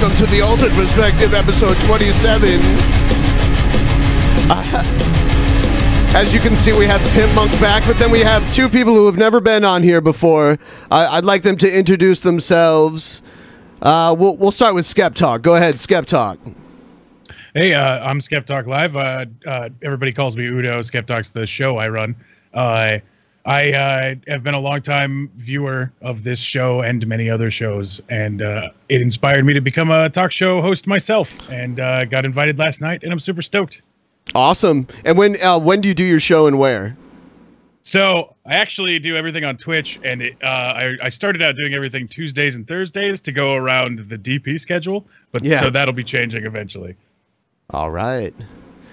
welcome to the Ultimate Perspective, episode 27. As you can see, we have Pimp Monk back, but then we have two people who have never been on here before. I'd like them to introduce themselves. We'll start with Skeptalk. Go ahead, Skeptalk. Hey, I'm Skeptalk Live. Everybody calls me Udo. Skeptalk's the show I run. I have been a longtime viewer of this show and many other shows, and it inspired me to become a talk show host myself, and got invited last night, and I'm super stoked. Awesome. And when do you do your show and where? So I actually do everything on Twitch, and I started out doing everything Tuesdays and Thursdays to go around the DP schedule, but so that'll be changing eventually. All right.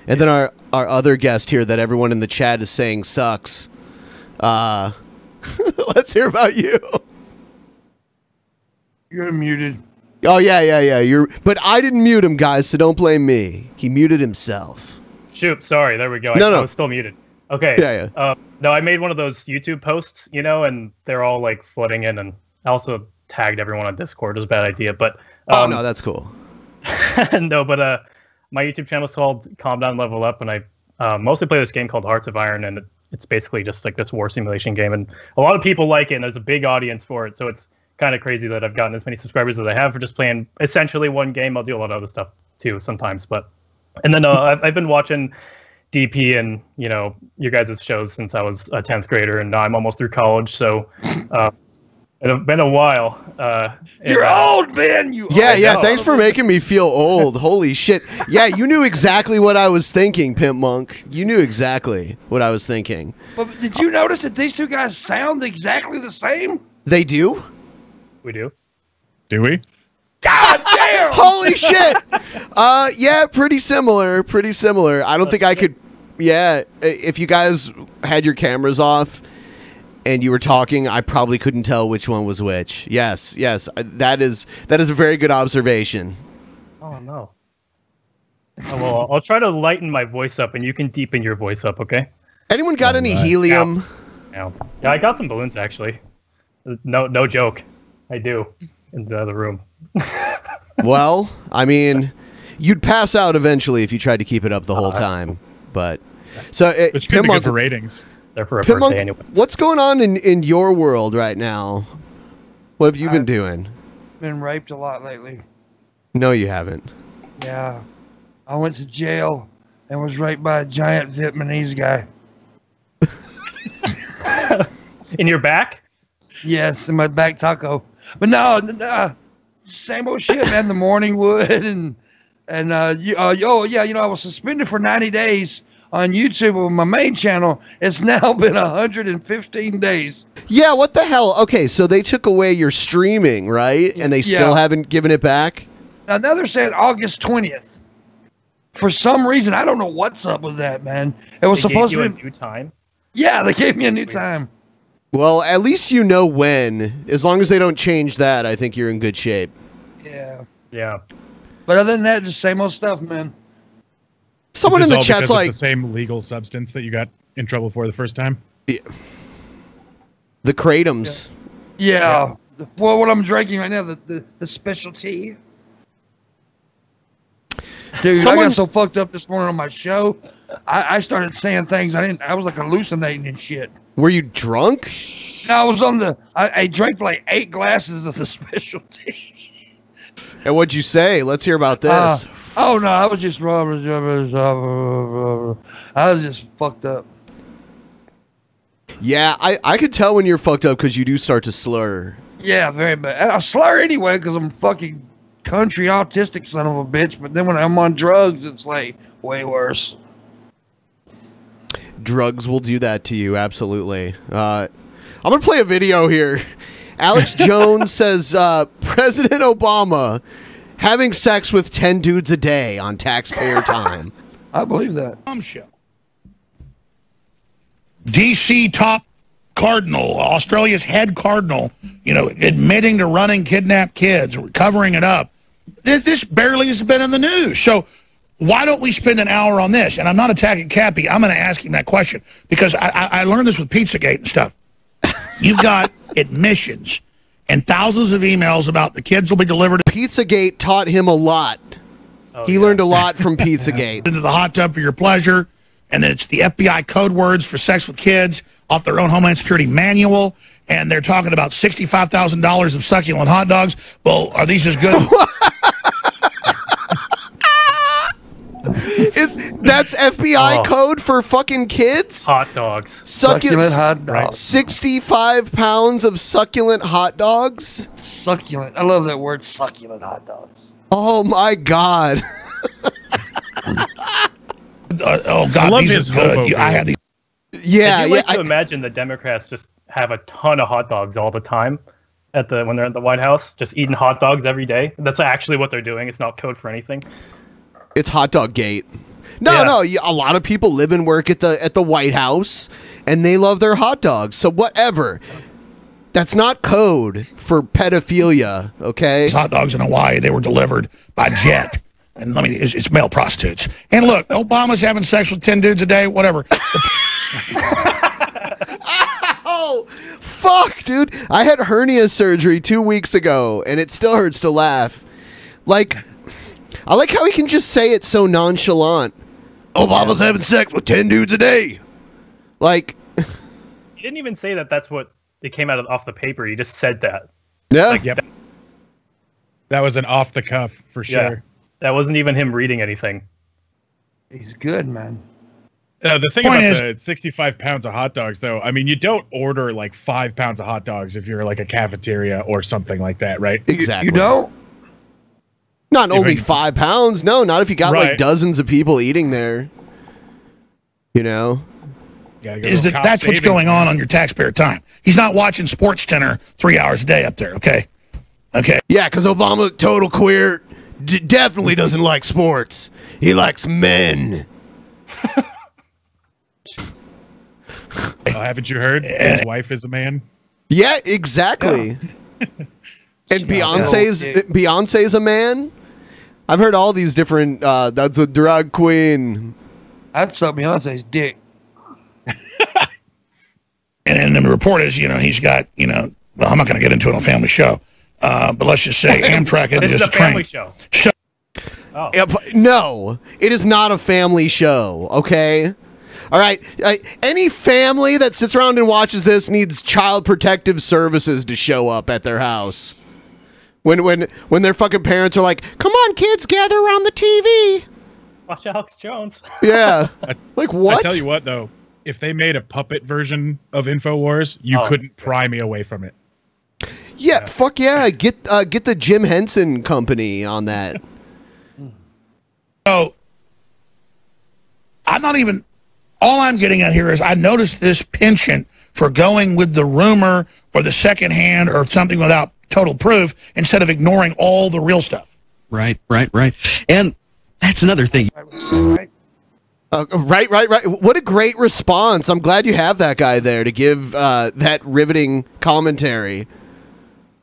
And then our other guest here that everyone in the chat is saying sucks. Let's hear about you. You're muted. Oh yeah. But I didn't mute him, guys, so don't blame me. He muted himself. Shoot, sorry. There we go. No. I was still muted. Okay. Yeah. No, I made one of those YouTube posts, and they're all like flooding in, and I also tagged everyone on Discord. It was a bad idea, but oh no, that's cool. No, but my YouTube channel is called Calmdownlevelup, and I mostly play this game called Hearts of Iron, and it's basically just like this war simulation game, and a lot of people like it, and there's a big audience for it, so it's kind of crazy that I've gotten as many subscribers as I have for just playing essentially one game. I'll do a lot of other stuff too sometimes, and then I've been watching DP and your guys' shows since I was a 10th grader, and now I'm almost through college, so it's been a while. You're old, man. Yeah. Thanks for making me feel old. Holy shit. Yeah, you knew exactly what I was thinking, Pimp Monk. You knew exactly what I was thinking. But did you notice that these two guys sound exactly the same? They do? We do. Do we? God damn! Holy shit! Yeah, pretty similar. I don't think I could. Yeah, if you guys had your cameras off and you were talking, I probably couldn't tell which one was which. Yes, that is a very good observation. Oh no. Well, I'll try to lighten my voice up, and you can deepen your voice up, okay? Anyone got any helium? Yeah, I got some balloons actually. No joke. I do in the other room. Well, I mean, you'd pass out eventually if you tried to keep it up the whole time. But so, it's good for ratings. They're for a birthday anyway. What's going on in your world right now? What have you been doing? Been raped a lot lately. No, you haven't. Yeah, I went to jail and was raped by a giant Vietnamese guy. In your back? Yes, in my back taco. But no, same old shit, man. The morning wood and I was suspended for 90 days on YouTube on my main channel. It's now been 115 days. Yeah, what the hell? Okay, so they took away your streaming, right? And they still haven't given it back? Now they're saying August 20th. For some reason, I don't know what's up with that, man. It was supposed to be a new time. Yeah, they gave me a new time. Well, at least you know when. As long as they don't change that, I think you're in good shape. Yeah. But other than that, just same old stuff, man. Someone in the chat's like the same legal substance that you got in trouble for the first time. Yeah. The Kratums. Yeah. Well, what I'm drinking right now, the specialty. Dude, I got so fucked up this morning on my show. I started saying things I was like hallucinating and shit. Were you drunk? No, I was I drank like 8 glasses of the specialty. And what'd you say? Let's hear about this. Oh no, I was just I was just fucked up. Yeah, I could tell when you're fucked up because you do start to slur. Yeah, very bad. I slur anyway because I'm fucking country autistic son of a bitch. But then when I'm on drugs, it's like way worse. Drugs will do that to you, absolutely. I'm gonna play a video here. Alex Jones says President Obama having sex with 10 dudes a day on taxpayer time. I believe that. DC top cardinal, Australia's head cardinal, admitting to running kidnapped kids, covering it up. This barely has been in the news. So why don't we spend an hour on this? And I'm not attacking Cappy. I'm going to ask him that question because I learned this with Pizzagate and stuff. You've got admissions and thousands of emails about the kids will be delivered Pizzagate taught him a lot. He learned a lot from Pizzagate. into the hot tub for your pleasure, and then it's the FBI code words for sex with kids off their own Homeland Security manual, and they're talking about $65,000 of succulent hot dogs. Well, are these as good? That's FBI code for fucking kids? Hot dogs. Succulent hot dogs. 65 pounds of succulent hot dogs? Succulent. I love that word, succulent hot dogs. Oh my God. Oh God, these are good. I had these. Yeah, I do like to imagine the Democrats just have a ton of hot dogs all the time when they're at the White House, just eating hot dogs every day. That's actually what they're doing. It's not code for anything. It's hot dog gate. No, a lot of people live and work at the White House, and they love their hot dogs. So whatever. That's not code for pedophilia, okay? Hot dogs in Hawaii, they were delivered by jet. And it's male prostitutes. And look, Obama's having sex with 10 dudes a day, whatever. Oh, fuck, dude. I had hernia surgery 2 weeks ago, and it still hurts to laugh. Like, I like how he can just say it so nonchalant. Obama's having sex with 10 dudes a day. Like, He didn't even say that that's what it came out off the paper. He just said that. yeah. Like, yep. That was an off the cuff for sure. Yeah. That wasn't even him reading anything. He's good, man. The thing about the 65 pounds of hot dogs, though, I mean, you don't order like 5 pounds of hot dogs if you're like a cafeteria or something like that, right? Exactly. You don't? Not only 5 pounds. No, not if you got like Right. dozens of people eating there. You know? That's what's going on your taxpayer time. He's not watching Sports Center 3 hours a day up there, okay? Okay. Yeah, because Obama, total queer, definitely doesn't like sports. He likes men. Haven't you heard? His wife is a man. Yeah, exactly. And Beyonce's a man. I've heard all these different. That's a drag queen. I'd suck Beyonce's dick. And the report is, he's got, well, I'm not going to get into it on Family Show, but let's just say Amtrak isn't This is just a a family train. show. Oh. No, it is not a family show. Okay. All right. Any family that sits around and watches this needs Child Protective Services to show up at their house. When their fucking parents are like, "Come on, kids, gather around the TV." Watch Alex Jones. Yeah. Like what? I tell you what, though, if they made a puppet version of Infowars, you couldn't pry me away from it. Yeah. Fuck yeah. Get the Jim Henson Company on that. So, I'm not even. All I'm getting at here is I noticed this penchant for going with the rumor or the secondhand or something without total proof instead of ignoring all the real stuff. Right. And that's another thing. Right? Right. What a great response. I'm glad you have that guy there to give that riveting commentary.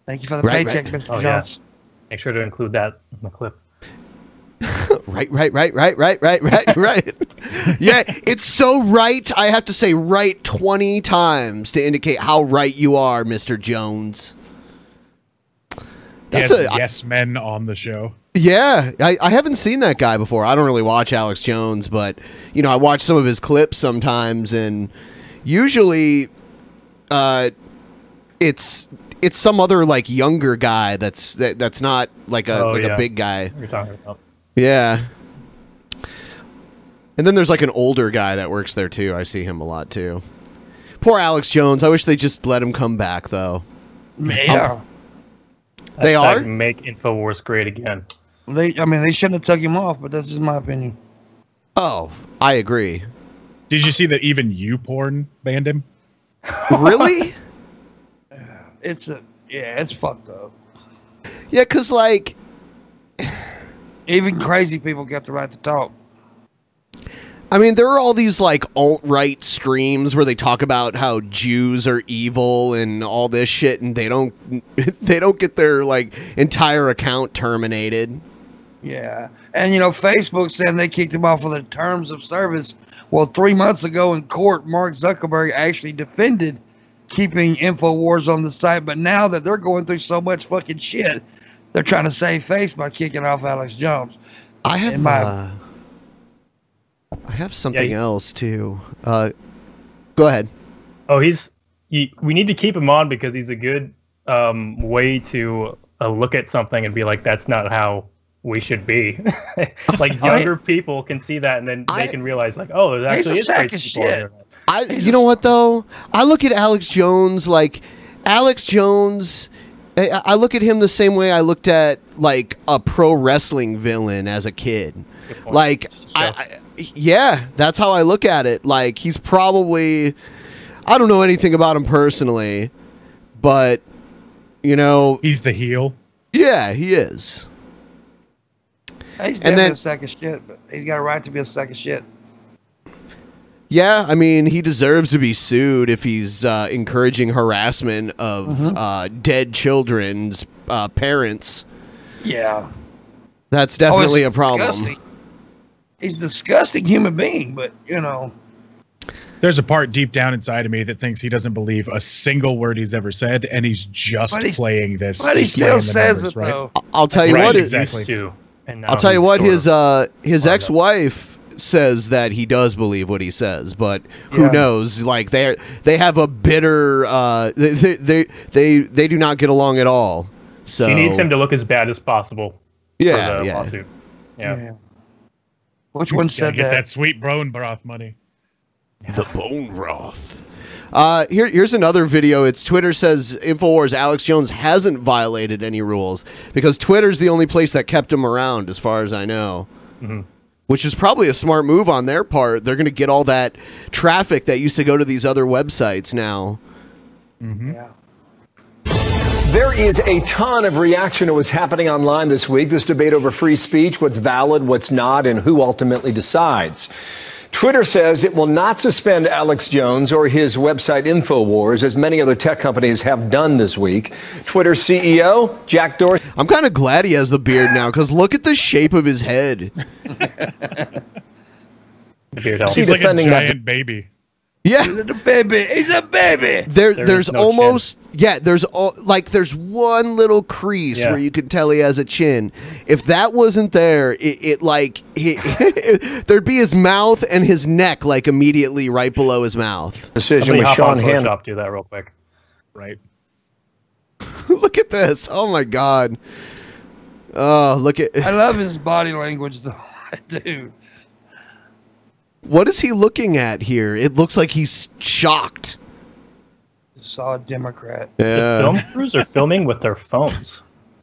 Thank you for the paycheck, Mr. Jones. Make sure to include that in the clip. Right. Yeah, it's so right. I have to say right 20 times to indicate how right you are, Mr. Jones. That's yes men on the show. Yeah, I haven't seen that guy before. I don't really watch Alex Jones, but I watch some of his clips sometimes, and usually, it's some other like younger guy that's not like a big guy. You're talking about. Yeah. And then there's like an older guy that works there too. I see him a lot too. Poor Alex Jones. I wish they just let him come back though. Yeah. They are? Make Infowars great again. They shouldn't have took him off, but that's just my opinion. Oh, I agree. Did you see that even YouPorn banned him? Really? It's fucked up. Yeah, because like even crazy people get the right to talk. I mean, there are all these like alt-right streams where they talk about how Jews are evil and all this shit, and they don't get their like entire account terminated. Yeah, and Facebook saying they kicked him off of the terms of service. Well, 3 months ago in court, Mark Zuckerberg actually defended keeping Infowars on the site, but now that they're going through so much fucking shit, they're trying to save face by kicking off Alex Jones. I have something else too. Go ahead. Oh, we need to keep him on because he's a good way to look at something and be like, that's not how we should be. Like younger people can see that and then they can realize like, oh, there actually is great people here. You know what though? I look at Alex Jones like Alex Jones. I look at him the same way I looked at like a pro wrestling villain as a kid. Like, yeah, that's how I look at it. Like, he's probably, I don't know anything about him personally, but you know, he's the heel. Yeah, he is. He's definitely a sack of shit, but he's got a right to be a sack of shit. Yeah, I mean, he deserves to be sued if he's encouraging harassment of dead children's parents. Yeah. That's definitely a problem. Disgusting. He's a disgusting human being, but, you know. There's a part deep down inside of me that thinks he doesn't believe a single word he's ever said, and he's just playing this. But he still says it, though. I'll tell you what. Exactly. I'll tell you what. His ex-wife says that he does believe what he says, but who knows? Like they have a bitter. They do not get along at all. So he needs him to look as bad as possible. Yeah, for the lawsuit. Yeah. Which one said get that sweet bone broth money? The bone broth. Here's another video. It's Twitter says Infowars Alex Jones hasn't violated any rules because Twitter's the only place that kept him around, as far as I know. Mm-hmm. Which is probably a smart move on their part. They're going to get all that traffic that used to go to these other websites now. Mm-hmm. Yeah. There is a ton of reaction to what's happening online this week. This debate over free speech, what's valid, what's not, and who ultimately decides. Twitter says it will not suspend Alex Jones or his website Infowars, as many other tech companies have done this week. Twitter CEO Jack Dorsey. I'm kind of glad he has the beard now, because look at the shape of his head. He's like a giant baby. Yeah, he's a baby. He's a baby. There's no almost chin. There's one little crease where you can tell he has a chin. If that wasn't there, there'd be his mouth and his neck like immediately right below his mouth. Decision with Sean Hand. Do that real quick. Right. Look at this. Oh my God. Oh, look at. I love his body language, though, dude. What is he looking at here? It looks like he's shocked. Solid Democrat. Yeah. The film crews are filming with their phones.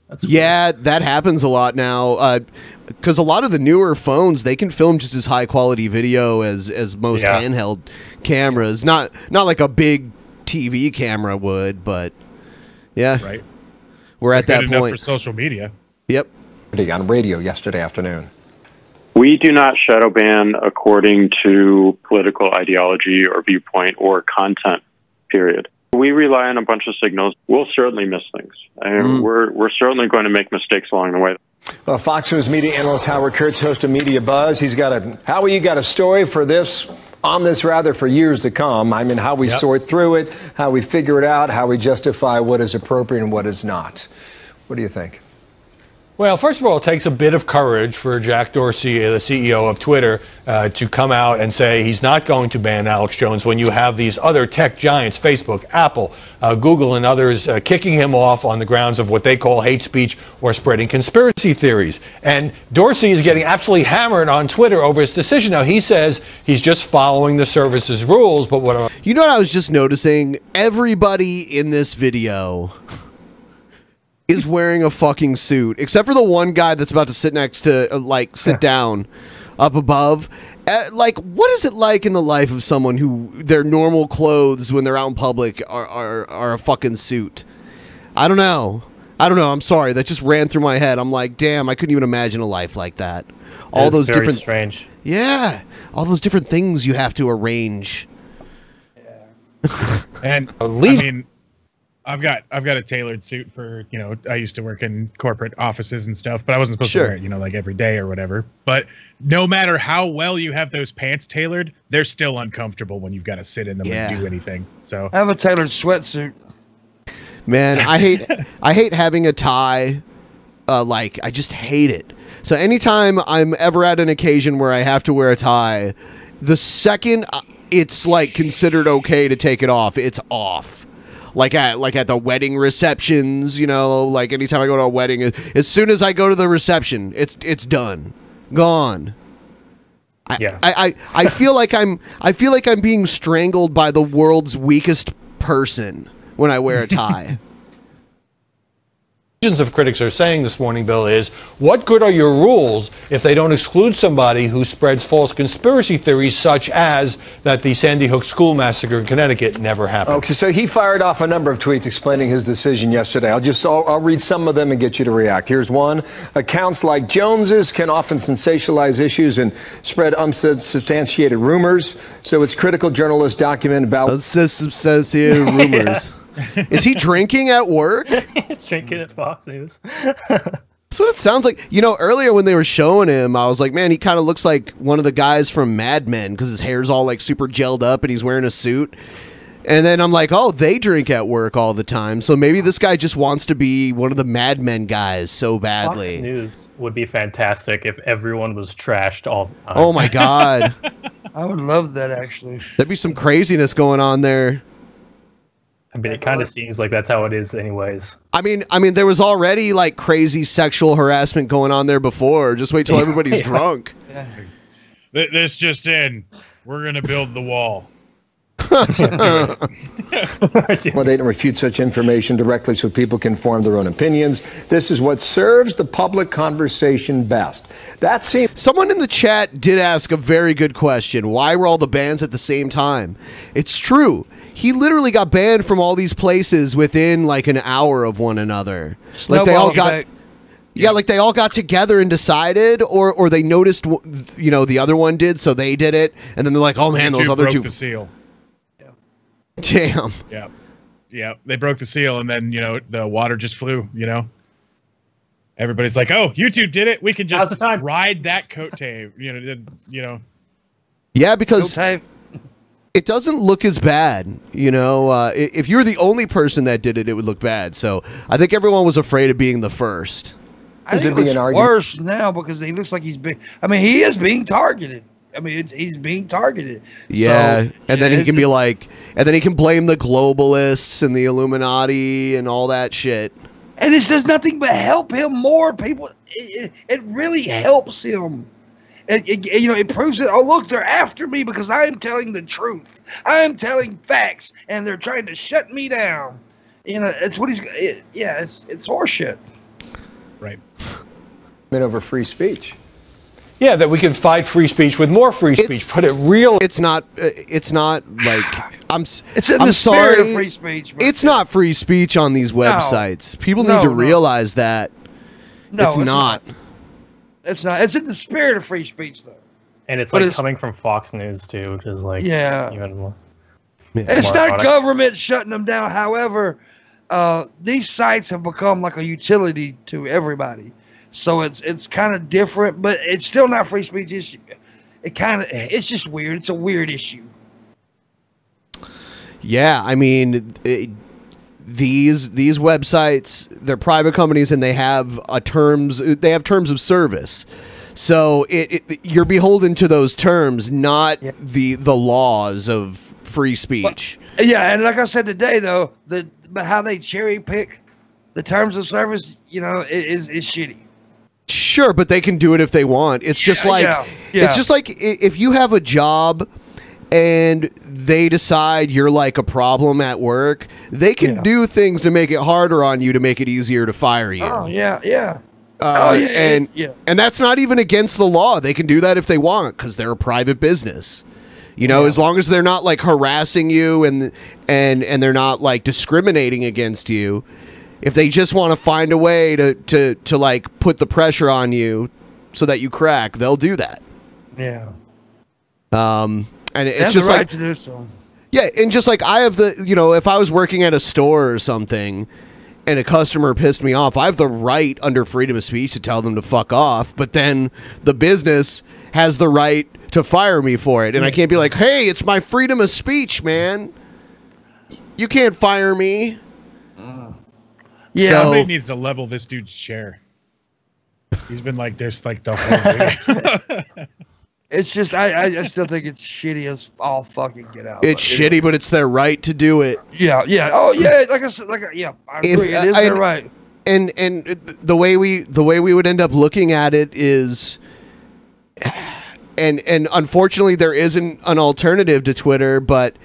That's weird. That happens a lot now. Because a lot of the newer phones, they can film just as high quality video as most handheld cameras. Not like a big TV camera would, but yeah. Right. We're at that point for social media. Yep. On radio yesterday afternoon. We do not shadow ban according to political ideology or viewpoint or content, period. We rely on a bunch of signals. We'll certainly miss things. And we're certainly going to make mistakes along the way. Well, Fox News media analyst Howard Kurtz, host of Media Buzz. He's got you got a story for this, on this rather, for years to come. I mean, how we sort through it, how we figure it out, how we justify what is appropriate and what is not. What do you think? Well, first of all, it takes a bit of courage for Jack Dorsey, the CEO of Twitter, to come out and say he's not going to ban Alex Jones when you have these other tech giants, Facebook, Apple, Google, and others kicking him off on the grounds of what they call hate speech or spreading conspiracy theories. And Dorsey is getting absolutely hammered on Twitter over his decision. Now, he says he's just following the service's rules, but what... You know what I was just noticing? Everybody in this video is wearing a fucking suit, except for the one guy that's about to sit next to, sit down up above. What is it like in the life of someone who their normal clothes when they're out in public are a fucking suit? I don't know. I'm sorry. That just ran through my head. I'm like, damn, I couldn't even imagine a life like that. All those very different strange. Yeah. All those different things you have to arrange. And I mean, I've got a tailored suit for, I used to work in corporate offices and stuff, but I wasn't supposed to wear it, like every day or whatever. But no matter how well you have those pants tailored, they're still uncomfortable when you've got to sit in them and do anything. So I have a tailored sweatsuit. Man, I hate having a tie. I just hate it. So anytime I'm ever at an occasion where I have to wear a tie, the second it's like considered okay to take it off, it's off. Like at the wedding receptions, like anytime I go to a wedding, as soon as I go to the reception, it's done, gone. I feel like I'm being strangled by the world's weakest person when I wear a tie. Of critics are saying this morning, Bill, is what good are your rules if they don't exclude somebody who spreads false conspiracy theories such as that the Sandy Hook school massacre in Connecticut never happened? Okay, so he fired off a number of tweets explaining his decision yesterday. I'll read some of them and get you to react. Here's one. Accounts like Jones's can often sensationalize issues and spread unsubstantiated rumors. So it's critical journalists document unsubstantiated rumors. Is he drinking at work? He's drinking at Fox News. That's what it sounds like. Earlier when they were showing him, I was like, man, he kind of looks like one of the guys from Mad Men because his hair's all like super gelled up and he's wearing a suit. And then I'm like, oh, they drink at work all the time. So maybe this guy just wants to be one of the Mad Men guys so badly. Fox News would be fantastic if everyone was trashed all the time. Oh, my God. I would love that, actually. There'd be some craziness going on there. I mean, it kind of seems like that's how it is anyways. I mean, there was already like crazy sexual harassment going on there before. Just wait till everybody's drunk. Yeah. This just in. We're going to build the wall. Validate and refute such information directly so people can form their own opinions. This is what serves the public conversation best. That seems. Someone in the chat did ask a very good question. Why were all the bans at the same time? It's true. He literally got banned from all these places within like an hour of one another. Like they all got. Yeah, like they all got together and decided, or they noticed, the other one did, so they did it, and then they're like, "Oh man, those other two." Broke the seal. Damn. Yeah. They broke the seal, and then the water just flew. Everybody's like, "Oh, YouTube did it. We can just ride that coattail." Yeah, because it doesn't look as bad. If you're the only person that did it, it would look bad. So I think everyone was afraid of being the first. I think it's worse now because he looks like he's being. I mean, he is being targeted. I mean, he's being targeted. Yeah, so, and then he can be like, and then he can blame the globalists and the Illuminati and all that shit. And it does nothing but help him more. People, it really helps him. It proves that, oh, look, they're after me because I am telling the truth. I am telling facts, and they're trying to shut me down. It's what he's. It's horseshit. Right. Over free speech. Yeah, that we can fight free speech with more free speech. Put it real. It's not like It's in the spirit of free speech. It's not free speech on these websites. No. People need to realize that. No, it's not. It's not. It's in the spirit of free speech, though. And it's like coming from Fox News too, which is like even more. And it's not government shutting them down. However, these sites have become like a utility to everybody. So it's kind of different, but it's still not free speech issue. It's just weird. It's a weird issue. Yeah, I mean, these websites, they're private companies, and they have terms of service. So you're beholden to those terms, not the laws of free speech. Yeah, and like I said today, though, how they cherry pick the terms of service, is shitty. Sure, but they can do it if they want. It's just it's just like if you have a job and they decide you're like a problem at work, they can do things to make it harder on you to make it easier to fire you. Oh yeah. And that's not even against the law. They can do that if they want because they're a private business. As long as they're not like harassing you and they're not like discriminating against you. If they just want to find a way to like put the pressure on you so that you crack, they'll do that. Yeah. And it's That's just the right like to do so. Yeah, and just like I have the, you know, if I was working at a store or something and a customer pissed me off, I have the right under freedom of speech to tell them to fuck off, but then the business has the right to fire me for it. And I can't be like, hey, it's my freedom of speech, man. You can't fire me. Yeah, So- somebody needs to level this dude's chair. He's been like this like the whole video. It's just I still think it's shitty as all fucking get out. It's shitty, but it's their right to do it. Yeah. Oh yeah. Like I said, yeah. I agree. It is their right. And the way we would end up looking at it is, and unfortunately there isn't an alternative to Twitter. But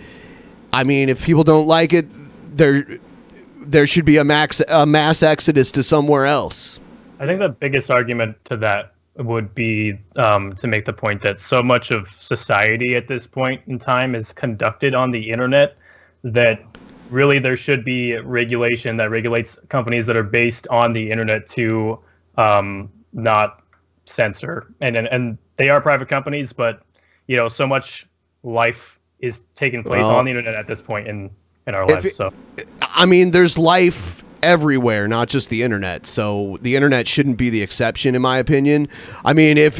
I mean, if people don't like it, there should be a mass exodus to somewhere else. I think the biggest argument to that would be to make the point that so much of society at this point in time is conducted on the internet that really there should be regulation that regulates companies that are based on the internet to not censor. And they are private companies, but you know, so much life is taking place on the internet at this point in our lives. So I mean, there's life everywhere, not just the internet. So the internet shouldn't be the exception, in my opinion. I mean, if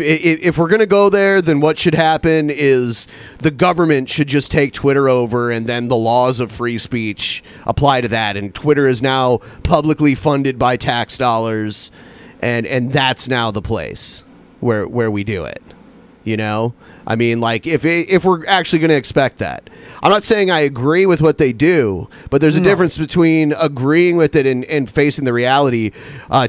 we're gonna go there, then what should happen is the government should just take Twitter over, and then the laws of free speech apply to that. And Twitter is now publicly funded by tax dollars, and that's now the place where we do it. You know, I mean, like if we're actually going to expect that. I'm not saying I agree with what they do, but there's a difference between agreeing with it and facing the reality.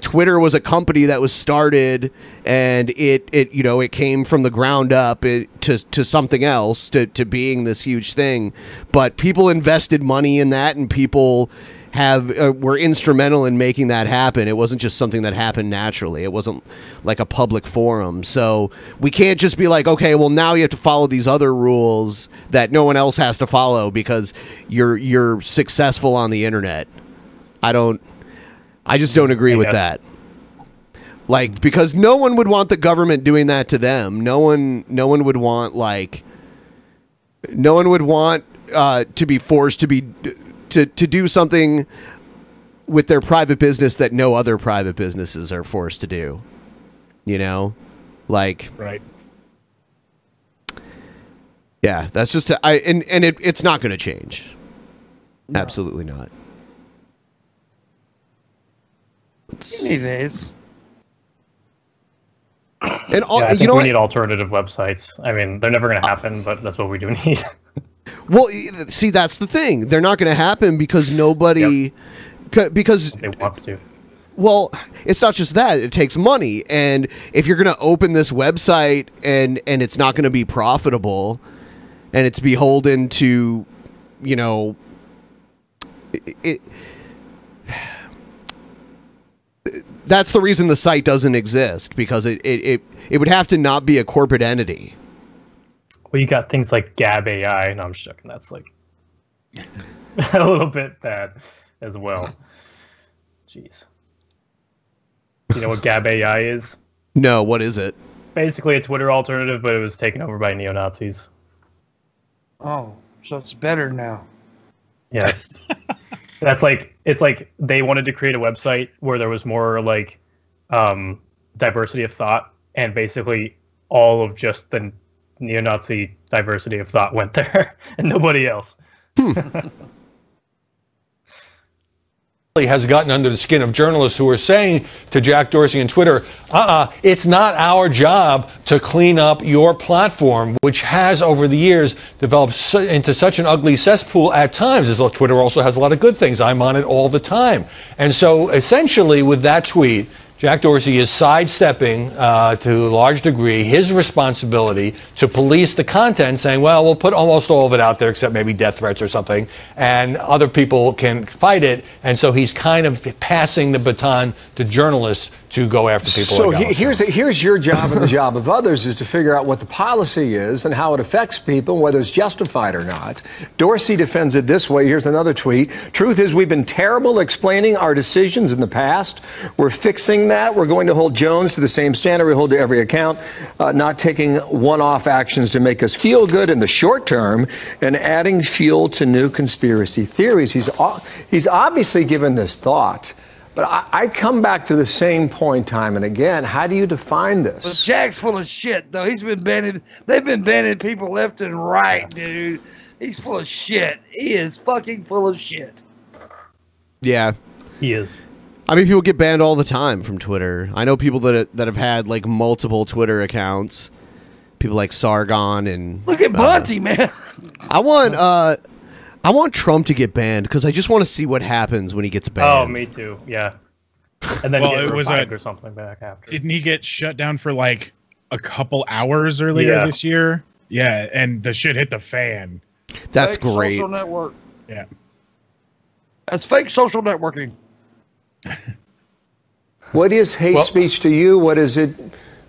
Twitter was a company that was started, and it came from the ground up to something else, to being this huge thing. But people invested money in that, and people were instrumental in making that happen. It wasn't just something that happened naturally. It wasn't like a public forum. So we can't just be like, okay, well, now you have to follow these other rules that no one else has to follow because you're successful on the internet. I just don't agree with that. Like, because no one would want the government doing that to them. No one would want to be forced to do something with their private business that no other private businesses are forced to do. You know, like, right. Yeah, that's just it's not going to change. No. Absolutely not. Anyways. And I think we need alternative websites. I mean, they're never going to happen, but that's what we do need. Well, see, that's the thing. They're not going to happen because nobody, because they wants to. Well, it's not just that. It takes money. And if you're going to open this website and it's not going to be profitable and it's beholden to, you know, that's the reason the site doesn't exist, because it would have to not be a corporate entity. Well, you got things like Gab AI. No, I'm just joking. That's like a little bit bad as well. Jeez. You know what Gab AI is? No, what is it? Basically a Twitter alternative, but it was taken over by neo-Nazis. Oh, so it's better now. Yes. It's like they wanted to create a website where there was more like diversity of thought, and basically all of just the neo-Nazi diversity of thought went there and nobody else. Has gotten under the skin of journalists who are saying to Jack Dorsey and Twitter, it's not our job to clean up your platform, which has over the years developed into such an ugly cesspool at times, as though Twitter also has a lot of good things. I'm on it all the time. And so essentially with that tweet, Jack Dorsey is sidestepping to a large degree his responsibility to police the content, saying, well, we'll put almost all of it out there except maybe death threats or something, and other people can fight it. And so he's kind of passing the baton to journalists to go after people. So like here's your job and the job of others is to figure out what the policy is and how it affects people, whether it's justified or not. Dorsey defends it this way. Here's another tweet. Truth is, we've been terrible explaining our decisions in the past. We're fixing that. We're going to hold Jones to the same standard we hold to every account, not taking one-off actions to make us feel good in the short term and adding fuel to new conspiracy theories. He's obviously given this thought. But I come back to the same point time and again. How do you define this? Well, Jack's full of shit, though. He's been banning. They've been banning people left and right, dude. He's full of shit. He is fucking full of shit. Yeah, he is. I mean, people get banned all the time from Twitter. I know people that have had like multiple Twitter accounts. People like Sargon and look at Bunty, man. I want Trump to get banned because I just want to see what happens when he gets banned. Oh, me too. Yeah. And then well, get it was or something back after. Didn't he get shut down for like a couple hours earlier this year? Yeah, and the shit hit the fan. That's fake great. Social network. Yeah. That's fake social networking. What is hate speech to you? What is it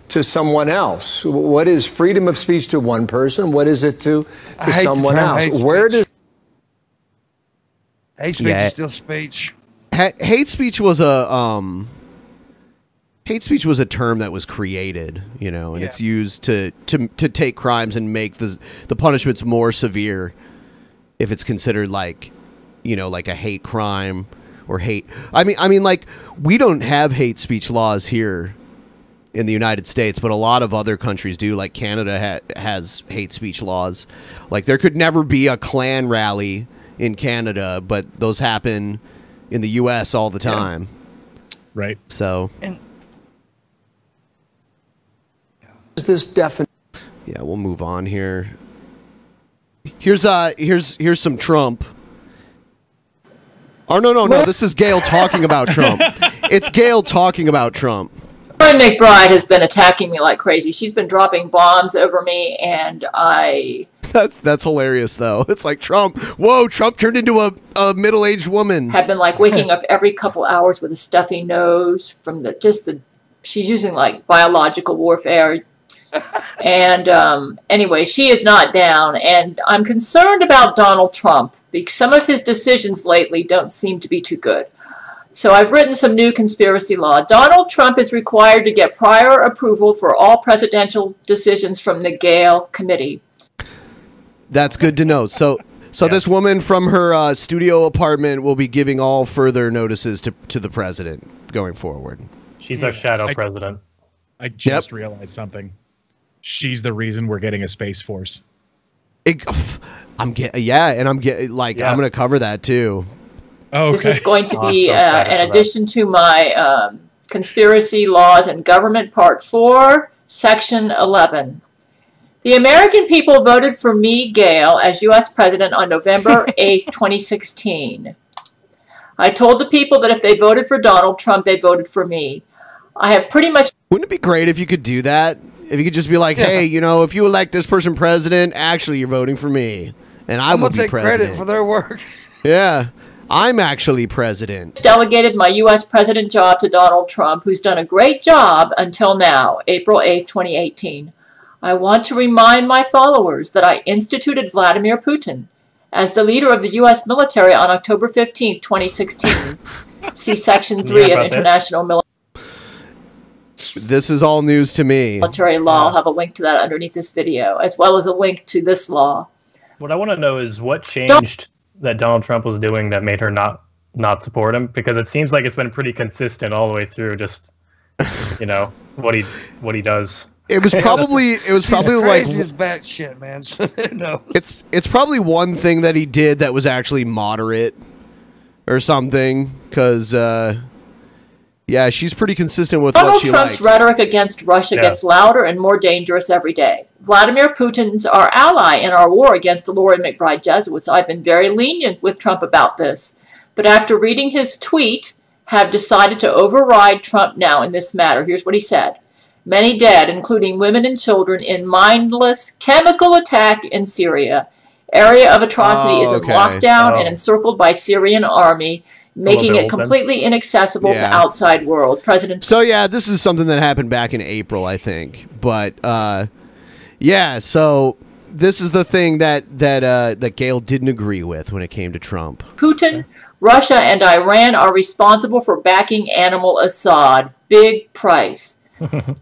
to someone else? What is freedom of speech to one person? What is it to someone else? Where does hate speech is still speech? Hate speech was a term that was created, you know, and it's used to take crimes and make the punishments more severe if it's considered like, you know, like a hate crime or hate. I mean, like we don't have hate speech laws here in the United States, but a lot of other countries do. Like Canada has hate speech laws. Like there could never be a Klan rally in Canada, but those happen in the U.S. all the time. Right. So. Is this definition? Yeah, we'll move on here. Here's some Trump. Oh no, this is Gail talking about Trump. It's Gail talking about Trump. Lauren McBride has been attacking me like crazy. She's been dropping bombs over me, and That's hilarious though. It's like Trump. Whoa, Trump turned into a middle-aged woman. Have been like waking up every couple hours with a stuffy nose from she's using like biological warfare. And anyway, she is not down, and I'm concerned about Donald Trump because some of his decisions lately don't seem to be too good. So I've written some new conspiracy law. Donald Trump is required to get prior approval for all presidential decisions from the Gale Committee. That's good to know. So this woman from her studio apartment will be giving all further notices to the president going forward. She's our shadow president. I just realized something. She's the reason we're getting a Space Force. I'm going to cover that too. Oh, okay. This is going to be in addition to my Conspiracy Laws and Government Part 4, Section 11. The American people voted for me, Gail, as U.S. President on November 8, 2016. I told the people that if they voted for Donald Trump, they voted for me. I have pretty much... Wouldn't it be great if you could do that? If you could just be like, hey, you know, if you elect this person president, actually you're voting for me. And I will be take president. credit for their work. Yeah. I'm actually president. Delegated my U.S. president job to Donald Trump, who's done a great job until now, April 8, 2018. I want to remind my followers that I instituted Vladimir Putin as the leader of the U.S. military on October 15, 2016. See Section 3 of International Military. This is all news to me. Military law. I'll have a link to that underneath this video, as well as a link to this law. What I want to know is what changed that Donald Trump was doing that made her not support him, because it seems like it's been pretty consistent all the way through. Just you know what he does. It was probably like craziest bat shit, man. No, it's probably one thing that he did that was actually moderate or something, because yeah, she's pretty consistent with what she likes. Donald Trump's rhetoric against Russia gets louder and more dangerous every day. Vladimir Putin's our ally in our war against the Lauren McBride Jesuits. I've been very lenient with Trump about this, but after reading his tweet, have decided to override Trump now in this matter. Here's what he said. Many dead, including women and children, in mindless chemical attack in Syria. Area of atrocity is in lockdown and encircled by Syrian army, making it completely inaccessible to outside world. So yeah, this is something that happened back in April, I think. But yeah, so this is the thing that Gail didn't agree with when it came to Trump. Putin Russia and Iran are responsible for backing Animal Assad. Big price.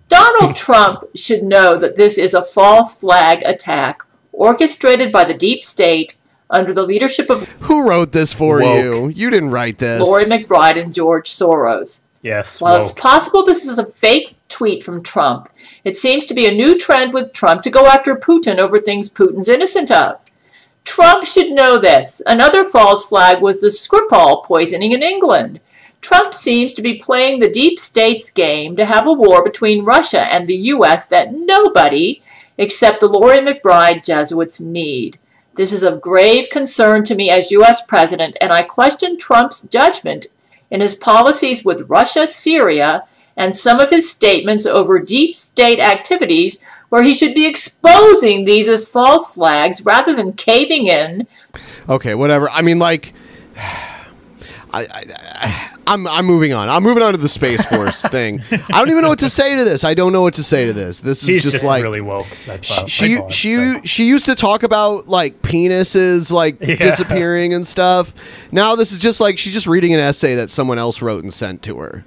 Donald Trump should know that this is a false flag attack orchestrated by the deep state under the leadership of... Who wrote this for you? You didn't write this. Lori McBride and George Soros. Yes. While it's possible this is a fake tweet from Trump, it seems to be a new trend with Trump to go after Putin over things Putin's innocent of. Trump should know this. Another false flag was the Skripal poisoning in England. Trump seems to be playing the deep state's game to have a war between Russia and the U.S. that nobody except the Lori McBride Jesuits need. This is of grave concern to me as U.S. president, and I question Trump's judgment in his policies with Russia, Syria, and some of his statements over deep state activities where he should be exposing these as false flags rather than caving in. Okay, whatever. I mean, like, I'm moving on. I'm moving on to the Space Force thing. I don't even know what to say to this. I don't know what to say to this. This is just like really woke. That's she used to talk about like penises like disappearing and stuff. Now this is just like she's just reading an essay that someone else wrote and sent to her.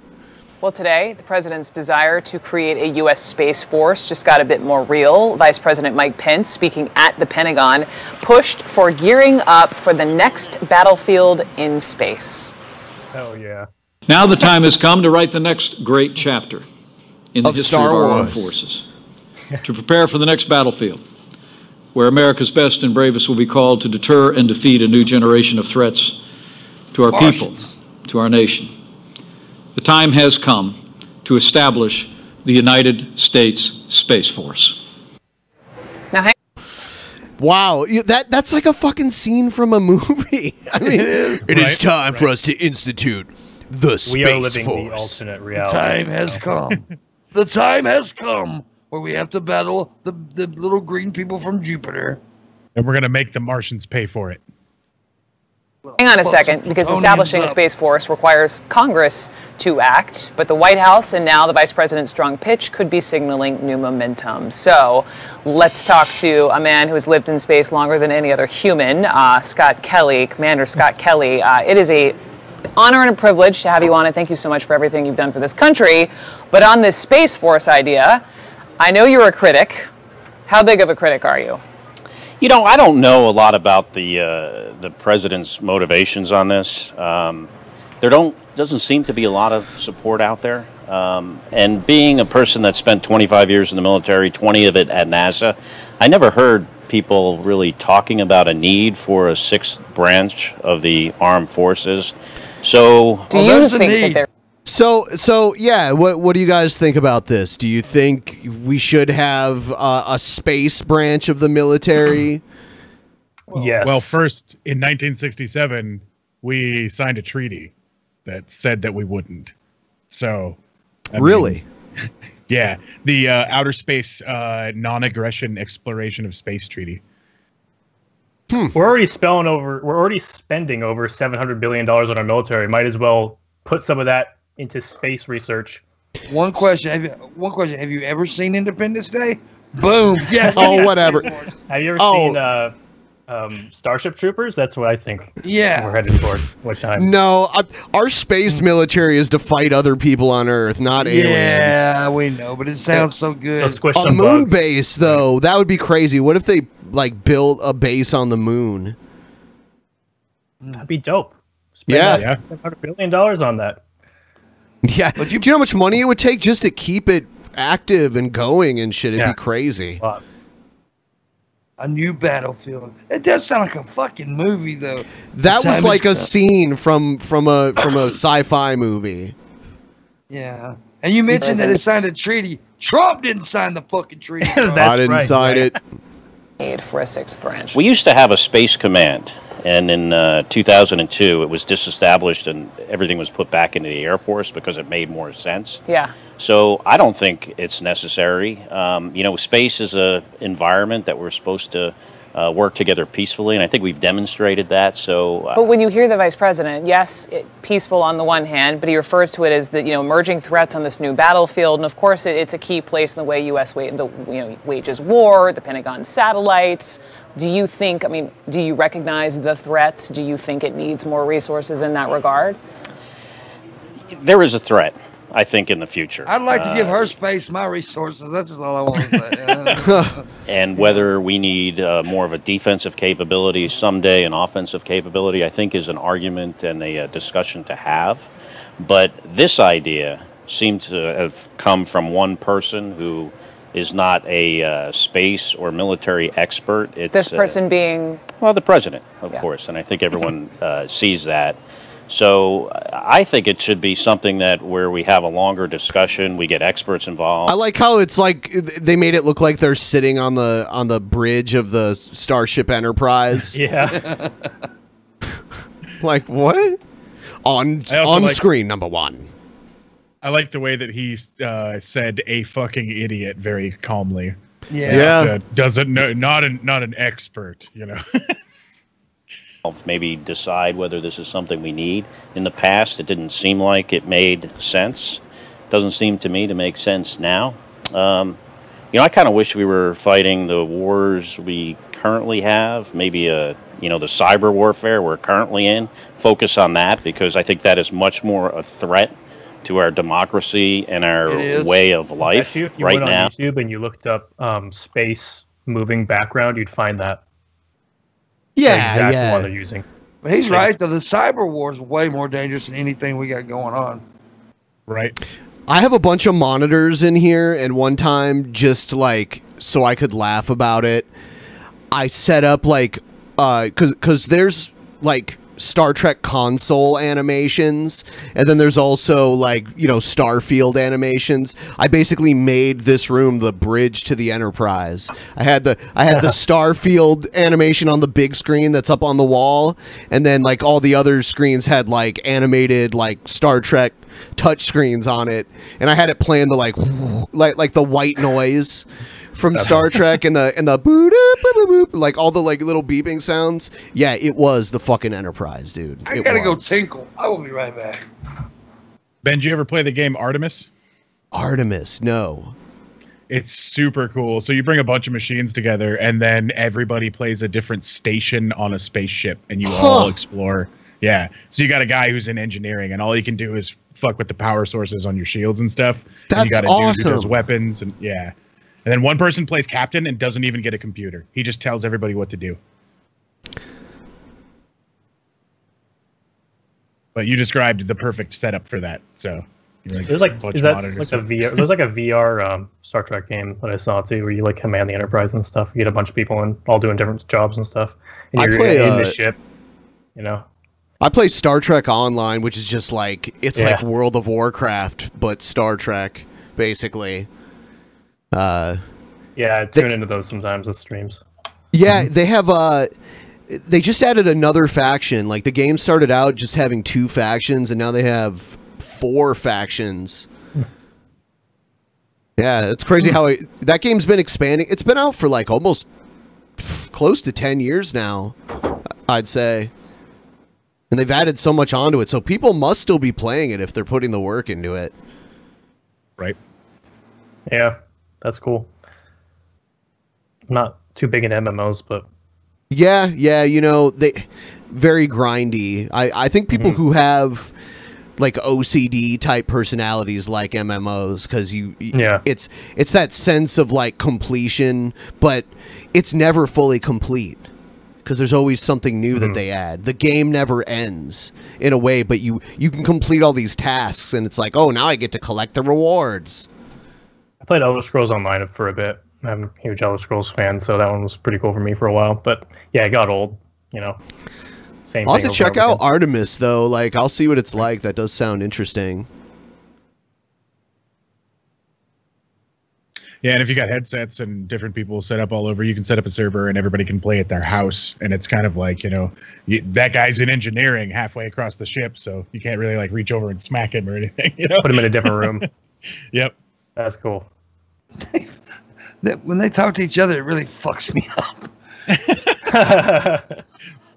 Well, today, the president's desire to create a U.S. Space Force just got a bit more real. Vice President Mike Pence, speaking at the Pentagon, pushed for gearing up for the next battlefield in space. Hell yeah. Now the time has come to write the next great chapter in the history of our armed forces. To prepare for the next battlefield, where America's best and bravest will be called to deter and defeat a new generation of threats to our people, to our nation. The time has come to establish the United States Space Force. Now, wow, that's like a fucking scene from a movie. I mean, it is time for us to institute the Space Force. We are living the alternate reality. The time has come. The time has come where we have to battle the little green people from Jupiter. And we're going to make the Martians pay for it. Hang on a second, because establishing a Space Force requires Congress to act, but the White House and now the Vice President's strong pitch could be signaling new momentum. So let's talk to a man who has lived in space longer than any other human, Scott Kelly, Commander Scott Kelly. It is an honor and a privilege to have you on, and thank you so much for everything you've done for this country. But on this Space Force idea, I know you're a critic. How big of a critic are you? You know, I don't know a lot about the president's motivations on this. There doesn't seem to be a lot of support out there. And being a person that spent 25 years in the military, 20 of it at NASA, I never heard people really talking about a need for a sixth branch of the armed forces. So, do you think that there? So yeah, what do you guys think about this? Do you think we should have a space branch of the military? Yes. Well, first, in 1967, we signed a treaty that said that we wouldn't. So, I really? Mean, yeah, the Outer Space Non-Aggression Exploration of Space Treaty. We're already spending over $700 billion on our military. Might as well put some of that into space research. One question. Have you ever seen Independence Day? Boom. Yeah. Oh, whatever. Have you ever seen Starship Troopers? That's what I think. Yeah. We're headed towards. Which time? No, our space military is to fight other people on Earth, not aliens. Yeah, we know, but it sounds so good. A moon base, though, that would be crazy. What if they like built a base on the moon? That'd be dope. Spend $700 billion on that. Yeah, do you know how much money it would take just to keep it active and going and shit? It'd be crazy. A new battlefield. It does sound like a fucking movie, though. That was like a scene from a sci-fi movie. Yeah, and you mentioned that it signed a treaty. Trump didn't sign the fucking treaty. I didn't sign it. Need for a sixth branch. We used to have a space command. And in 2002, it was disestablished and everything was put back into the Air Force because it made more sense. Yeah. So I don't think it's necessary. You know, space is an environment that we're supposed to work together peacefully, and I think we've demonstrated that. So, but when you hear the vice president, yes, peaceful on the one hand, but he refers to it as the emerging threats on this new battlefield, and of course it's a key place in the way U.S. wages war, the Pentagon satellites. Do you think? I mean, do you recognize the threats? Do you think it needs more resources in that regard? There is a threat, I think, in the future. I'd like to give her space my resources. That's just all I want to say. And whether we need more of a defensive capability someday, an offensive capability, I think is an argument and a discussion to have. But this idea seemed to have come from one person who is not a space or military expert. It's, this person being? Well, the president, of course, and I think everyone sees that. So I think it should be something that where we have a longer discussion, we get experts involved. I like how it's like they made it look like they're sitting on the bridge of the Starship Enterprise. Yeah. Like what? On screen, number one. I like the way that he said "a fucking idiot" very calmly. Yeah. Doesn't know, not an expert, Maybe decide whether this is something we need. In the past, it didn't seem like it made sense. Doesn't seem to me to make sense now. I kind of wish we were fighting the wars we currently have. Maybe the cyber warfare we're currently in. Focus on that, because I think that is much more a threat to our democracy and our way of life if you right went now. on YouTube and you looked up space moving background, you'd find that. Yeah, the exact yeah. one they're using. But he's right, though. The cyber war is way more dangerous than anything we got going on. Right. I have a bunch of monitors in here, and one time, just like so I could laugh about it, I set up like because there's like Star Trek console animations, and then there's also like Starfield animations. I basically made this room the bridge to the Enterprise. I had the Starfield animation on the big screen that's up on the wall, and then like all the other screens had like animated like Star Trek touch screens on it, and I had it playing the like the white noise from Star Trek and the boop, boop, boop, like all the like little beeping sounds. Yeah, it was the fucking Enterprise, dude. I gotta go tinkle. I will be right back. Ben, did you ever play the game Artemis? Artemis, no. It's super cool. So you bring a bunch of machines together, and then everybody plays a different station on a spaceship, and you all explore. Yeah. So you got a guy who's in engineering, and all he can do is fuck with the power sources on your shields and stuff. That's and you got a awesome. dude who does weapons, and yeah. And then one person plays captain and doesn't even get a computer. He just tells everybody what to do. But you described the perfect setup for that. So there's like a VR Star Trek game that I saw too, where you like command the Enterprise and stuff. You get a bunch of people and all doing different jobs and stuff. And you're in the ship, I play Star Trek Online, which is just like like World of Warcraft, but Star Trek, basically. I tune into those sometimes with streams. Yeah, they have they just added another faction. Like the game started out just having 2 factions, and now they have 4 factions. Yeah, it's crazy how that game's been expanding. It's been out for like almost close to 10 years now, I'd say. And they've added so much onto it, so people must still be playing it if they're putting the work into it. Right. Yeah. That's cool. Not too big in MMOs, but yeah, they very grindy. I think people who have like OCD type personalities like MMOs, because it's that sense of like completion, but it's never fully complete because there's always something new that they add. The game never ends in a way, but you can complete all these tasks, and it's like, oh, now I get to collect the rewards. I played Elder Scrolls Online for a bit. I'm a huge Elder Scrolls fan, so that one was pretty cool for me for a while. But yeah, it got old, Same I'll thing. have to check out Artemis, though. Like, I'll see what it's like. That does sound interesting. Yeah, and if you got headsets and different people set up all over, you can set up a server and everybody can play at their house. And it's kind of like, that guy's in engineering halfway across the ship, so you can't really like reach over and smack him or anything. Put him in a different room. Yep. That's cool. When they talk to each other, it really fucks me up.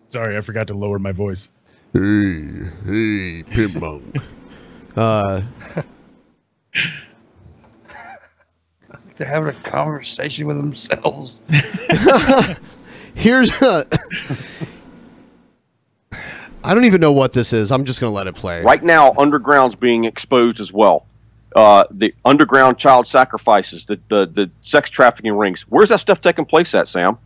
Sorry, I forgot to lower my voice. Hey, pimp monk. They're having a conversation with themselves. Here's a... I don't even know what this is. I'm just going to let it play. Right now, underground's being exposed as well. The underground child sacrifices, the sex trafficking rings. Where's that stuff taking place at, Sam?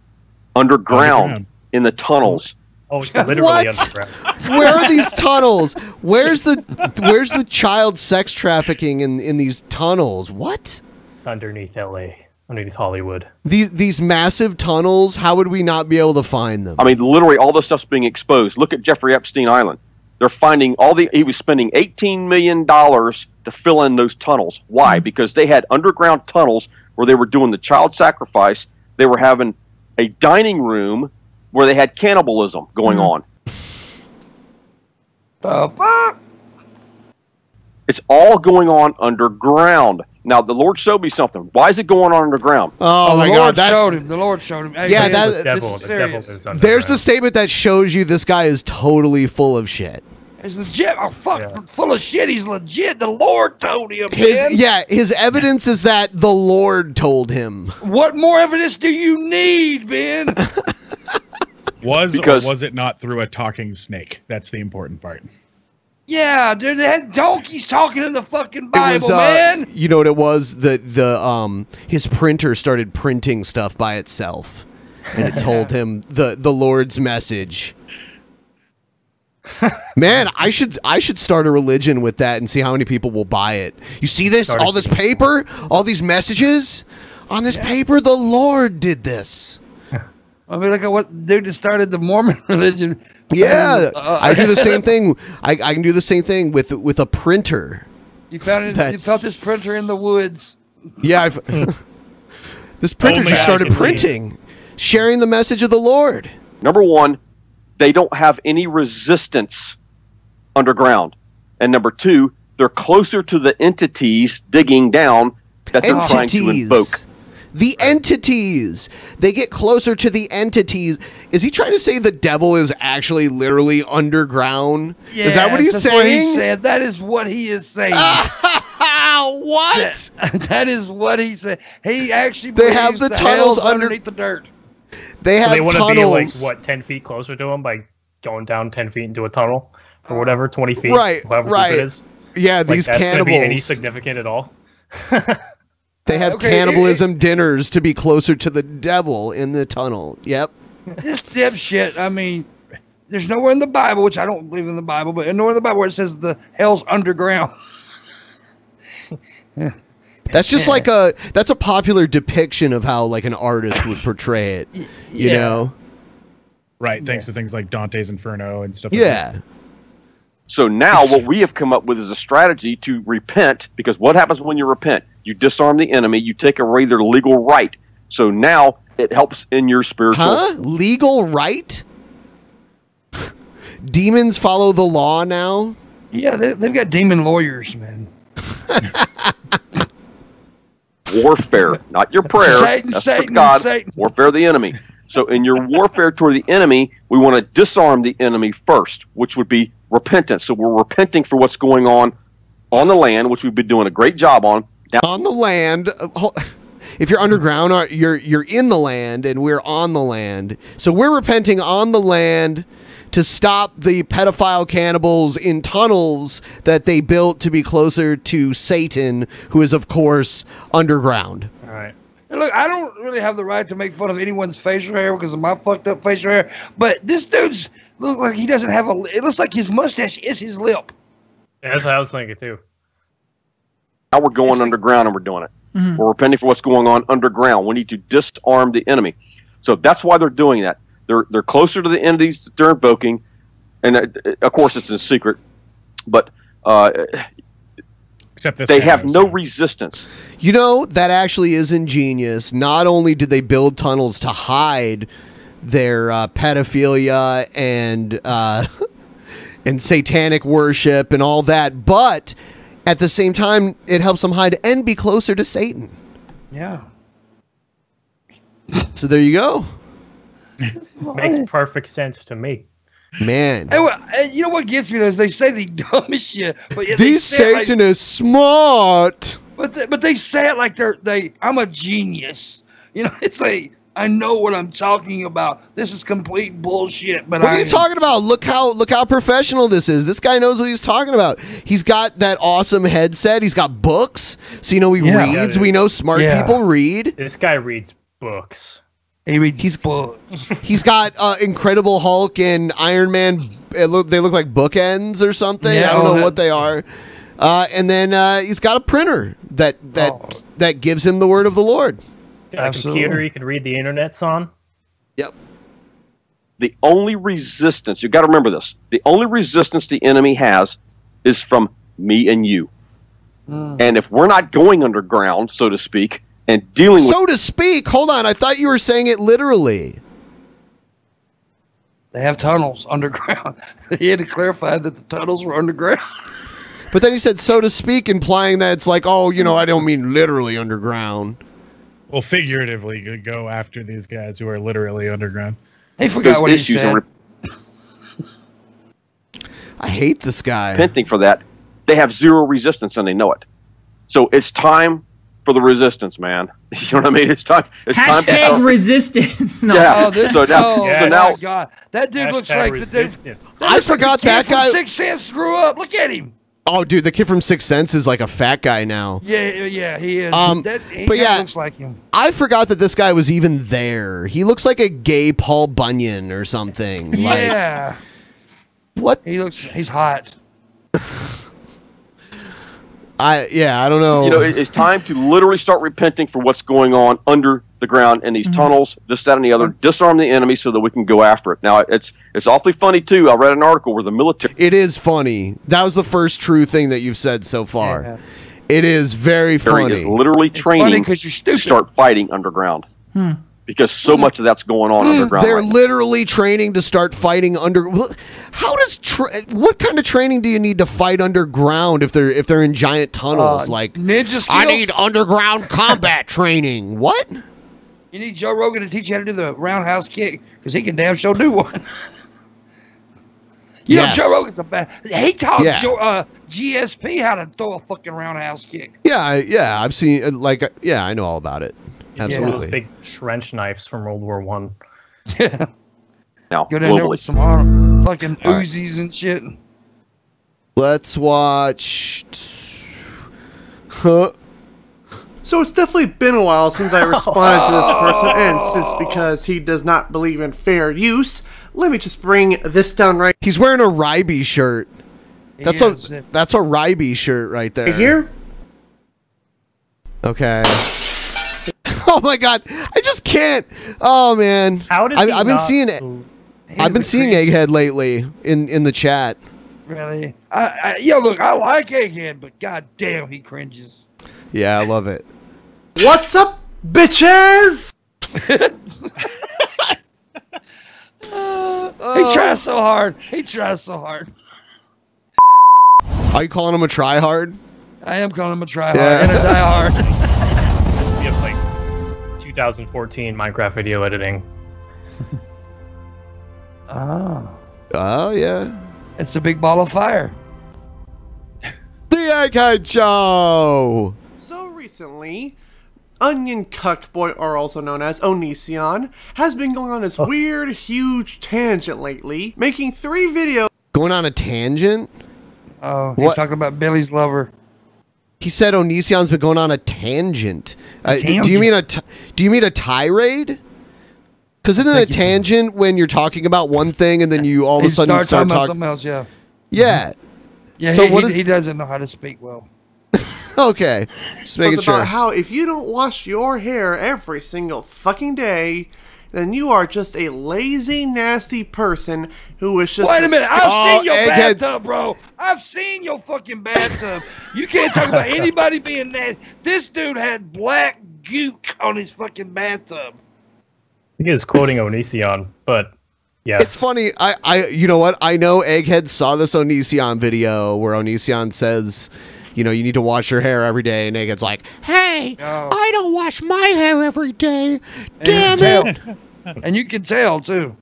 Underground. In the tunnels. Oh, it's literally underground. Where are these tunnels? Where's the child sex trafficking in these tunnels? What? It's underneath LA, underneath Hollywood. These massive tunnels, how would we not be able to find them? I mean, literally all this stuff's being exposed. Look at Jeffrey Epstein Island. They're finding he was spending $18 million to fill in those tunnels. Why? Because they had underground tunnels where they were doing the child sacrifice. They were having a dining room where they had cannibalism going on. It's all going on underground. Now, the Lord showed me something. Why is it going on underground? Oh my God! The Lord showed him. Hey, yeah, man, the devil lives underground. There's the statement that shows you this guy is totally full of shit. He's legit. Oh, fuck, full of shit. He's legit. The Lord told him, man. His evidence is that the Lord told him. What more evidence do you need, Ben? Or was it not through a talking snake? That's the important part. Yeah, dude, they had donkeys talking in the fucking Bible, man. You know what it was? His printer started printing stuff by itself, and it told him the Lord's message. Man, I should start a religion with that and see how many people will buy it. You see this? All this paper? All these messages? On this paper, the Lord did this. I mean, look at what dude that started the Mormon religion. Yeah, I do the same thing. I can do the same thing with a printer. You found it. You felt this printer in the woods. Yeah, this printer just started printing, sharing the message of the Lord. Number one, they don't have any resistance underground. And number two, they're closer to the entities digging down that they're trying to invoke. The entities. They get closer to the entities. Is he trying to say the devil is actually literally underground? Yeah, is that what he's saying? What he said. That is what he is saying. What? That is what he said. He actually they have the tunnels underneath the dirt. They have so they want to be like, tunnels. what, 10 feet closer to him by going down 10 feet into a tunnel or whatever, 20 feet, right? Deep it is. Yeah, like, these that's cannibals. Be any significant at all? They have cannibalism dinners to be closer to the devil in the tunnel. Yep. This dipshit. I mean, there's nowhere in the Bible, which I don't believe in the Bible, but nowhere in the Bible where it says the hell's underground. That's just like that's a popular depiction of how like an artist would portray it. You know? Right. Thanks to things like Dante's Inferno and stuff. Yeah. Like that. So now what we have come up with is a strategy to repent, because what happens when you repent? You disarm the enemy, you take away their legal right. So now it helps in your spiritual... Huh? Legal right? Demons follow the law now? Yeah, they've got demon lawyers, man. Warfare, not your prayer. Satan, God. Satan. Warfare of the enemy. So in your warfare toward the enemy, we want to disarm the enemy first, which would be repentance. So we're repenting for what's going on the land, which we've been doing a great job on. Now, on the land, if you're underground, you're in the land, and we're on the land. So we're repenting on the land to stop the pedophile cannibals in tunnels that they built to be closer to Satan, who is, of course, underground. All right. And look, I don't really have the right to make fun of anyone's facial hair because of my fucked up facial hair, but this dude's look like he doesn't have it looks like his mustache is his lip. Yeah, that's what I was thinking too. Now we're going underground and we're doing it. Mm-hmm. We're repenting for what's going on underground. We need to disarm the enemy. So that's why they're doing that. They're closer to the entities that they're invoking, and of course it's in secret, but except this they have no resistance. You know, that actually is ingenious. Not only did they build tunnels to hide their pedophilia and satanic worship and all that, but at the same time, it helps them hide and be closer to Satan. Yeah. So there you go. Makes perfect sense to me. Man. And you know what gets me though is they say the dumbest shit, but yet These Satanists smart. But they say it like I'm a genius. You know, it's like I know what I'm talking about. This is complete bullshit. But what are you talking about? Look how professional this is. This guy knows what he's talking about. He's got that awesome headset. He's got books, so you know he reads. We know smart people read. This guy reads books. He reads books. He's got Incredible Hulk and Iron Man. They look like bookends or something. I don't know what they are. And then he's got a printer that gives him the word of the Lord. Got a computer you can read the internets on. Yep. The only resistance, you got to remember this, the only resistance the enemy has is from me and you. And if we're not going underground, so to speak, and dealing with... So to speak? Hold on, I thought you were saying it literally. They have tunnels underground. He had to clarify that the tunnels were underground. But then he said so to speak, implying that it's like, oh, you know, I don't mean literally underground. Well, figuratively, you could go after these guys who are literally underground. He forgot what he said. I hate this guy. Repenting for that, they have zero resistance and they know it. So it's time for the resistance, man. You know what I mean? It's time. It's Hashtag time resistance. No. Yeah. So now, now, God, that dude looks like the dude. I forgot that guy. 6 Sense screw up. Look at him. Oh, dude, the kid from Sixth Sense is like a fat guy now. Yeah, he is. He looks like him. I forgot that this guy was even there. He looks like a gay Paul Bunyan or something. Yeah. What? He's hot. I don't know. You know, it's time to literally start repenting for what's going on under the ground in these tunnels, this, that, and the other. Disarm the enemy so that we can go after it. Now, it's awfully funny, too. I read an article where the military... It is funny. That was the first true thing that you've said so far. Yeah. It is very funny. Is literally training to start fighting underground. Because so much of that's going on underground. They're literally training to start fighting under. How does what kind of training do you need to fight underground if they're in giant tunnels? Like ninja skills? I need underground combat training. What? You need Joe Rogan to teach you how to do the roundhouse kick because he can damn sure do one. You know Joe Rogan's a bad. He taught GSP how to throw a fucking roundhouse kick. Yeah. I've seen I know all about it. Absolutely. Those big trench knives from World War I. Yeah. Now, go down there with some fucking Uzis and shit. Let's watch. So it's definitely been a while since I responded to this person, and since because he does not believe in fair use, let me just bring this down right. He's wearing a Ryby shirt. That's a Ryby shirt right there. Right here. Okay. Oh my God! I just can't. Oh man! How did I've been seeing Egghead lately in the chat. Really? Look, I like Egghead, but god damn, he cringes. Yeah, I love it. What's up, bitches? He tries so hard. Are you calling him a tryhard? I am calling him a tryhard and a diehard. We have like 2014 Minecraft video editing. Oh yeah. It's a big ball of fire. The Egghead Show. So recently, Onion Cuckboy, or also known as Onision, has been going on this weird, huge tangent lately, making 3 videos. Going on a tangent? Oh, he's talking about Billy's lover. He said Onision's been going on a tangent. Do you mean a tirade? Because isn't it a tangent when you're talking about one thing and then you all of a sudden start talking about something else? Yeah. Yeah. Yeah. So he doesn't know how to speak well. Okay. Just making sure. About how if you don't wash your hair every single fucking day, then you are just a lazy, nasty person who is just. Wait a minute! I've seen your bathtub, bro. I've seen your fucking bathtub. You can't talk about anybody being nasty. This dude had black gook on his fucking bathtub. I think he was quoting Onision, but yes. It's funny. You know what? I know Egghead saw this Onision video where Onision says, you know, you need to wash your hair every day, and Egghead's like, hey, I don't wash my hair every day. Damn it. And you can tell too.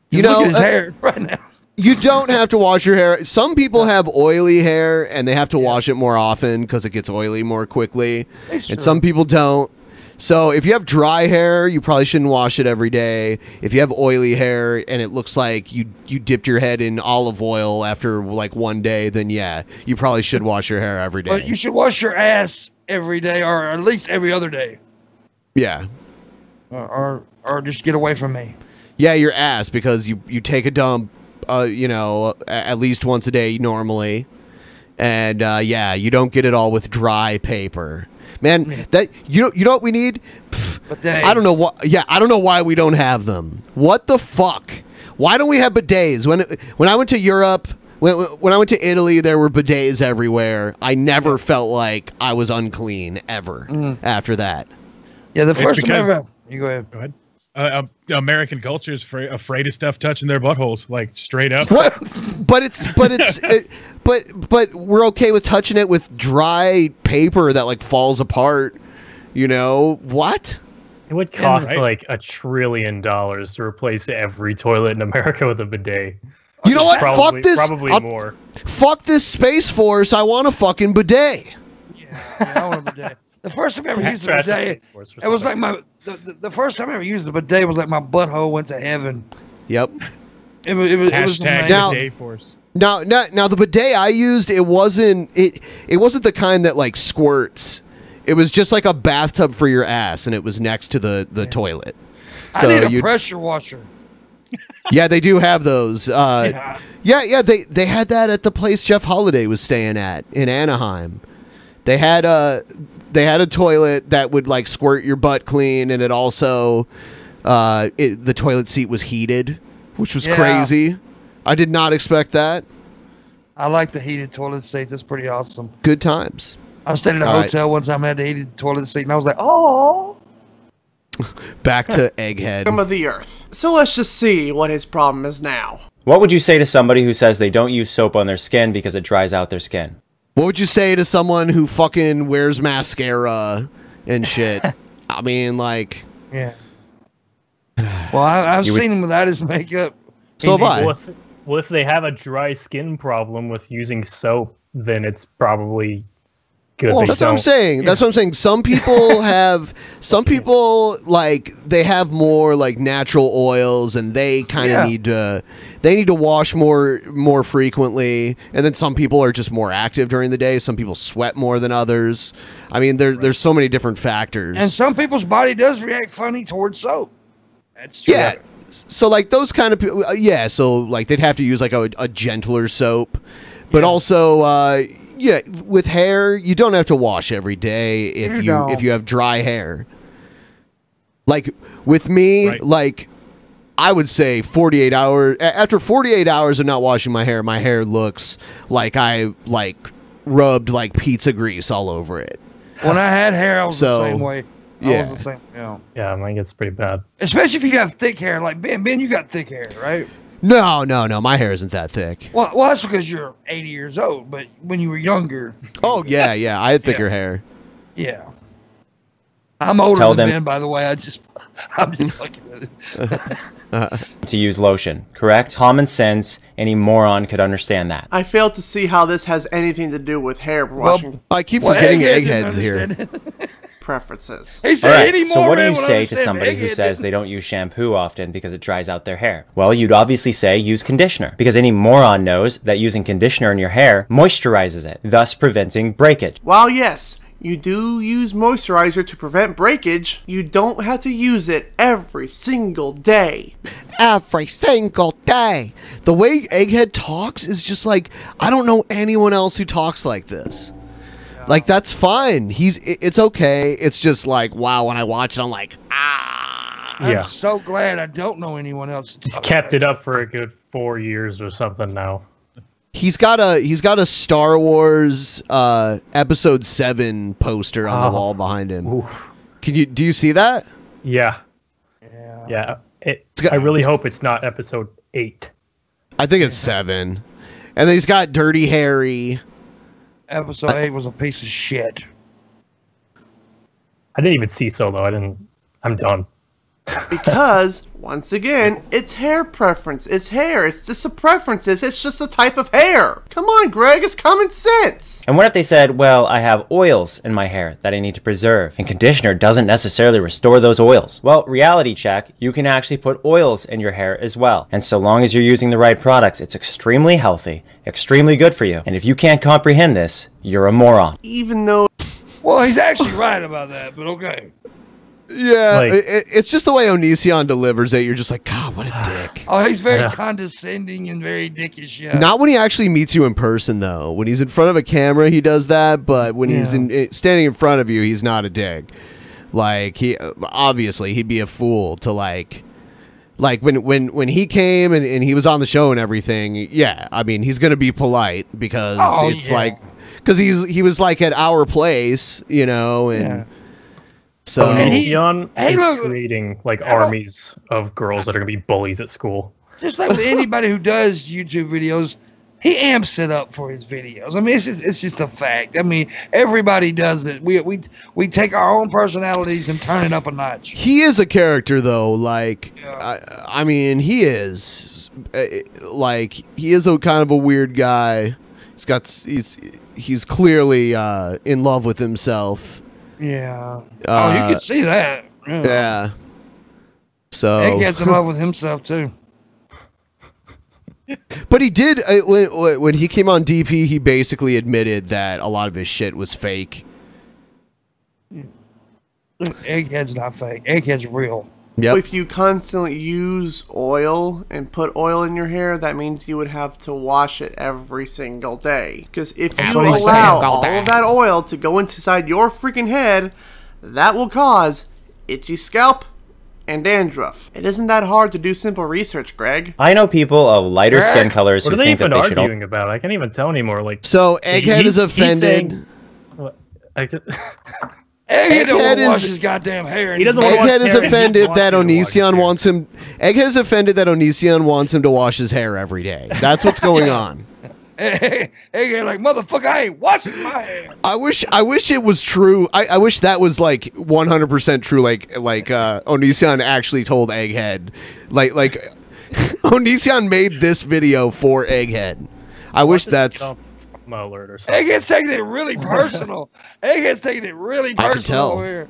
You know, look at his hair right now. You don't have to wash your hair. Some people have oily hair and they have to wash it more often because it gets oily more quickly. And some people don't. So if you have dry hair, you probably shouldn't wash it every day. If you have oily hair and it looks like you dipped your head in olive oil after like one day, then yeah, you probably should wash your hair every day. But you should wash your ass every day, or at least every other day. Yeah. Or just get away from me. Yeah, your ass, because you take a dump, you know, at least once a day normally. And yeah, you don't get it all with dry paper. Man, that you know what we need? I don't know what. Yeah, I don't know why we don't have them. What the fuck? Why don't we have bidets? When I went to Europe, when I went to Italy, there were bidets everywhere. I never felt like I was unclean ever after that. Yeah, the first time ever. You go ahead. Go ahead. American culture is afraid of stuff touching their buttholes, like straight up. What? But we're okay with touching it with dry paper that like falls apart. You know what? It would cost like $1 trillion to replace every toilet in America with a bidet. You know what? Probably, fuck this. Probably more. Fuck this Space Force. I want a fucking bidet. Yeah, I want a bidet. The first time I ever used a bidet, it was like the first time I ever used a bidet was like my butthole went to heaven. Yep. It was bidet force. Now the bidet I used, it wasn't the kind that like squirts. It was just like a bathtub for your ass, and it was next to the toilet. So I need a pressure washer. Yeah, they do have those. Yeah, they had that at the place Jeff Holiday was staying at in Anaheim. They had a toilet that would like squirt your butt clean, and it also the toilet seat was heated, which was crazy. I did not expect that. I like the heated toilet seats. That's pretty awesome. Good times. I stayed in a hotel one time. I had the heated toilet seat, and I was like, oh. Back to Egghead. Of the earth. So let's just see what his problem is now. What would you say to somebody who says they don't use soap on their skin because it dries out their skin? What would you say to someone who fucking wears mascara and shit? I mean, like... Yeah. Well, I've seen him without his makeup. So have I. Well, if they have a dry skin problem with using soap, then it's probably... good. Well, that's what I'm saying. Yeah. That's what I'm saying. Some people like they have more like natural oils, and they kind of need to wash more frequently. And then some people are just more active during the day. Some people sweat more than others. I mean, there's so many different factors. And some people's body does react funny towards soap. That's true. Yeah. So like those kind of people, so like they'd have to use like a gentler soap, but also. Yeah, with hair, you don't have to wash every day if you have dry hair. Like with me, like I would say 48 hours after 48 hours of not washing my hair looks like I like rubbed like pizza grease all over it. When I had hair, I was the same way. I was the same, yeah, mine gets pretty bad. Especially if you got thick hair. Like Ben, you got thick hair, right? No, my hair isn't that thick. Well, that's because you're 80 years old, but when you were younger... Oh, yeah, I had thicker hair. Yeah. I'm older than Ben, by the way. I'm just fucking with it. To use lotion, correct? Common sense, any moron could understand that. I fail to see how this has anything to do with hair washing. I keep forgetting Egghead's here. Preferences. All right, so what do you say to somebody who says they don't use shampoo often because it dries out their hair? Well, you'd obviously say use conditioner, because any moron knows that using conditioner in your hair moisturizes it, thus preventing breakage. While yes, you do use moisturizer to prevent breakage, you don't have to use it every single day. Every single day. The way Egghead talks is just like, I don't know anyone else who talks like this. Like, that's fine. It's okay. It's just like, wow, when I watch it, I'm like, I'm so glad I don't know anyone else. He's kept it up for a good 4 years or something now. He's got a Star Wars Episode 7 poster on the wall behind him. Oof. Do you see that? Yeah. Yeah. I really hope it's not Episode 8. I think it's 7. And then he's got Dirty Harry. Episode 8 was a piece of shit. I didn't even see Solo. I'm done. Because, once again, it's hair preference. It's hair. It's just a preferences. It's just a type of hair. Come on, Greg. It's common sense. And what if they said, well, I have oils in my hair that I need to preserve, and conditioner doesn't necessarily restore those oils? Well, reality check, you can actually put oils in your hair as well. And so long as you're using the right products, it's extremely healthy, extremely good for you. And if you can't comprehend this, you're a moron. Even though... Well, he's actually right about that, but okay. Yeah, it's just the way Onision delivers it. You're just like, God, what a dick. Oh, he's very condescending and very dickish. Yeah. Not when he actually meets you in person, though. When he's in front of a camera, he does that. But when he's standing in front of you, he's not a dick. Like, obviously he'd be a fool to like when he came and he was on the show and everything. Yeah, I mean, he's gonna be polite because because he was like at our place, you know, and. So Onision is creating like armies of girls that are gonna be bullies at school. Just like with anybody who does YouTube videos, he amps it up for his videos. I mean, it's just a fact. I mean, everybody does it. We take our own personalities and turn it up a notch. He is a character, though. Like, I mean, he is like he is a kind of a weird guy. He's clearly in love with himself. Yeah. Oh, you can see that. Yeah. So he gets in love with himself too. But he did when he came on DP. He basically admitted that a lot of his shit was fake. Egghead's not fake. Egghead's real. Yep. If you constantly use oil and put oil in your hair, that means you would have to wash it every single day. Because if you allow all of that oil to go inside your freaking head, that will cause itchy scalp and dandruff. It isn't that hard to do simple research, Greg. I know people of lighter skin colors what who are they think that even they should. arguing about? I can't even tell anymore. Like, so Egghead is offended. Egghead don't wash his goddamn hair. He doesn't Egghead is offended that Onision wants him. Egghead is offended that Onision wants him to wash his hair every day. That's what's going on. Egghead like, motherfucker, I ain't washing my hair. I wish it was true. I wish that was like 100% true. Like Onision actually told Egghead, like Onision made this video for Egghead. I wish that's. Alert or something. Egghead's taking it really personal. Egghead's taking it really personal. I can tell. Here.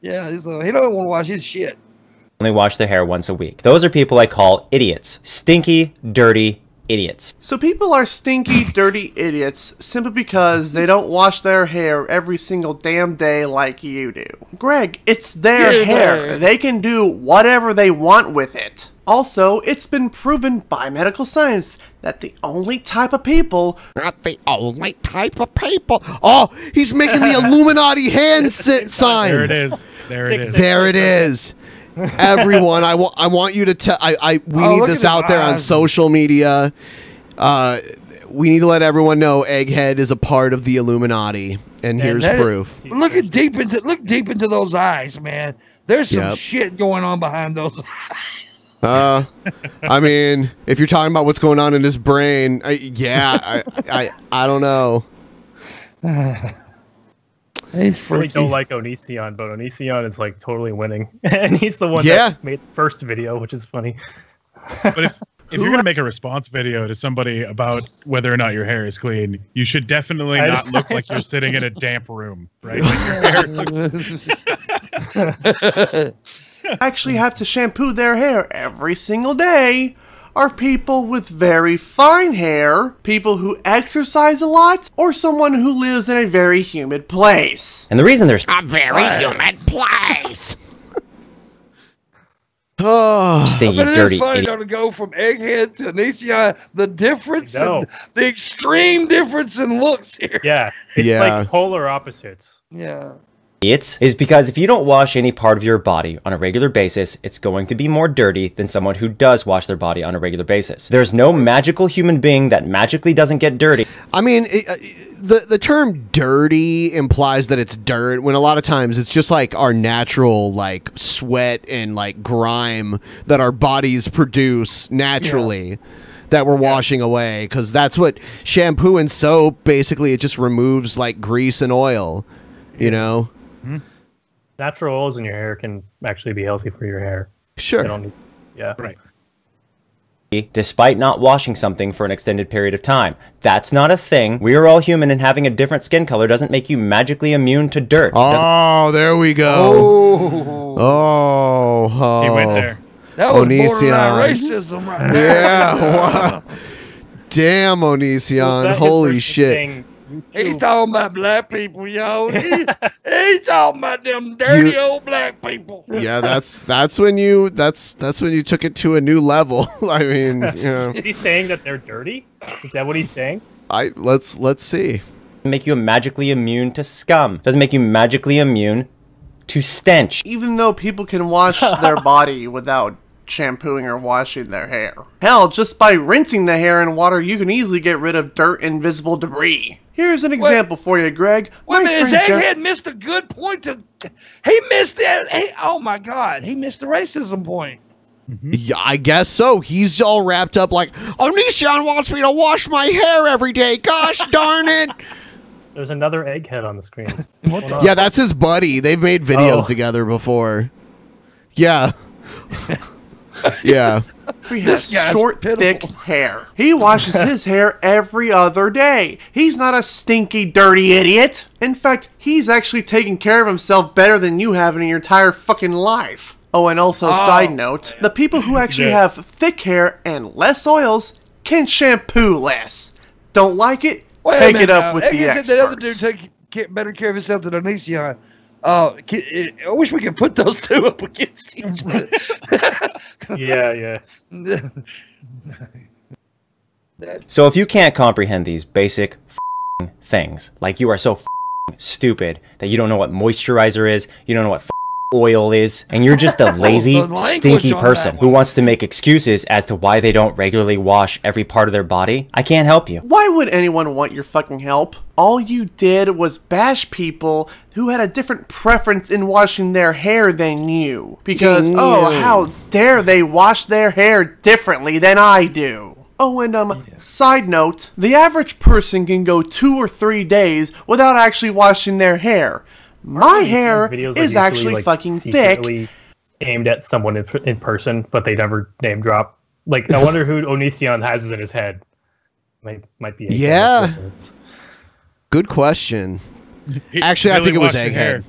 Yeah, so he don't want to wash his shit. Only wash their hair once a week. Those are people I call idiots. Stinky, dirty idiots. So people are stinky, dirty idiots simply because they don't wash their hair every single damn day like you do. Greg, it's their hair. They can do whatever they want with it. Also, it's been proven by medical science that the only type of people... Not the only type of people... Oh, he's making the Illuminati hand sign. There it is. There it is. There it is. Everyone, I want you to tell... We need this out there on social media. We need to let everyone know Egghead is a part of the Illuminati. And here's proof. Look deep into those eyes, man. There's some shit going on behind those eyes. I mean, if you're talking about what's going on in his brain, I don't know. He's I really don't like Onision, but Onision is like totally winning, and he's the one that made the first video, which is funny. But if you're gonna make a response video to somebody about whether or not your hair is clean, you should definitely not look like you're sitting in a damp room, right? Like your hair actually have to shampoo their hair every single day are people with very fine hair, people who exercise a lot, or someone who lives in a very humid place. And the reason there's a very humid place. Oh, stinky, but it dirty is funny idiot. to go from Egghead to Onision, the difference, the extreme difference in looks here. Yeah, it's like polar opposites. Yeah. Is because if you don't wash any part of your body on a regular basis, it's going to be more dirty than someone who does wash their body on a regular basis. There's no magical human being that magically doesn't get dirty. I mean, the term dirty implies that it's dirt, when a lot of times it's just like our natural like sweat and like grime that our bodies produce naturally. That we're washing away, because that's what shampoo and soap basically, it just removes like grease and oil, you know. Natural oils in your hair can actually be healthy for your hair. Sure. They don't need, yeah. Right. Despite not washing something for an extended period of time. That's not a thing. We are all human, and having a different skin color doesn't make you magically immune to dirt. Oh, there we go. Oh. He went there. That was borderline racism right there. Yeah. Damn, Onision. Holy shit. He's talking about black people, yo. He's talking about them dirty old black people. Yeah, that's when you took it to a new level. I mean, you know. Is he saying that they're dirty? Is that what he's saying? Let's see. Make you magically immune to scum. Doesn't make you magically immune to stench. Even though people can wash their body without shampooing or washing their hair. Hell, just by rinsing the hair in water, you can easily get rid of dirt and visible debris. Here's an example for you, Greg. Wait a minute, Egghead missed a good point. He missed that. Oh my God, he missed the racism point. Yeah, I guess so. He's all wrapped up like, Onision wants me to wash my hair every day. Gosh darn it. There's another Egghead on the screen. Yeah, that's his buddy. They've made videos together before. Yeah. Yeah. He has short, thick hair. He washes his hair every other day. He's not a stinky, dirty idiot. In fact, he's actually taking care of himself better than you have in your entire fucking life. Oh, and also, side note, the people who actually have thick hair and less oils can shampoo less. Don't like it? Take it up with the experts. The other dude take better care of himself than Onision. I wish we could put those two up against each other. Yeah. So if you can't comprehend these basic things, like you are so stupid that you don't know what moisturizer is, you don't know what oil is, and you're just a lazy, stinky person who wants to make excuses as to why they don't regularly wash every part of their body, I can't help you. Why would anyone want your fucking help? All you did was bash people who had a different preference in washing their hair than you. Because, how dare they wash their hair differently than I do. Oh, and side note, the average person can go 2 or 3 days without actually washing their hair. My hair is actually fucking thick. Aimed at someone in person, but they never name drop. Like, I wonder who Onision has in his head. Might be. Yeah. Good question. Actually, I think it was Egghead.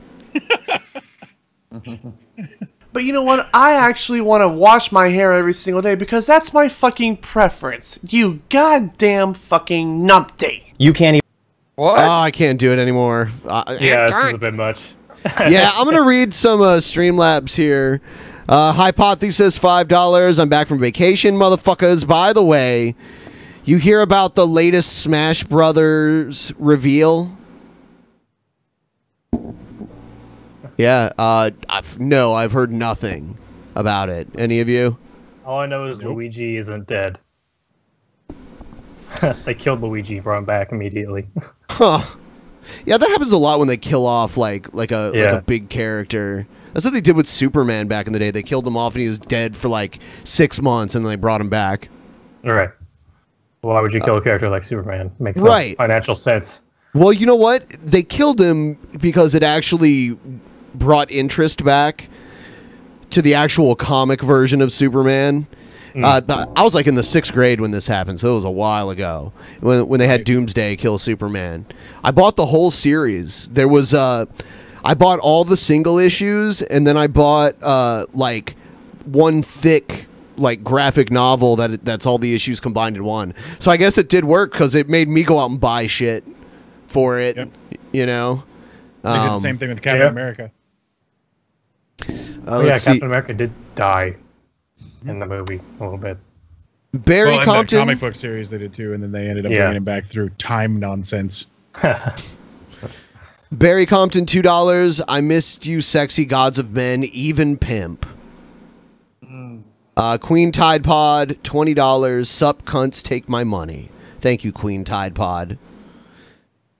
But you know what? I actually want to wash my hair every single day because that's my fucking preference. You goddamn fucking numpty. You can't even. What? Oh, I can't do it anymore. Yeah, this is a bit much. Yeah, I'm going to read some Streamlabs here. Hypothesis, $5. I'm back from vacation, motherfuckers. By the way, you hear about the latest Smash Brothers reveal? Yeah, no, I've heard nothing about it. Any of you? All I know is Luigi isn't dead. They killed Luigi, brought him back immediately. Huh. Yeah, that happens a lot when they kill off like a big character. That's what they did with Superman back in the day. They killed him off and he was dead for like 6 months and then they brought him back. All right. Why would you kill a character like Superman? Makes no financial sense. Well, you know what? They killed him because it actually brought interest back to the actual comic version of Superman. I was like in the 6th grade when this happened, so it was a while ago when they had Doomsday kill Superman. I bought the whole series. There was I bought all the single issues, and then I bought like one thick like graphic novel that's all the issues combined in one. So I guess it did work because it made me go out and buy shit for it. Yep. You know, they did the same thing with Captain America. Captain America did die in the movie a little bit. Barry Compton, the comic book series they did too, and then they ended up bringing him back through time nonsense. Barry Compton, $2. I missed you, sexy gods of men, even pimp. Queen Tide Pod, $20. Sup cunts, take my money. Thank you, Queen Tide Pod.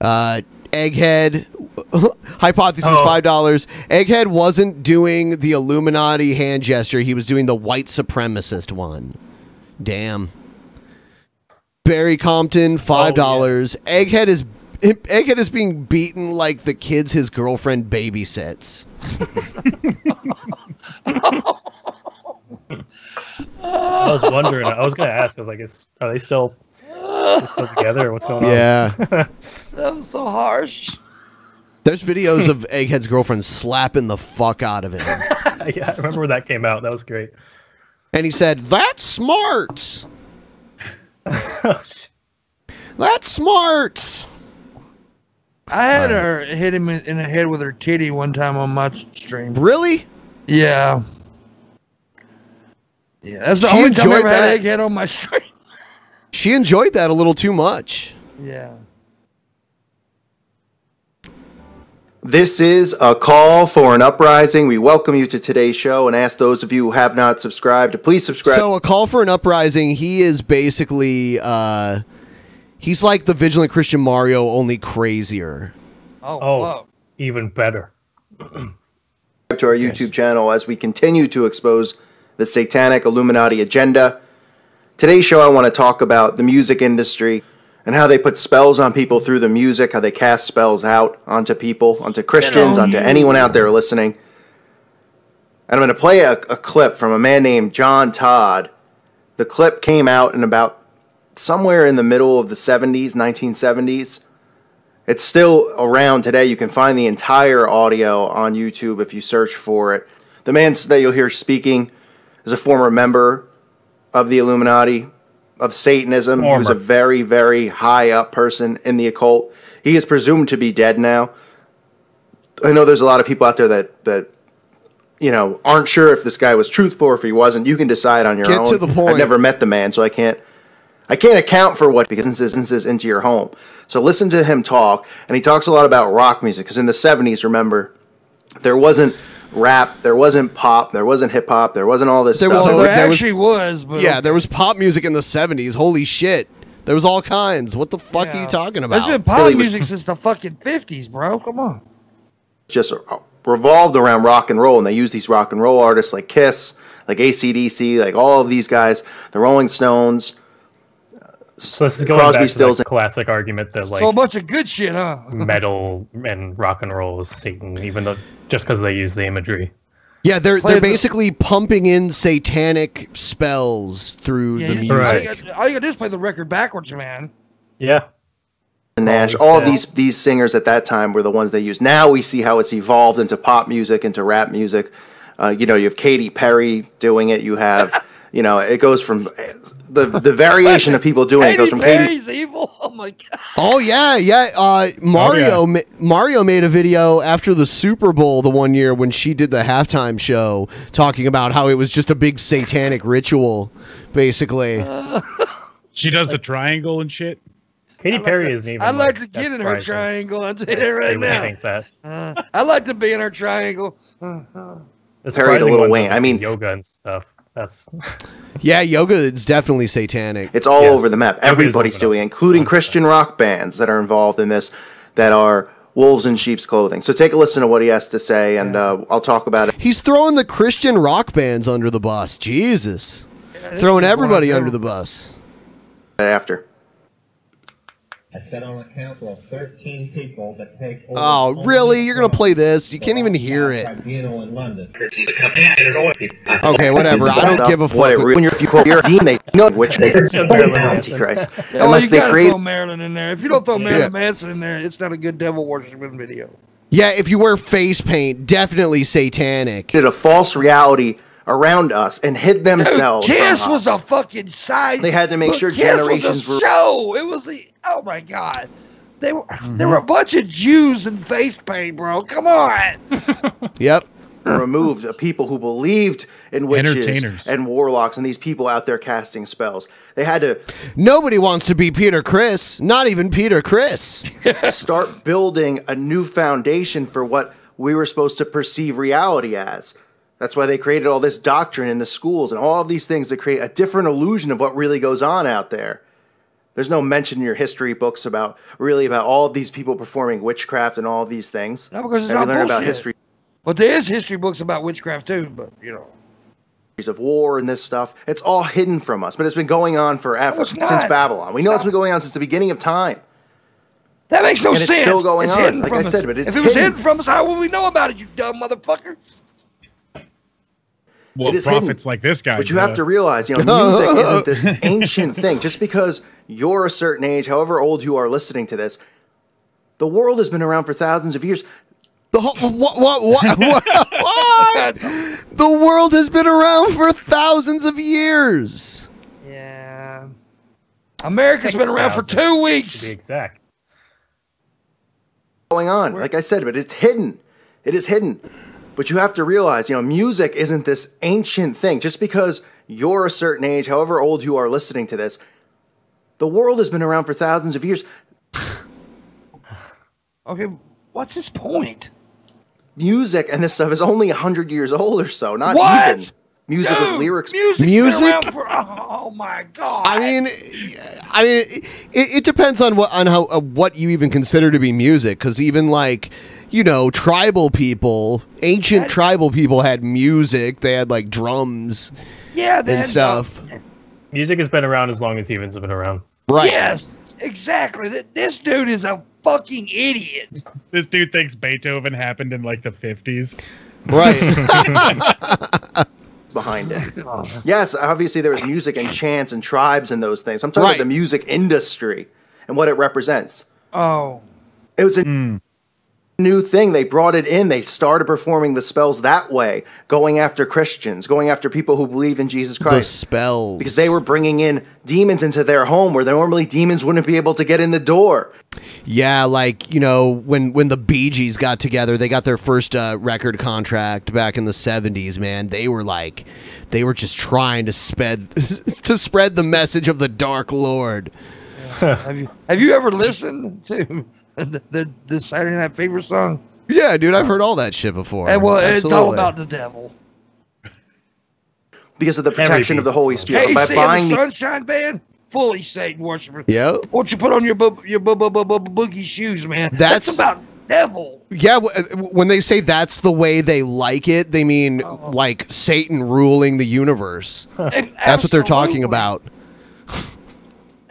Egghead, hypothesis, $5. Egghead wasn't doing the Illuminati hand gesture. He was doing the white supremacist one. Damn. Barry Compton, $5. Egghead Egghead is being beaten like the kids his girlfriend babysits. I was wondering. I was gonna ask. I was like, are they still together? Or what's going on? Yeah. That was so harsh. There's videos of Egghead's girlfriend slapping the fuck out of him. Yeah, I remember when that came out. That was great. And he said, "That's smart. That's smart." I had her hit him in the head with her titty one time on my stream. Really? Yeah. Yeah, that's the only time I ever had Egghead on my stream. She enjoyed that a little too much. Yeah. This is a call for an uprising. We welcome you to today's show and ask those of you who have not subscribed to please subscribe. So a call for an uprising, he is basically, he's like the Vigilant Christian Mario, only crazier. Oh, even better. To our YouTube channel as we continue to expose the satanic Illuminati agenda. Today's show I want to talk about the music industry and how they put spells on people through the music, how they cast spells out onto people, onto Christians, onto anyone out there listening. And I'm going to play a clip from a man named John Todd. The clip came out in about somewhere in the middle of the 70s, 1970s. It's still around today. You can find the entire audio on YouTube if you search for it. The man that you'll hear speaking is a former member of the Illuminati, of Satanism. He was a very, very high up person in the occult. He is presumed to be dead now. I know there's a lot of people out there that you know, aren't sure if this guy was truthful or if he wasn't. You can decide on your own. Get to the point. I've never met the man, so I can't account for what because instances into your home. So listen to him talk, and he talks a lot about rock music because in the 70s, remember, there wasn't rap, there wasn't pop, there wasn't hip hop, there wasn't all this stuff. But yeah, there was pop music in the 70s. Holy shit. There was all kinds. What the fuck are you talking about? There's been pop music since the fucking 50s, bro. Come on. Just revolved around rock and roll, and they use these rock and roll artists like Kiss, like AC/DC, like all of these guys, the Rolling Stones. So this is going Crosby, back to Stills, the classic argument that like So a bunch of good shit, huh? metal and rock and roll is Satan, even though just because they use the imagery. Yeah, they're basically pumping in satanic spells through the music. All you gotta do is play the record backwards, man. Yeah. Nash, all of these singers at that time were the ones they used. Now we see how it's evolved into pop music, into rap music. You know, you have Katy Perry doing it. You have, you know, it goes from the variation of people doing it goes from Perry's evil. Oh my god. Oh yeah. Mario made a video after the Super Bowl the one year when she did the halftime show talking about how it was just a big satanic ritual, basically. She does the triangle and shit. Katy Perry isn't even. I'd like to get in her triangle. I'll tell you that right now. Think that. I'd like to be in her triangle. Perry to Lil Wayne. I mean, yoga and stuff. That's. Yeah, yoga is definitely satanic. It's all over the map. Everybody's doing it, including Christian rock bands that are involved in this, that are wolves in sheep's clothing. So take a listen to what he has to say, and I'll talk about it. He's throwing the Christian rock bands under the bus. Jesus. Throwing everybody under the bus. After. I sit on a council of 13 people that take over. Oh, really? You're going to play this? You can't even hear it. Tribunal in London. Okay, whatever. I don't give a fuck. When you're dean, they know which Antichrist. Unless they create throw Marilyn in there. If you don't throw Marilyn Manson in there, it's not a good devil worshiping video. Yeah, if you wear face paint, definitely satanic. Did a false reality around us and hid themselves. Kiss from was us. a fucking side. They had to make sure generations were. Show. It was the. Oh my god. They were. There were a bunch of Jews in face paint, bro. Come on. Yep. Removed people who believed in witches and warlocks and these people out there casting spells. They had to. Nobody wants to be Peter Criss. Not even Peter Criss. Start building a new foundation for what we were supposed to perceive reality as. That's why they created all this doctrine in the schools and all of these things to create a different illusion of what really goes on out there. There's no mention in your history books about all of these people performing witchcraft and all of these things. No, because it's and not we learn bullshit. about history. But there is history books about witchcraft too, but you know. Of war and this stuff. It's all hidden from us, but it's been going on forever, since Babylon. We know it's been going on since the beginning of time. That makes no and sense. It's still going on, like I us. said, but it's if it was hidden from us, how would we know about it, you dumb motherfucker? Well, it is prophets hidden, like this guy. but you have to realize, music isn't this ancient thing. Just because you're a certain age, however old you are listening to this, the world has been around for thousands of years. The whole, what? The world has been around for thousands of years. Yeah. America's been around for 2 weeks. To be exact. Going on, like I said, but it's hidden. It is hidden. But you have to realize, music isn't this ancient thing. Just because you're a certain age, however old you are listening to this, the world has been around for thousands of years. Okay, what's his point? Music and this stuff is only 100 years old or so, not What? even. Music with lyrics. Music? Oh my god! I mean, it depends on what you even consider to be music, because even like, tribal people, ancient tribal people had music. They had like drums, and stuff. Music has been around as long as humans have been around. Right? Yes, exactly. This dude is a fucking idiot. This dude thinks Beethoven happened in like the 50s. Right. Behind it. Yes, obviously there was music and chants and tribes and those things. I'm talking about the music industry and what it represents. Oh. It was a new thing. They brought it in. They started performing the spells that way, going after Christians, going after people who believe in Jesus Christ. The spells. Because they were bringing in demons into their home where normally demons wouldn't be able to get in the door. Yeah, like, when the Bee Gees got together, they got their first record contract back in the 70s, man. They were just trying to spread the message of the Dark Lord. Have you ever listened to the Saturday Night Fever song? Yeah, dude, I've heard all that shit before. And well, Absolutely. it's all about the devil. Because of the protection of the Holy Spirit. By buying the Sunshine Band, fully Satan worshiper. Yeah. What you put on your boogie shoes, man? That's about devil. Yeah, when they say that's the way they like it, they mean like Satan ruling the universe. That's what they're talking about.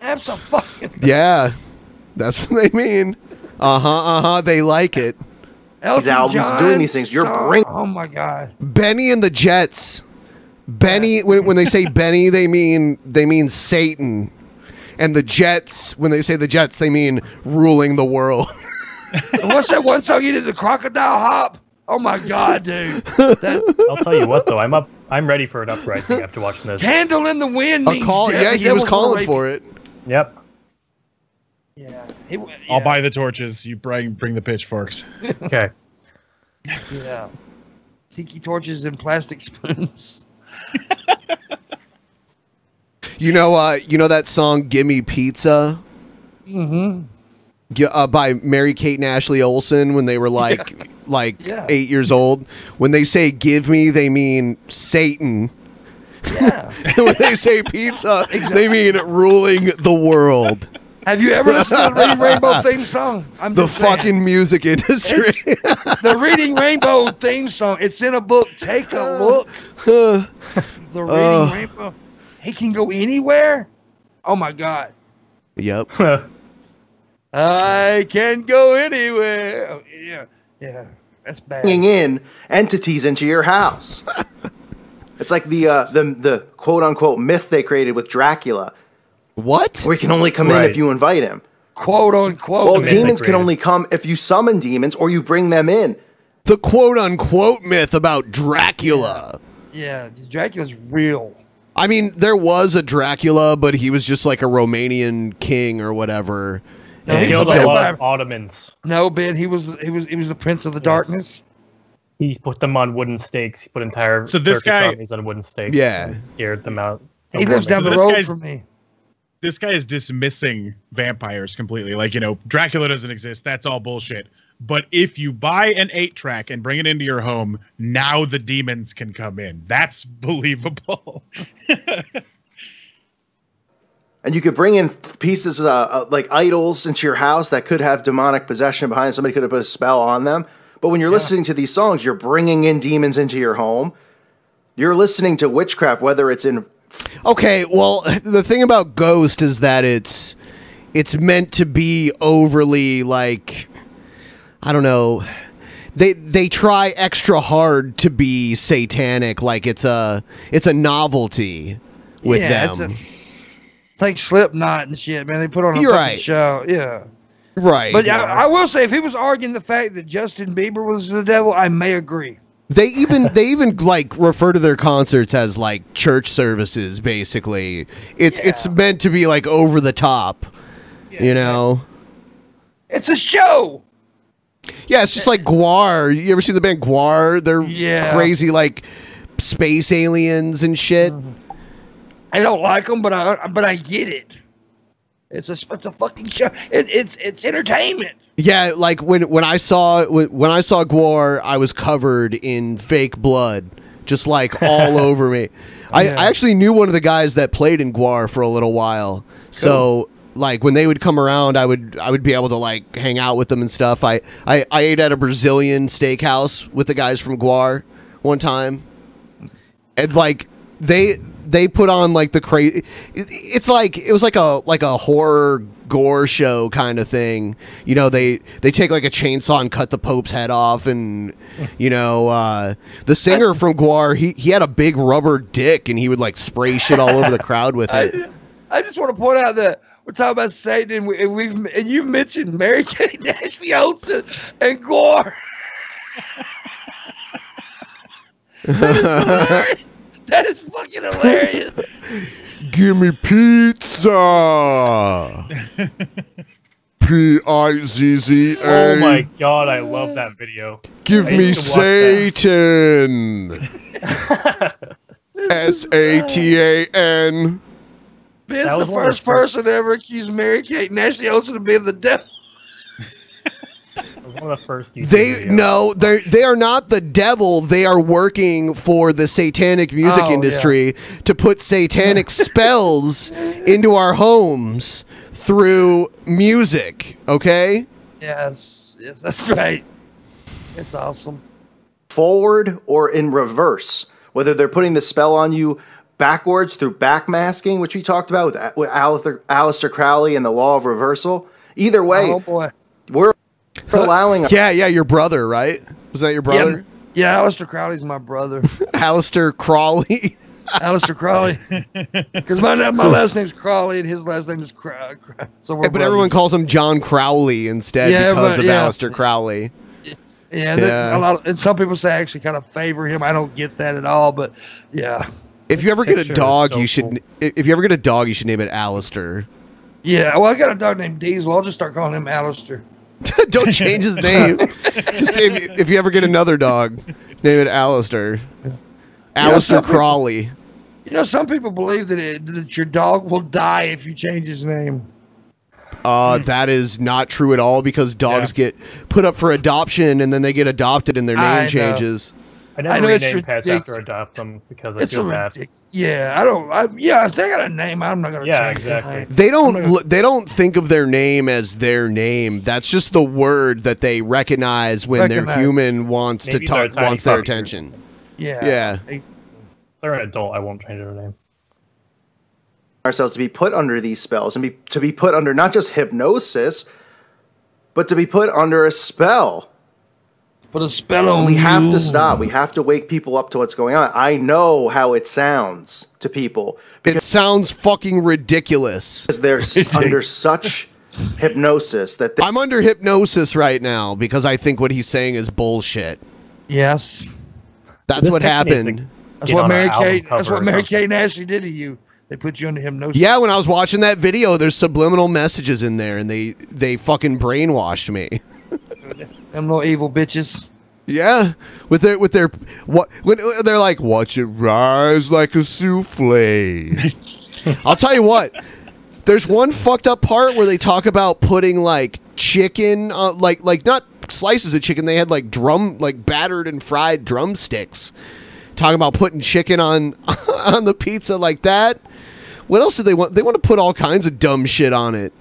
Absolutely. Yeah, that's what they mean. They like it. These albums doing these things. You're bringing. Oh my god. Benny and the Jets. Benny, when they say Benny, they mean Satan, and the Jets, when they say the Jets, they mean ruling the world. What's that one song you did, the crocodile hop? Oh my god, dude! I'll tell you what, though, I'm ready for an uprising after watching this. Candle in the wind. A call? Yeah, he was calling for it. Yep. Yeah. I'll buy the torches. You bring the pitchforks. Okay. Yeah. Tiki torches and plastic spoons. You know that song "Gimme Pizza"? Mm-hmm. By Mary-Kate and Ashley Olsen when they were like 8 years old. When they say "give me," they mean Satan. Yeah. When they say pizza, they mean ruling the world. Have you ever listened to the Reading Rainbow theme song? The fucking music industry. The Reading Rainbow theme song. It's in a book. Take a look. The Reading Rainbow. He can go anywhere? Oh my god. Yep. I can go anywhere. Oh, yeah. That's bad. Bringing in entities into your house. It's like the quote unquote myth they created with Dracula. What? Where he can only come in if you invite him. Quote unquote. Well, demons can only come if you summon demons or you bring them in. The quote unquote myth about Dracula. Yeah, Dracula's real. I mean, there was a Dracula, but he was just like a Romanian king or whatever. No, he killed a lot of Ottomans. No, Ben, he was the prince of the darkness. He put them on wooden stakes. He put entire Turkish armies on wooden stakes. Yeah, and scared them out. He lives down the road from me. This guy is dismissing vampires completely. Like, Dracula doesn't exist. That's all bullshit. But if you buy an 8-track and bring it into your home, now the demons can come in. That's believable. And you could bring in pieces like idols into your house that could have demonic possession behind it. Somebody could have put a spell on them. But when you're listening to these songs, you're bringing in demons into your home. You're listening to witchcraft, whether it's in... Okay, well, the thing about Ghost is that it's meant to be overly like, I don't know. They try extra hard to be satanic, like it's a novelty with them. It's like Slipknot and shit, man. They put on a fucking show. Yeah. Right. But I will say, if he was arguing the fact that Justin Bieber was the devil, I may agree. They even like refer to their concerts as like church services, basically. It's meant to be like over the top. You know? It's a show. Yeah, it's just like Gwar. You ever see the band Gwar? They're crazy like space aliens and shit. I don't like them, but I get it. It's a fucking show. It's entertainment. Yeah, like when I saw Gwar, I was covered in fake blood, just like all over me. I actually knew one of the guys that played in Gwar for a little while, so like when they would come around, I would be able to like hang out with them and stuff. I ate at a Brazilian steakhouse with the guys from Gwar one time, and like they put on like the crazy. It was like a horror gore show kind of thing. You know, they take like a chainsaw and cut the Pope's head off, and you know the singer from Gwar, he had a big rubber dick and he would like spray shit all over the crowd with it. I just want to point out that we're talking about Satan, and you mentioned Mary-Kate Ashley Olsen and Gwar. That is fucking hilarious. Give me pizza. P-I-Z-Z-A. Oh my god, I love that video. Give me Satan. S-A-T-A-N. Ben's the first person to ever accuse Mary-Kate and Ashley Olsen of being the devil. It was one of the first they are not the devil. They are working for the satanic music industry to put satanic spells into our homes through music. Okay? Yes, that's right. It's awesome. Forward or in reverse, whether they're putting the spell on you backwards through backmasking, which we talked about with Aleister Crowley and the law of reversal. Either way, we're allowing. Yeah, your brother, right? Was that your brother? Yeah, Aleister Crowley's my brother. Aleister Crowley. Aleister Crowley. Because my last name's Crowley and his last name is Crowley. So but everyone calls him John Crowley instead because of Aleister Crowley. Yeah, and some people say I actually kind of favor him. I don't get that at all, but yeah. If you ever get a dog, you should. If you ever get a dog, you should name it Alistair. Yeah, well, I got a dog named Diesel. I'll just start calling him Alistair. Don't change his name. Just say if you ever get another dog, name it Alistair. Alistair Crawley. You know, some people believe that your dog will die if you change his name. That is not true at all, because dogs get put up for adoption and then they get adopted and their name changes. I never rename pets after adopt them because I feel bad. Yeah, if they got a name, I'm not gonna. Yeah, exactly. They don't think of their name as their name. That's just the word that they recognize when their human wants their attention. Yeah. If they're an adult, I won't change their name. Ourselves to be put under these spells and to be put under not just hypnosis, but to be put under a spell. Put a spell on We have to stop. We have to wake people up to what's going on. I know how it sounds to people. It sounds fucking ridiculous. Because they're under such hypnosis that I'm under hypnosis right now because I think what he's saying is bullshit. Yes. That's what happened. That's what Mary-Kate and Ashley did to you. They put you under hypnosis. Yeah, when I was watching that video, there's subliminal messages in there, and they fucking brainwashed me. Them little evil bitches. Yeah, when they're like, watch it rise like a souffle. I'll tell you what. There's one fucked up part where they talk about putting like chicken, like not slices of chicken. They had like battered and fried drumsticks. Talking about putting chicken on the pizza like that. What else do they want? They want to put all kinds of dumb shit on it.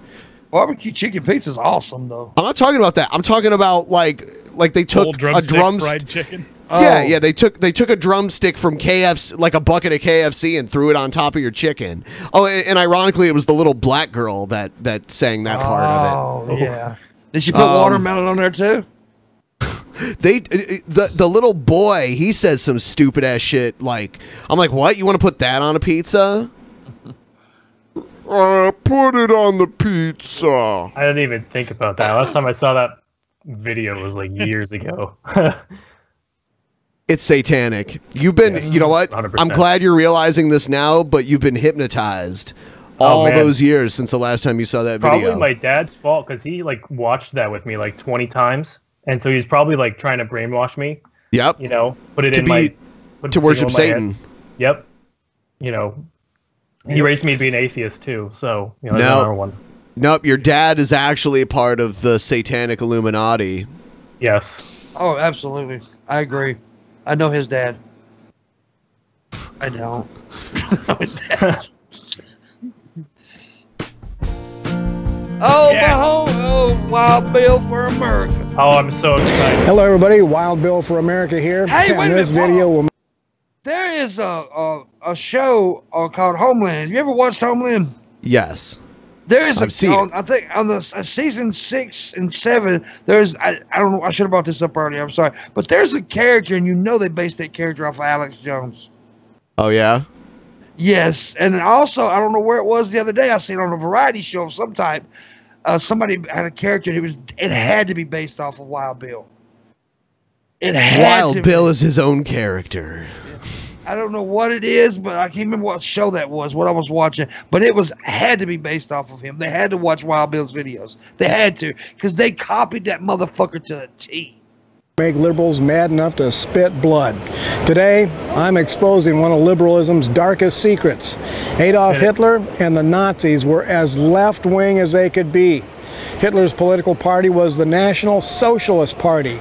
Barbecue chicken pizza is awesome, though. I'm not talking about that. I'm talking about like they took a drumstick. Yeah, they took a drumstick from KFC, like a bucket of KFC, and threw it on top of your chicken. Oh, and ironically, it was the little black girl that sang that part of it. Oh, yeah. Did she put watermelon on there too? The little boy, he says some stupid ass shit. Like, I'm like, what? You want to put that on a pizza? Put it on the pizza. I didn't even think about that. Last time I saw that video was like years ago. It's satanic. You've been, you know what? 100%. I'm glad you're realizing this now, but you've been hypnotized all those years since the last time you saw that video. Probably my dad's fault, because he like watched that with me like 20 times, and so he's probably like trying to brainwash me. Yep. You know, put it to in be, my to worship Satan. Yep. You know, he raised me to be an atheist too, so you know, that's another one. Nope, your dad is actually a part of the satanic Illuminati. Yes. Oh, absolutely. I agree. I know his dad. I don't. I know his dad. Oh, my home. Oh, Wild Bill for America. Oh, I'm so excited. Hello, everybody. Wild Bill for America here. Hey, wait a this minute. video will... There is a show called Homeland. Have you ever watched Homeland? Yes. There is I've seen it. I think on the season 6 and 7, there's I don't know, I should have brought this up earlier, I'm sorry, but there's a character, and you know they based that character off of Alex Jones. Oh yeah. Yes, and also I don't know where it was the other day. I seen it on a variety show of some type. Somebody had a character. It had to be based off of Wild Bill. It had Wild to Bill be. is his own character. I don't know what it is, but I can't remember what show that was, what I was watching. But it had to be based off of him. They had to watch Wild Bill's videos. They had to, because they copied that motherfucker to the T. Make liberals mad enough to spit blood. Today, I'm exposing one of liberalism's darkest secrets. Adolf Hitler and the Nazis were as left-wing as they could be. Hitler's political party was the National Socialist Party.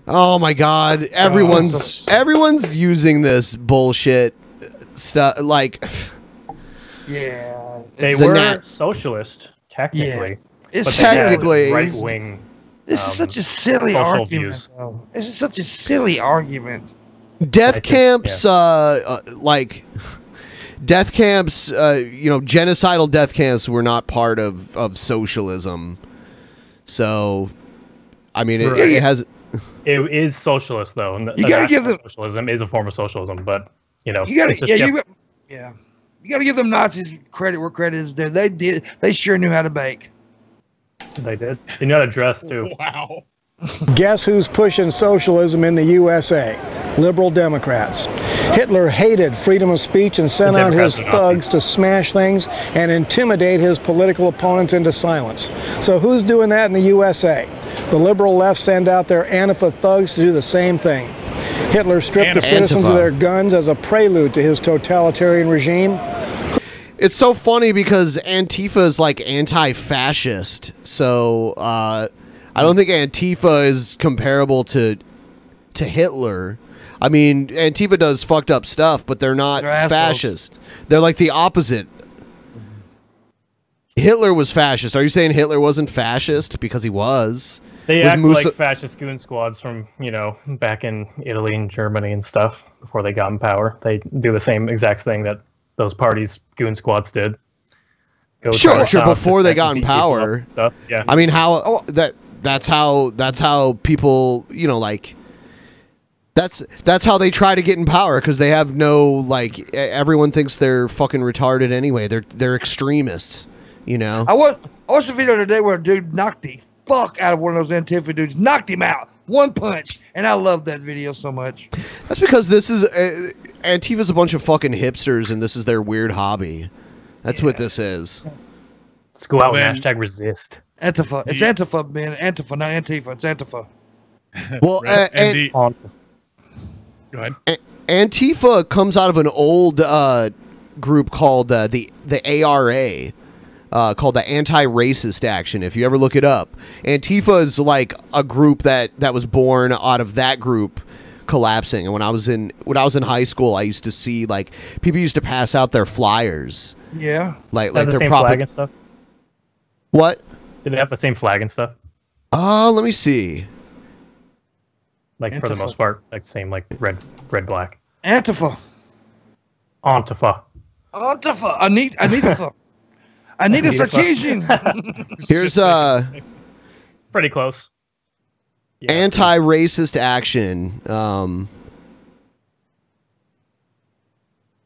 Oh my God! Everyone's using this bullshit stuff. Like, yeah, they were socialist technically. Yeah. It's technically right wing. This is such a silly argument. This is such a silly argument. Death camps, like death camps, genocidal death camps were not part of socialism. So, I mean, it has. It is socialist though. And you gotta give them socialism is a form of socialism, but you know, you gotta you gotta give them Nazis credit where credit is due. They sure knew how to bake. They did. They knew how to dress too. Wow. Guess who's pushing socialism in the USA? Liberal Democrats. Hitler hated freedom of speech and sent out his thugs to smash things and intimidate his political opponents into silence. So who's doing that in the USA? The liberal left send out their Antifa thugs to do the same thing. Hitler stripped the citizens of their guns as a prelude to his totalitarian regime. It's so funny because Antifa is like anti-fascist, so I don't think Antifa is comparable to Hitler. I mean, Antifa does fucked up stuff, but they're not fascist. They're like the opposite. Hitler was fascist. Are you saying Hitler wasn't fascist? Because he was. They act like fascist goon squads from, back in Italy and Germany and stuff before they got in power. They do the same exact thing that those parties, goon squads did. Sure, before they got in power. Stuff. Yeah. I mean, that's how people, that's how they try to get in power, because they have no, everyone thinks they're fucking retarded anyway. They're extremists, I watched a video today where a dude knocked the fuck out of one of those Antifa dudes, knocked him out, one punch, and I love that video so much. That's because this is Antifa's a bunch of fucking hipsters, and this is their weird hobby. That's what this is. Let's go out and hashtag resist. Antifa. It's Antifa, man. Antifa, not Antifa. It's Antifa. Well, go ahead. Antifa comes out of an old group called the ARA. Called the Anti-Racist Action. If you ever look it up, Antifa is like a group that was born out of that group collapsing. And when I was in high school, I used to see people used to pass out their flyers. Yeah, like their their flag and stuff. What? Did they have the same flag and stuff? Let me see. Like for the most part, like same like red, black. Antifa. Antifa. Anita Sarkeesian. Here's pretty close. Anti-racist action.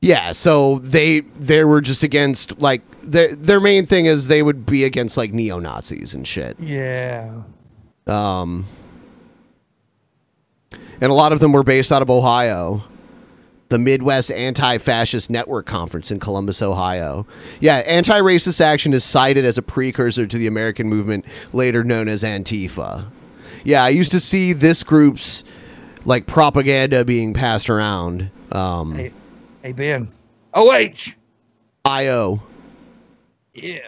Yeah, so they were just against, like, their main thing is they would be against, like, neo-Nazis and shit. Yeah. And a lot of them were based out of Ohio. The Midwest Anti-Fascist Network Conference in Columbus, Ohio. Yeah, anti-racist action is cited as a precursor to the American movement, later known as Antifa. Yeah, I used to see this group's, like, propaganda being passed around. Hey, Ben. OH. IO. Yeah.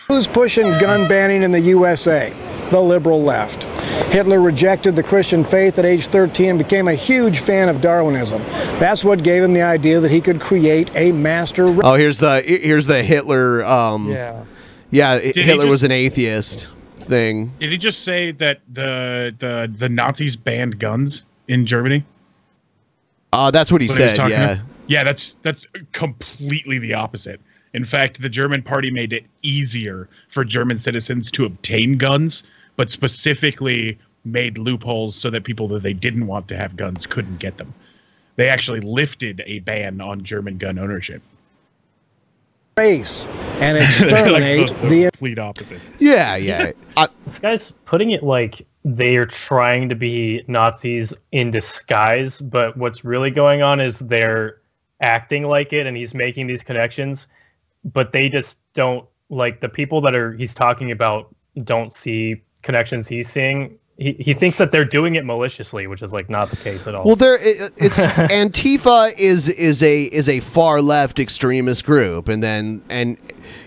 Who's pushing gun banning in the USA? The liberal left. Hitler rejected the Christian faith at age 13 and became a huge fan of Darwinism. That's what gave him the idea that he could create a master. Oh, here's the Hitler. Yeah, Hitler was an atheist thing. Did he just say that the Nazis banned guns in Germany? That's what he said. Yeah. Yeah, that's completely the opposite. In fact, the German party made it easier for German citizens to obtain guns, but specifically made loopholes so that people that they didn't want to have guns couldn't get them. They actually lifted a ban on German gun ownership. Race and exterminate like the complete opposite. Yeah. This guy's putting it like they are trying to be Nazis in disguise, but what's really going on is they're acting like it, and he's making these connections, but they just don't, like, the people that he's talking about don't see connections he's seeing. He thinks that they're doing it maliciously, which is like not the case at all. Well, it's Antifa is a far left extremist group, and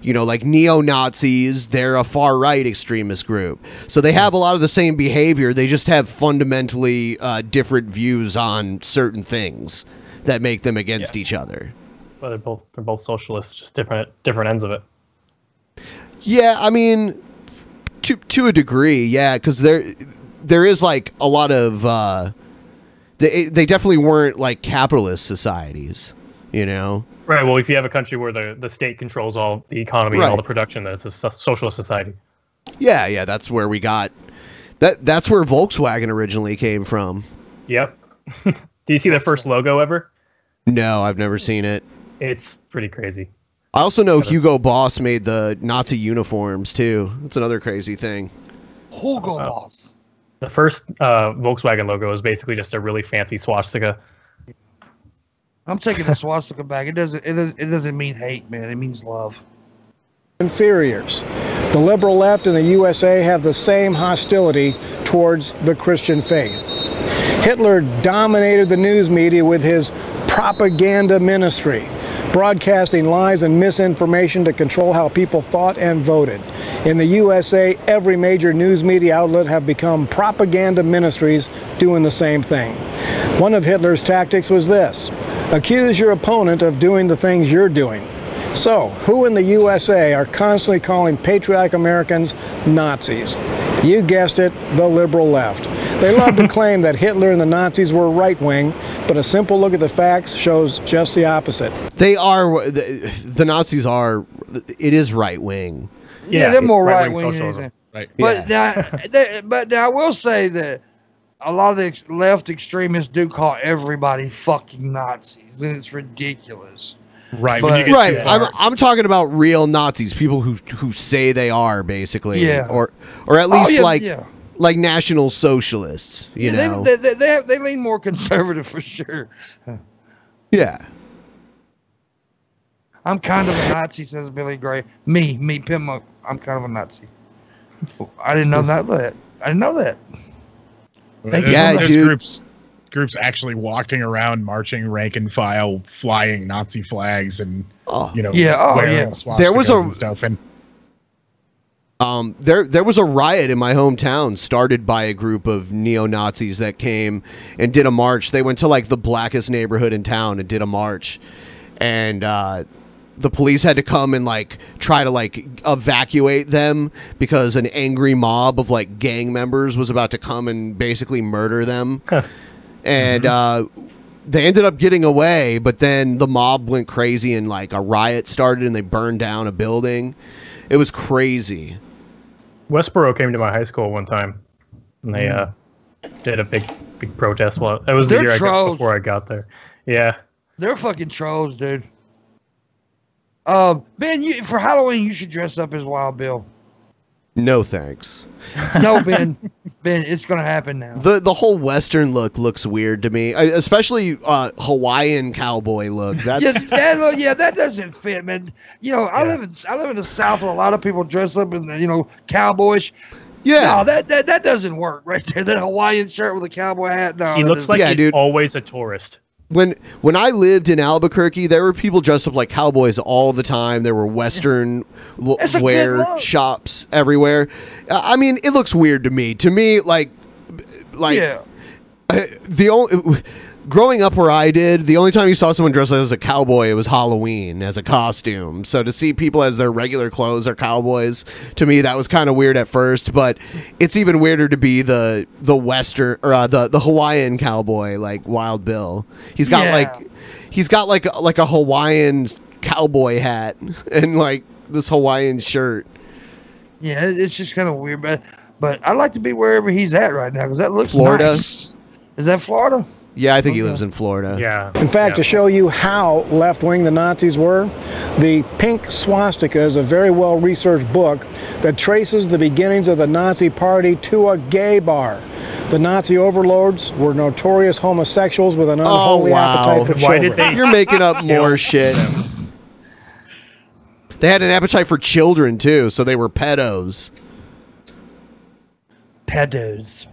you know, like neo-Nazis, they're a far right extremist group. So they have a lot of the same behavior. They just have fundamentally different views on certain things that make them against each other. But they're both socialists, just different ends of it. Yeah, I mean, to a degree, yeah, because there is like a lot of they definitely weren't like capitalist societies, you know. Right. Well, if you have a country where the state controls all the economy and all the production, that's a socialist society. Yeah, that's where we got that's where Volkswagen originally came from. Yep. Do you see the first logo ever? No, I've never seen it. It's pretty crazy. I also know Hugo Boss made the Nazi uniforms too. That's another crazy thing. Hugo Boss. The first Volkswagen logo is basically just a really fancy swastika. I'm taking the swastika back. It doesn't mean hate, man. It means love. Inferiors. The liberal left in the USA have the same hostility towards the Christian faith. Hitler dominated the news media with his propaganda ministry, broadcasting lies and misinformation to control how people thought and voted. In the USA, every major news media outlet have become propaganda ministries doing the same thing. One of Hitler's tactics was this: accuse your opponent of doing the things you're doing. So, who in the USA are constantly calling patriotic Americans Nazis? You guessed it, the liberal left. They love to claim that Hitler and the Nazis were right-wing, but a simple look at the facts shows just the opposite. They are, the Nazis are, it is right-wing. Yeah, they're more right-wing. Right. But now I will say that a lot of the left extremists do call everybody fucking Nazis, and it's ridiculous. Right. But, Right. I'm talking about real Nazis, people who say they are, basically. Yeah. Or at least like National Socialists, you know. They lean more conservative for sure. Yeah. I'm kind of a Nazi, says Billy Gray. Me, Pimmo. I'm kind of a Nazi. I didn't know that. I didn't know that. There's groups actually walking around, marching rank and file, flying Nazi flags, and wearing swastikas there was and stuff. And there was a riot in my hometown started by a group of neo-Nazis that came and did a march. They went to like the blackest neighborhood in town and did a march, and the police had to come and like try to like evacuate them because an angry mob of like gang members was about to come and basically murder them. And they ended up getting away, but then the mob went crazy and like a riot started and they burned down a building. It was crazy. Westboro came to my high school one time, and they did a big protest. Well, it was the year before I got there. Yeah, they're fucking trolls, dude. Ben, for Halloween you should dress up as Wild Bill. No thanks. No, Ben, it's gonna happen now. The whole Western look looks weird to me, especially Hawaiian cowboy look. That's that doesn't fit, man. You know, I live in the South where a lot of people dress up in cowboyish. Yeah, no, that doesn't work right there. That Hawaiian shirt with a cowboy hat. No, he looks like he's always a tourist. When I lived in Albuquerque, there were people dressed up like cowboys all the time. There were Western wear shops everywhere. I mean, it looks weird to me. To me, growing up where I did, the only time you saw someone dressed as a cowboy, it was Halloween as a costume. So to see people as their regular clothes are cowboys, to me that was kind of weird at first. But it's even weirder to be the Western or the Hawaiian cowboy like Wild Bill. He's got like a Hawaiian cowboy hat and like this Hawaiian shirt. Yeah, it's just kind of weird, but I'd like to be wherever he's at right now because that looks Florida. Nice. Is that Florida? Yeah, I think he lives in Florida. Yeah. In fact, to show you how left-wing the Nazis were, the Pink Swastika is a very well-researched book that traces the beginnings of the Nazi Party to a gay bar. The Nazi overlords were notorious homosexuals with an unholy appetite for children. You're making up more shit. They had an appetite for children, too, so they were pedos. Pedos.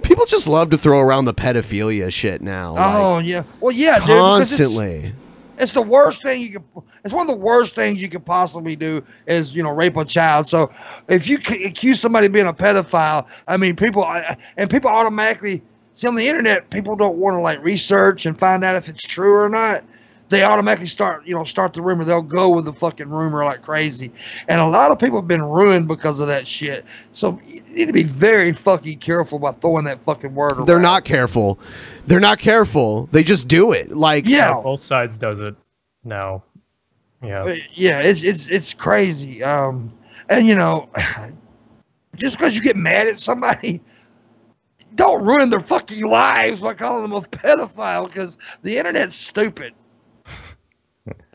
People just love to throw around the pedophilia shit now. Oh, yeah. Well, yeah, dude. Constantly. It's the worst thing you can. It's one of the worst things you could possibly do is rape a child. So if you accuse somebody of being a pedophile, I mean people automatically see on the internet. People don't want to like research and find out if it's true or not. They automatically start the rumor. They'll go with the fucking rumor like crazy, and a lot of people have been ruined because of that shit. So you need to be very fucking careful about throwing that fucking word around. They're not careful. They're not careful. They just do it. Like both sides does it now. Yeah. Yeah, it's crazy. And just because you get mad at somebody, don't ruin their fucking lives by calling them a pedophile because the internet's stupid.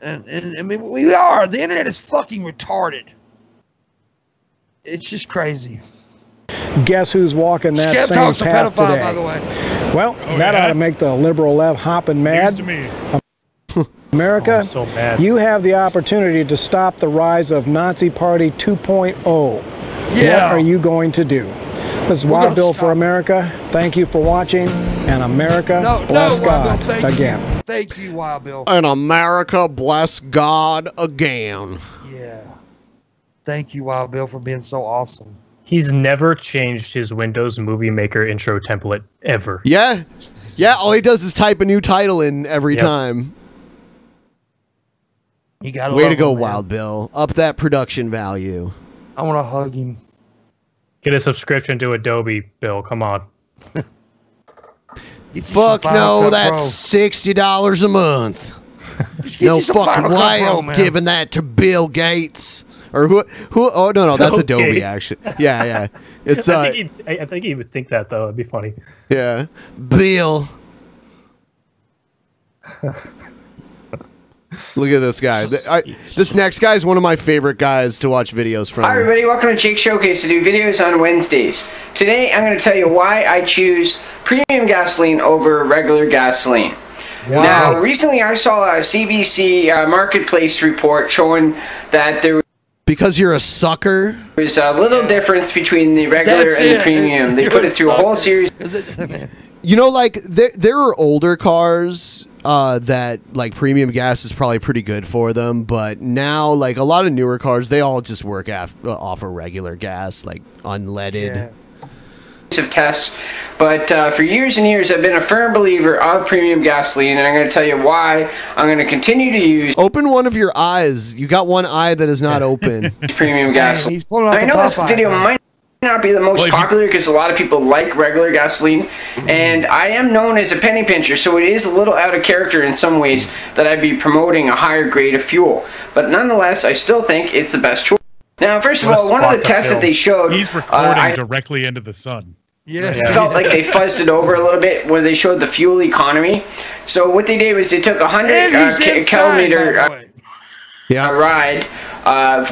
And I mean, we are. The internet is fucking retarded. It's just crazy. Guess who's walking that same Skeptalk's path a pedophile, today? by the way. Well, that ought to make the liberal left hopping mad. America, so mad. You have the opportunity to stop the rise of Nazi Party 2.0. Yeah. What are you going to do? This is Wild Bill for America. Thank you for watching. And America, bless God again. Thank you, Wild Bill. And America, bless God again. Yeah. Thank you, Wild Bill, for being so awesome. He's never changed his Windows Movie Maker intro template ever. Yeah. Yeah, all he does is type a new title in every time. You gotta Way love to go, him, man. Wild Bill. Up that production value. I want to hug him. Get a subscription to Adobe, Bill. Come on. Fuck no, that's $60 a month. No fucking way I'm giving that to Bill Gates. Or who? Oh, no, that's Bill Adobe, Gates. actually. Yeah. It's I think he would think that, though. It'd be funny. Yeah. Bill. Look at this guy. This next guy is one of my favorite guys to watch videos from. Hi everybody, welcome to Jake Showcase. I do videos on Wednesdays. Today I'm going to tell you why I choose premium gasoline over regular gasoline. Wow. Now, recently I saw a CBC marketplace report showing that there Because you're a sucker? was a little difference between the regular and the premium. They put it through a whole series. You know, like, there are older cars that, like, premium gas is probably pretty good for them, but now, like, a lot of newer cars, they all just work off of regular gas, like, unleaded. of tests, but for years and years I've been a firm believer of premium gasoline, and I'm going to tell you why I'm going to continue to use. Open one of your eyes. You got one eye that is not open. Premium gasoline. I know this video might not be the most popular because a lot of people like regular gasoline, and I am known as a penny pincher, so it is a little out of character in some ways that I'd be promoting a higher grade of fuel, but nonetheless I still think it's the best choice. Now, first of all, one of the tests that they showed, he's recording directly into the sun. Yeah. It felt like they fuzzed it over a little bit where they showed the fuel economy. So what they did was they took 100 kilometer ride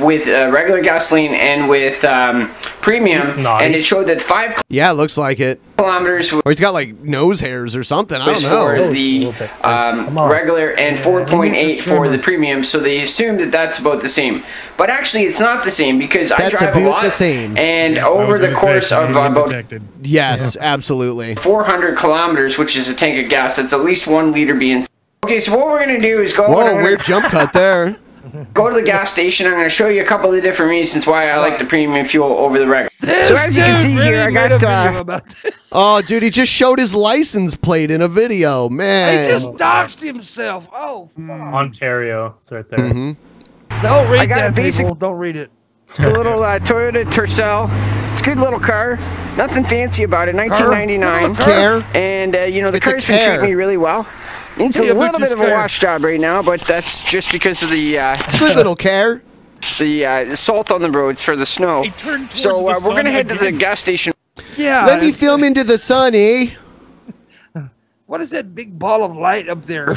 with regular gasoline and with premium, and it showed that 5 Yeah, it looks like it. kilometers Or he's got like nose hairs or something. I don't for know. the regular and 4.8 for the premium, so they assumed that that's about the same. But actually, it's not the same because I drive a lot, the same. and over the course of about Yes, absolutely. 400 kilometers, which is a tank of gas, that's at least 1 liter being. Okay, so what we're gonna do is go. Whoa, weird jump cut there. Go to the gas station. I'm going to show you a couple of the different reasons why I like the premium fuel over the regular. So as you can see here, I got. Oh, dude, he just showed his license plate in a video, man. He just doxed himself. Oh, Ontario, it's right there. Don't read I got that, a basic- people. Don't read it. It's a little Toyota Tercel. It's a good little car. Nothing fancy about it. 1999. Care. And you know the It's a car's been care. treating me really well. It's Yeah, a but little bit just of a care. wash job right now, but that's just because of the It's a good little care. the salt on the roads for the snow. So we're gonna head to the gas station. Yeah. Let me film into the sun, eh? What is that big ball of light up there?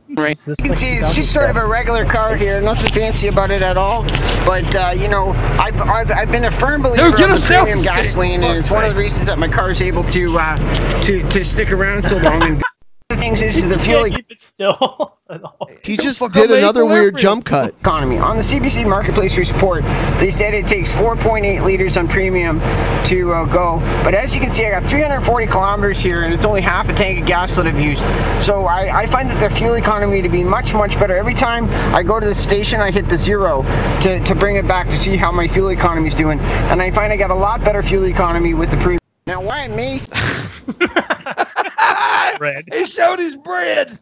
Right. You can see it's just sort of a regular car here. Nothing fancy about it at all. But you know, I've been a firm believer Dude, get of a the premium selfie gasoline, and it's one of the reasons that my car is able to stick around so long. And the things is the fuel Keep it still. At all. He just did another weird jump cut. economy. On the CBC Marketplace report, they said it takes 4.8 liters on premium to go. But as you can see, I got 340 kilometers here, and it's only half a tank of gas that I've used. So I find that the fuel economy to be much, much better. Every time I go to the station, I hit the 0 to bring it back to see how my fuel economy is doing. And I find I got a lot better fuel economy with the premium. Now, why it may He showed his bread.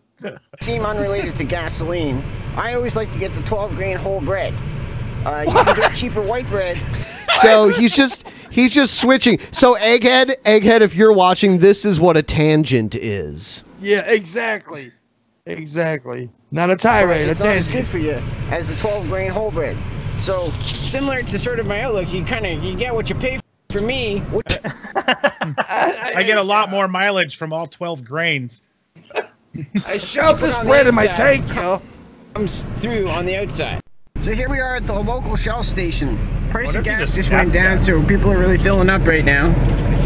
seem unrelated to gasoline, I always like to get the 12 grain whole bread. You can get cheaper white bread. So he's just switching. So Egghead, if you're watching, this is what a tangent is. Yeah, exactly. Exactly. Not a tirade, a It's not as tangent. good for you as the 12 grain whole bread. So similar to sort of my outlook, you get what you pay for. For me, I get a lot more mileage from all 12 grains. I shoved this bread in my tank, yo. Comes through on the outside. So here we are at the local Shell station. Price What of if you gas just just tap went down, that? so people are really filling up right now.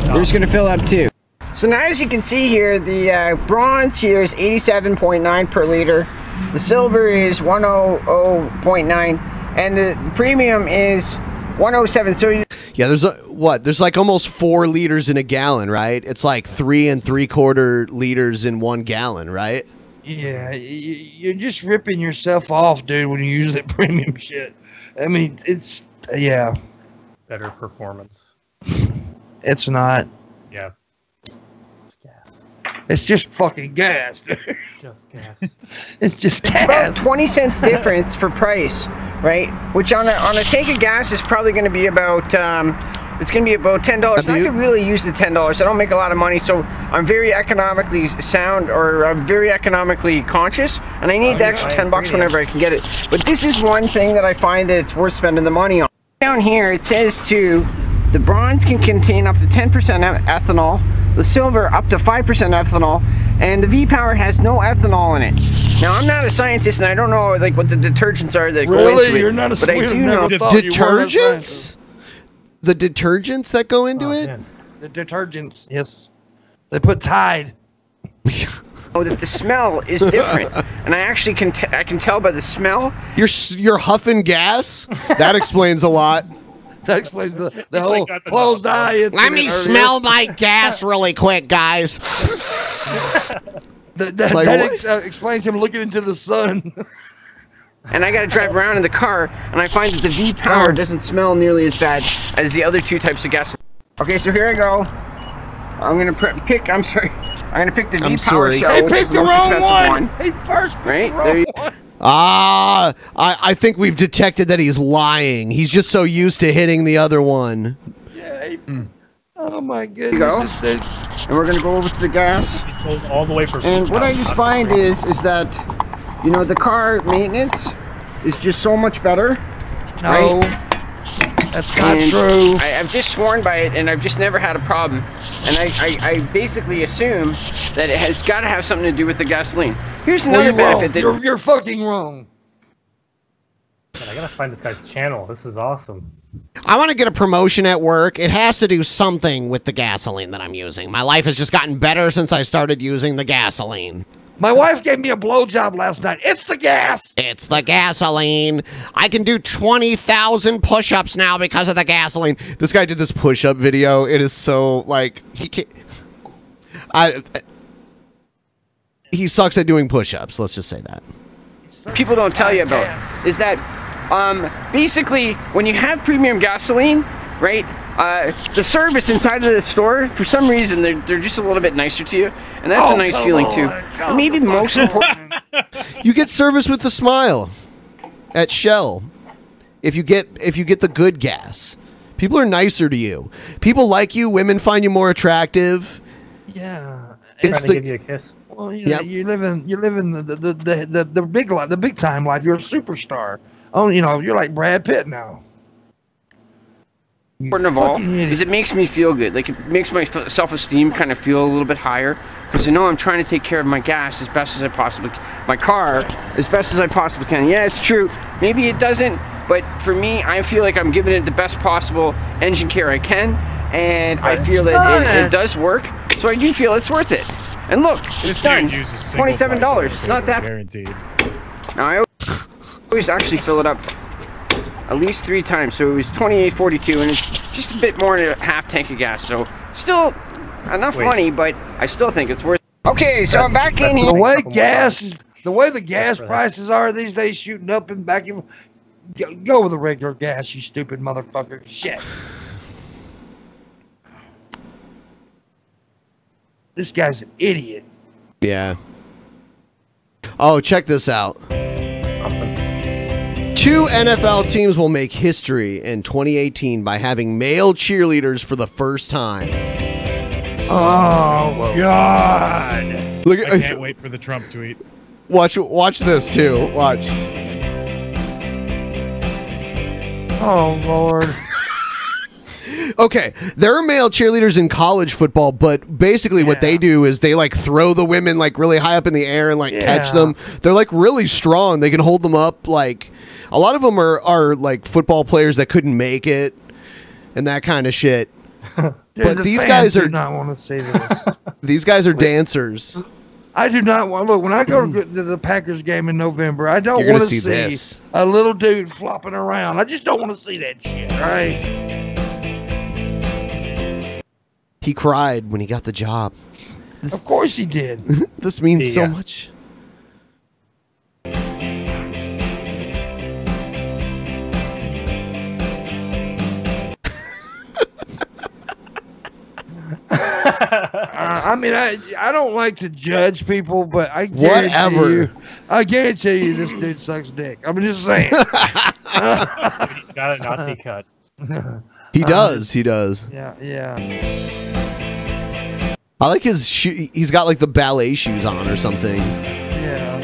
They're just going to fill up too. So now as you can see here, the bronze here is 87.9 per liter. The silver is 100.9, and the premium is 107. So Yeah, there's like almost 4 liters in a gallon, right? It's like 3 3/4 liters in 1 gallon, right? Yeah, you're just ripping yourself off, dude, when you use that premium shit. I mean, it's, yeah. Better performance. It's not. Yeah. It's gas. It's just fucking gas, dude. Just gas. It's just it's gas. about 20 cents difference for price, right? Which on a tank of gas is probably going to be about it's going to be about $10. I could really use the $10. I don't make a lot of money, so I'm very economically sound, or I'm very economically conscious, and I need the extra $10 whenever I can get it. But this is one thing that I find that it's worth spending the money on. Down here it says too, the bronze can contain up to 10% ethanol, the silver up to 5% ethanol, and the V-Power has no ethanol in it. Now, I'm not a scientist, and I don't know like what the detergents are that go into it. You're not a but I do know detergents. The detergents that go into it. Man. The detergents, yes. They put Tide. Oh, that the smell is different, and I actually can tell by the smell. You're huffing gas. That explains a lot. That explains the whole closed eye. Let me smell my gas really quick, guys. That explains him looking into the sun. And I got to drive around in the car, and I find that the V-Power doesn't smell nearly as bad as the other two types of gas. Okay, so here I go. I'm gonna pick. I'm sorry. I'm gonna pick the V Power sorry. Shell, He which is picked the the most wrong expensive one. one. He first picked Right? the wrong one. I think we've detected that he's lying. He's just so used to hitting the other one. Yeah. Oh my There you go. goodness. This And we're gonna go over to the gas. It's going all the way for. And what I just find is that, you know, the car maintenance is just so much better. No, right? that's not true. I've just sworn by it, and I've just never had a problem. And I basically assume that it has got to have something to do with the gasoline. Here's Well, another you're benefit wrong. that You're fucking wrong. Man, I gotta find this guy's channel. This is awesome. I want to get a promotion at work. It has to do something with the gasoline that I'm using. My life has just gotten better since I started using the gasoline. My wife gave me a blowjob last night. It's the gas. It's the gasoline. I can do 20,000 push-ups now because of the gasoline. This guy did this push-up video. It is so, like, he can't... He sucks at doing push-ups. Let's just say that. people don't tell you about is that basically when you have premium gasoline, right? The service inside of the store, for some reason, they're just a little bit nicer to you, and that's a nice feeling too. And maybe most important, you get service with a smile at Shell. If you get the good gas, people are nicer to you. People like you. Women find you more attractive. Yeah, it's trying to give you a kiss. Well, you know, you're living the big life, the big time life. You're a superstar. Oh, you know, you're like Brad Pitt now. important of all is it makes me feel good. Like, it makes my self-esteem kind of feel a little bit higher, because I know I'm trying to take care of my gas as best as I possibly my car as best as I possibly can. Yeah, it's true. Maybe it doesn't, but for me, I feel like I'm giving it the best possible engine care I can, and I feel that it does work. So I do feel it's worth it. And look, it's done. $27. It's not that guaranteed. Now I always actually fill it up at least 3 times, so it was $28.42, and it's just a bit more than a half tank of gas. So still enough money, but I still think it's worth it. Okay, so I'm back in here. The way the gas prices are these days, shooting up and back. Go with the regular gas, you stupid motherfucker. Shit. This guy's an idiot. Yeah. Oh, check this out. 2 NFL teams will make history in 2018 by having male cheerleaders for the first time. Oh, God. Look at, I can't wait for the Trump tweet. Watch this too. Watch. Oh, Lord. Okay, there are male cheerleaders in college football, but basically what they do is they like throw the women like really high up in the air and like catch them. They're like really strong. They can hold them up. Like a lot of them are like football players that couldn't make it and that kind of shit. Dude, but the these fans guys do are not want to say this. These guys are dancers. I do not want look when I go to the Packers game in November. I don't You're want gonna to see see this. a little dude flopping around. I just don't want to see that shit. Right? He cried when he got the job. Of course he did. This means so much. I mean, I don't like to judge people, but I guarantee you this dude sucks dick. I'm just saying. He's got a Nazi cut. He does. He does. Yeah. I like his shoe. He's got like the ballet shoes on or something. Yeah.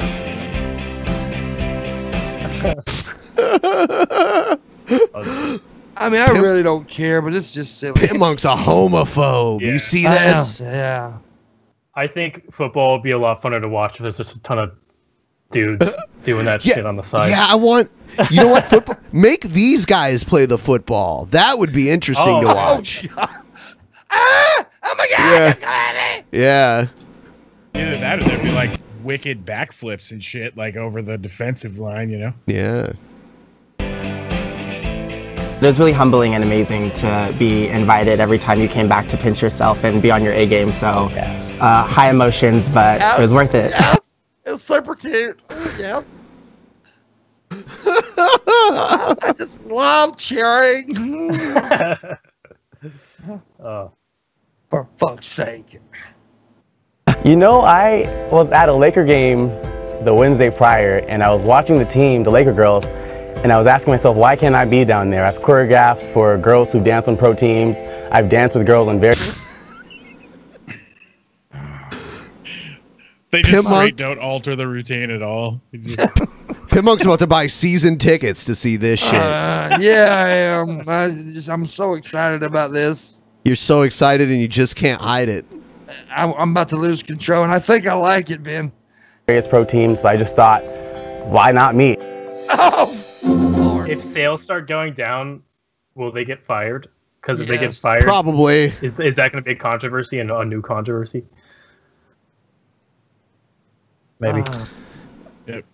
I mean, I really don't care, but it's just silly. Pitmonk's a homophobe. You see this? Yeah. I think football would be a lot funner to watch if there's just a ton of dudes doing that shit on the side. Yeah, I want. You know what? Football. Make these guys play the football. That would be interesting to watch. Oh my God! Yeah. Either that or there'd be like wicked backflips and shit like over the defensive line, you know? Yeah. It was really humbling and amazing to be invited every time you came back to pinch yourself and be on your A game. So high emotions, but it was worth it. Yeah. It was super cute. Yeah. I just love cheering. For For fuck's sake. You know, I was at a Laker game the Wednesday prior, and I was watching the team, the Laker girls, and I was asking myself, why can't I be down there? I've choreographed for girls who dance on pro teams. I've danced with girls on various... They just straight don't alter the routine at all. Pitmonk's about to buy season tickets to see this shit. Yeah, I am. I'm so excited about this. You're so excited and you just can't hide it. I'm about to lose control, and I think I like it, Ben. Various pro teams, so I just thought, why not me? If sales start going down, will they get fired? Because if they get fired, probably. Is that going to be a controversy and a new controversy? Maybe. Yep.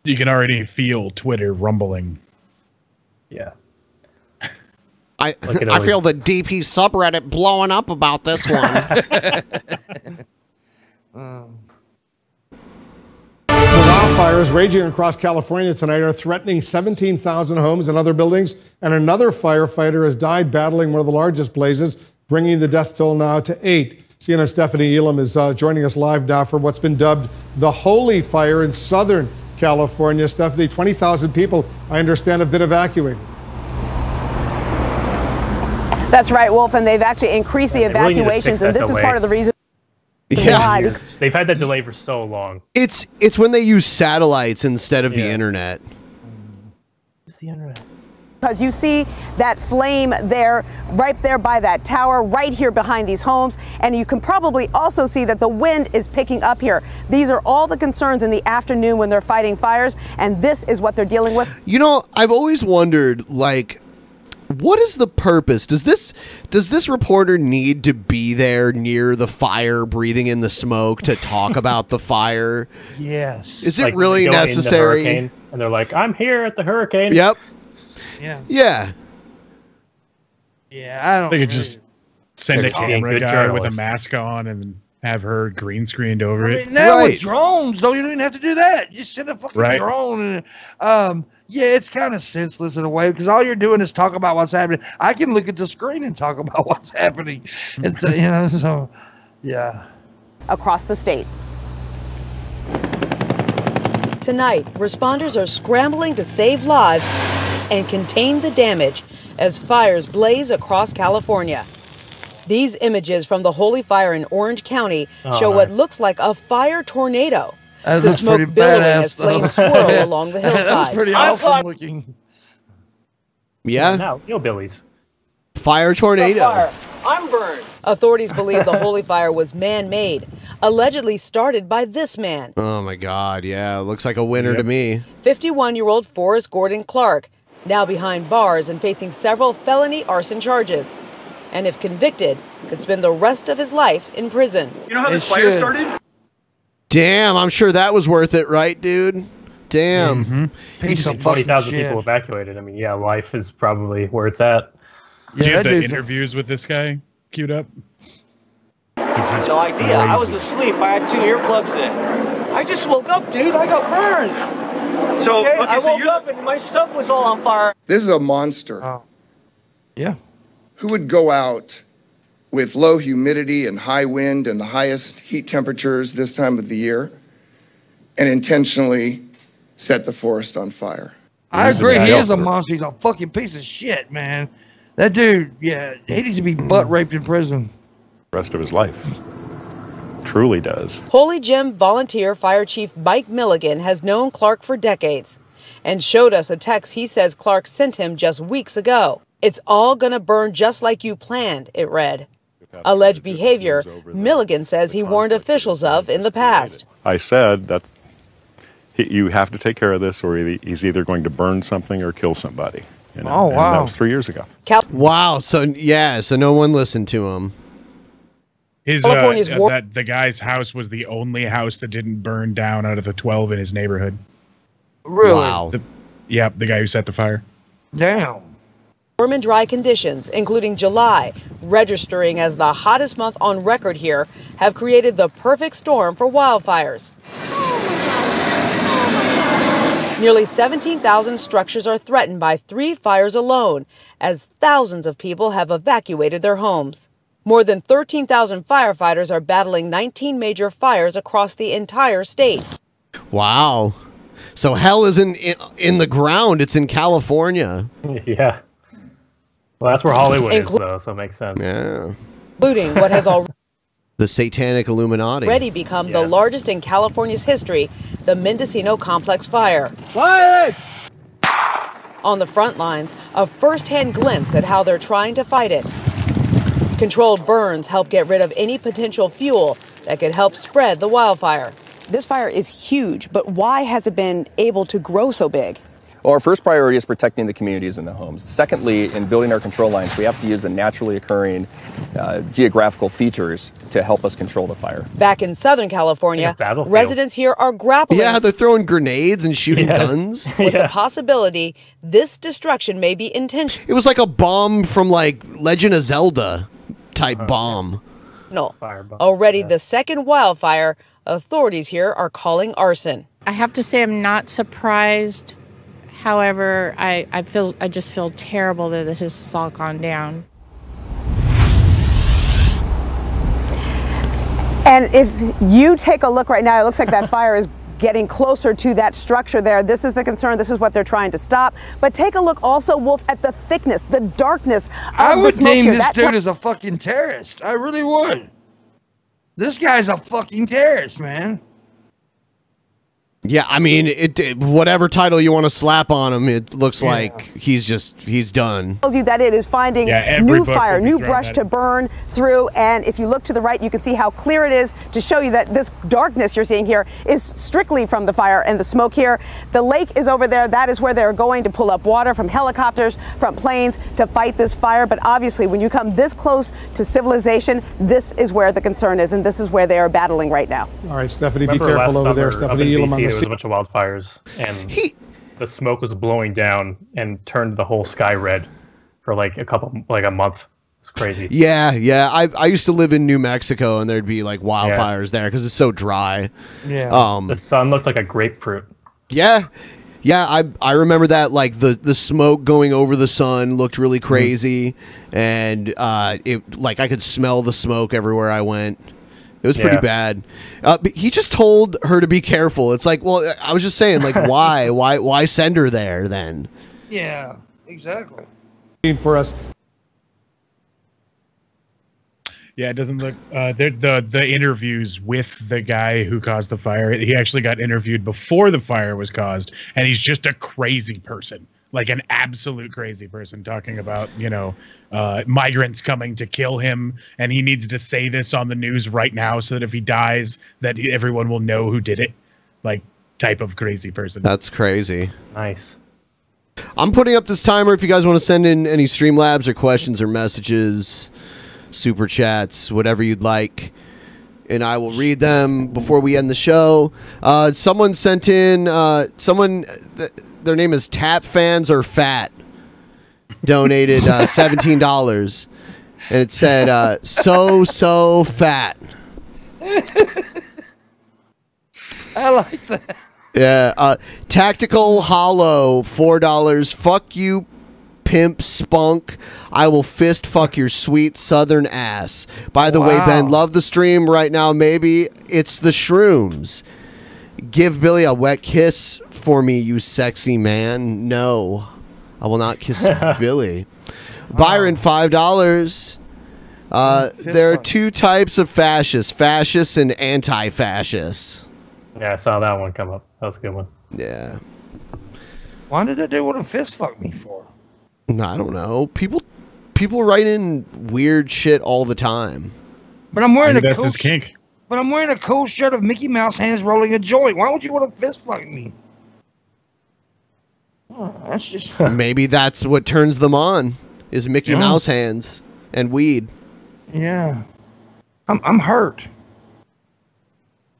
You can already feel Twitter rumbling. Yeah. I feel the DP subreddit blowing up about this one. Wildfires raging across California tonight are threatening 17,000 homes and other buildings, and another firefighter has died battling one of the largest blazes, bringing the death toll now to 8. CNN's Stephanie Elam is joining us live now for what's been dubbed the Holy Fire in Southern California. Stephanie, 20,000 people, I understand, have been evacuated. That's right, Wolf, and they've actually increased the evacuations, and this is part of the reason. Yeah, they've had that delay for so long. It's when they use satellites instead of the internet. What's the internet? Because you see that flame there, right there by that tower, right here behind these homes, and you can probably also see that the wind is picking up here. These are all the concerns in the afternoon when they're fighting fires, and this is what they're dealing with. You know, I've always wondered, like, what is the purpose? Does this reporter need to be there near the fire, breathing in the smoke to talk about the fire? Yes. Is it really necessary? And they're like, I'm here at the hurricane. Yep. Yeah. Yeah. Yeah, I don't. They could just send a camera guy with a journalists. mask on and have her green screened over it. Now with drones, though, you don't even have to do that. You send a fucking Right. drone. And, yeah, it's kind of senseless in a way because all you're doing is talk about what's happening. I can look at the screen and talk about what's happening. It's so yeah. Across the state. Tonight, responders are scrambling to save lives and contain the damage as fires blaze across California. These images from the Holy Fire in Orange County show what looks like a fire tornado. The smoke billowing as flames swirl along the hillside. That's pretty awesome looking. Yeah. Now, hillbillies. Fire tornado. I'm burned. Authorities believe the Holy Fire was man-made, allegedly started by this man. Oh my God, yeah, looks like a winner to me. 51-year-old Forrest Gordon Clark, now behind bars and facing several felony arson charges. And if convicted, could spend the rest of his life in prison. You know how this fire started? Damn, I'm sure that was worth it, right, dude? Damn. 20,000 people evacuated. I mean, yeah, life is probably where it's at. Do you have the interviews with this guy queued up? No idea. I was asleep. I had 2 earplugs in. I just woke up, dude. I got burned. So, okay, okay, I so woke up and my stuff was all on fire. This is a monster. Yeah. Who would go out with low humidity and high wind and the highest heat temperatures this time of the year and intentionally set the forest on fire? I agree. He is a monster. He's a fucking piece of shit, man. That dude, yeah, he needs to be butt raped in prison. Rest of his life. Truly does. Holy Gym volunteer Fire Chief Mike Milligan has known Clark for decades and showed us a text he says Clark sent him just weeks ago. It's all gonna burn just like you planned, it read. Alleged behavior Milligan says he warned officials of in the past. I said that you have to take care of this, or he's either going to burn something or kill somebody. You know? Oh, wow. And that was 3 years ago. Wow. So yeah. So no one listened to him. His the guy's house was the only house that didn't burn down out of the 12 in his neighborhood. Really? Wow. The guy who set the fire. Damn. Warm and dry conditions, including July, registering as the hottest month on record here, have created the perfect storm for wildfires. Nearly 17,000 structures are threatened by 3 fires alone, as thousands of people have evacuated their homes. More than 13,000 firefighters are battling 19 major fires across the entire state. Wow. So hell isn't in the ground, it's in California. Yeah. Well, that's where Hollywood is, though, so it makes sense. Yeah. Including what has the Satanic Illuminati. already become the largest in California's history, the Mendocino Complex fire. Quiet! On the front lines, a first-hand glimpse at how they're trying to fight it. Controlled burns help get rid of any potential fuel that could help spread the wildfire. This fire is huge, but why has it been able to grow so big? Well, our first priority is protecting the communities and the homes. Secondly, in building our control lines, we have to use the naturally occurring geographical features to help us control the fire. Back in Southern California, residents here are grappling. Yeah, they're throwing grenades and shooting guns. With the possibility this destruction may be intentional. It was like a bomb from like Legend of Zelda type bomb. No. Already the second wildfire, authorities here are calling arson. I have to say I'm not surprised. However, I just feel terrible that this has all gone down. And if you take a look right now, it looks like that fire is getting closer to that structure there. This is the concern. This is what they're trying to stop. But take a look also, Wolf, at the thickness, the darkness of the smoke here. I would name this dude as a fucking terrorist. I really would. This guy's a fucking terrorist, man. Yeah, I mean, whatever title you want to slap on him, it looks like he's done. Tells you that it is finding new fire, new brush to burn through, and if you look to the right, you can see how clear it is to show you that this darkness you're seeing here is strictly from the fire and the smoke here. The lake is over there. That is where they're going to pull up water from helicopters, from planes to fight this fire. But obviously, when you come this close to civilization, this is where the concern is, and this is where they are battling right now. All right, Stephanie, be careful over there. Stephanie, there was a bunch of wildfires, and the smoke was blowing down and turned the whole sky red for like a month. It's crazy. Yeah. I used to live in New Mexico, and there'd be like wildfires there because it's so dry. Yeah. The sun looked like a grapefruit. Yeah. I remember that, like the smoke going over the sun looked really crazy, and it like I could smell the smoke everywhere I went. It was pretty bad. But he just told her to be careful. It's like, well, I was just saying, like, why send her there then? Yeah, exactly. For us. Yeah, it doesn't look. The interviews with the guy who caused the fire. He actually got interviewed before the fire was caused, and he's just a crazy person, like an absolute crazy person, talking about migrants coming to kill him, and he needs to say this on the news right now so that if he dies, that everyone will know who did it. Like, type of crazy person. That's crazy. Nice. I'm putting up this timer if you guys want to send in any Streamlabs or questions or messages, super chats, whatever you'd like, and I will read them before we end the show. Someone sent in their name is Tap Fans Are Fat, donated $17, and it said so fat. I like that. Yeah. Tactical Hollow, $4. Fuck you, pimp spunk. I will fist fuck your sweet southern ass. By the way, Ben, love the stream right now. Maybe it's the shrooms. Give Billy a wet kiss for me, you sexy man. No, I will not kiss Billy. Byron, $5. There are two types of fascists and anti-fascists. Yeah, I saw that one come up. That was a good one. Yeah. Why did they want to fist fuck me for? I don't know. People write in weird shit all the time. But I'm wearing that's his kink. But I'm wearing a cool shirt of Mickey Mouse hands rolling a joint. Why would you want to fist fuck me? Oh, that's just maybe that's what turns them on is Mickey Mouse hands and weed. Yeah. I'm hurt.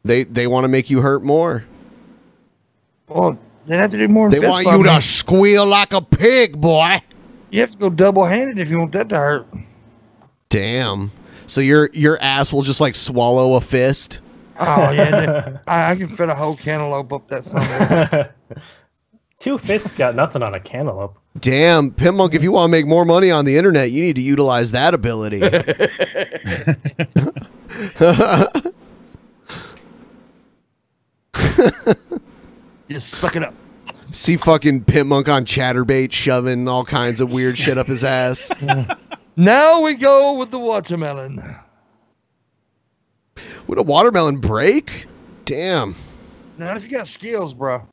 They want to make you hurt more. Well, they have to do more. They want you to squeal like a pig, boy. You have to go double-handed if you want that to hurt. Damn. So your ass will just like swallow a fist? Oh yeah, I can fit a whole cantaloupe up that somewhere. 2 fists got nothing on a cantaloupe. Damn, Pimp Monk, if you want to make more money on the internet, you need to utilize that ability. Just suck it up. See fucking Pimp Monk on Chatterbait shoving all kinds of weird shit up his ass. Now we go with the watermelon. Would a watermelon break? Damn. Not if you got skills, bro.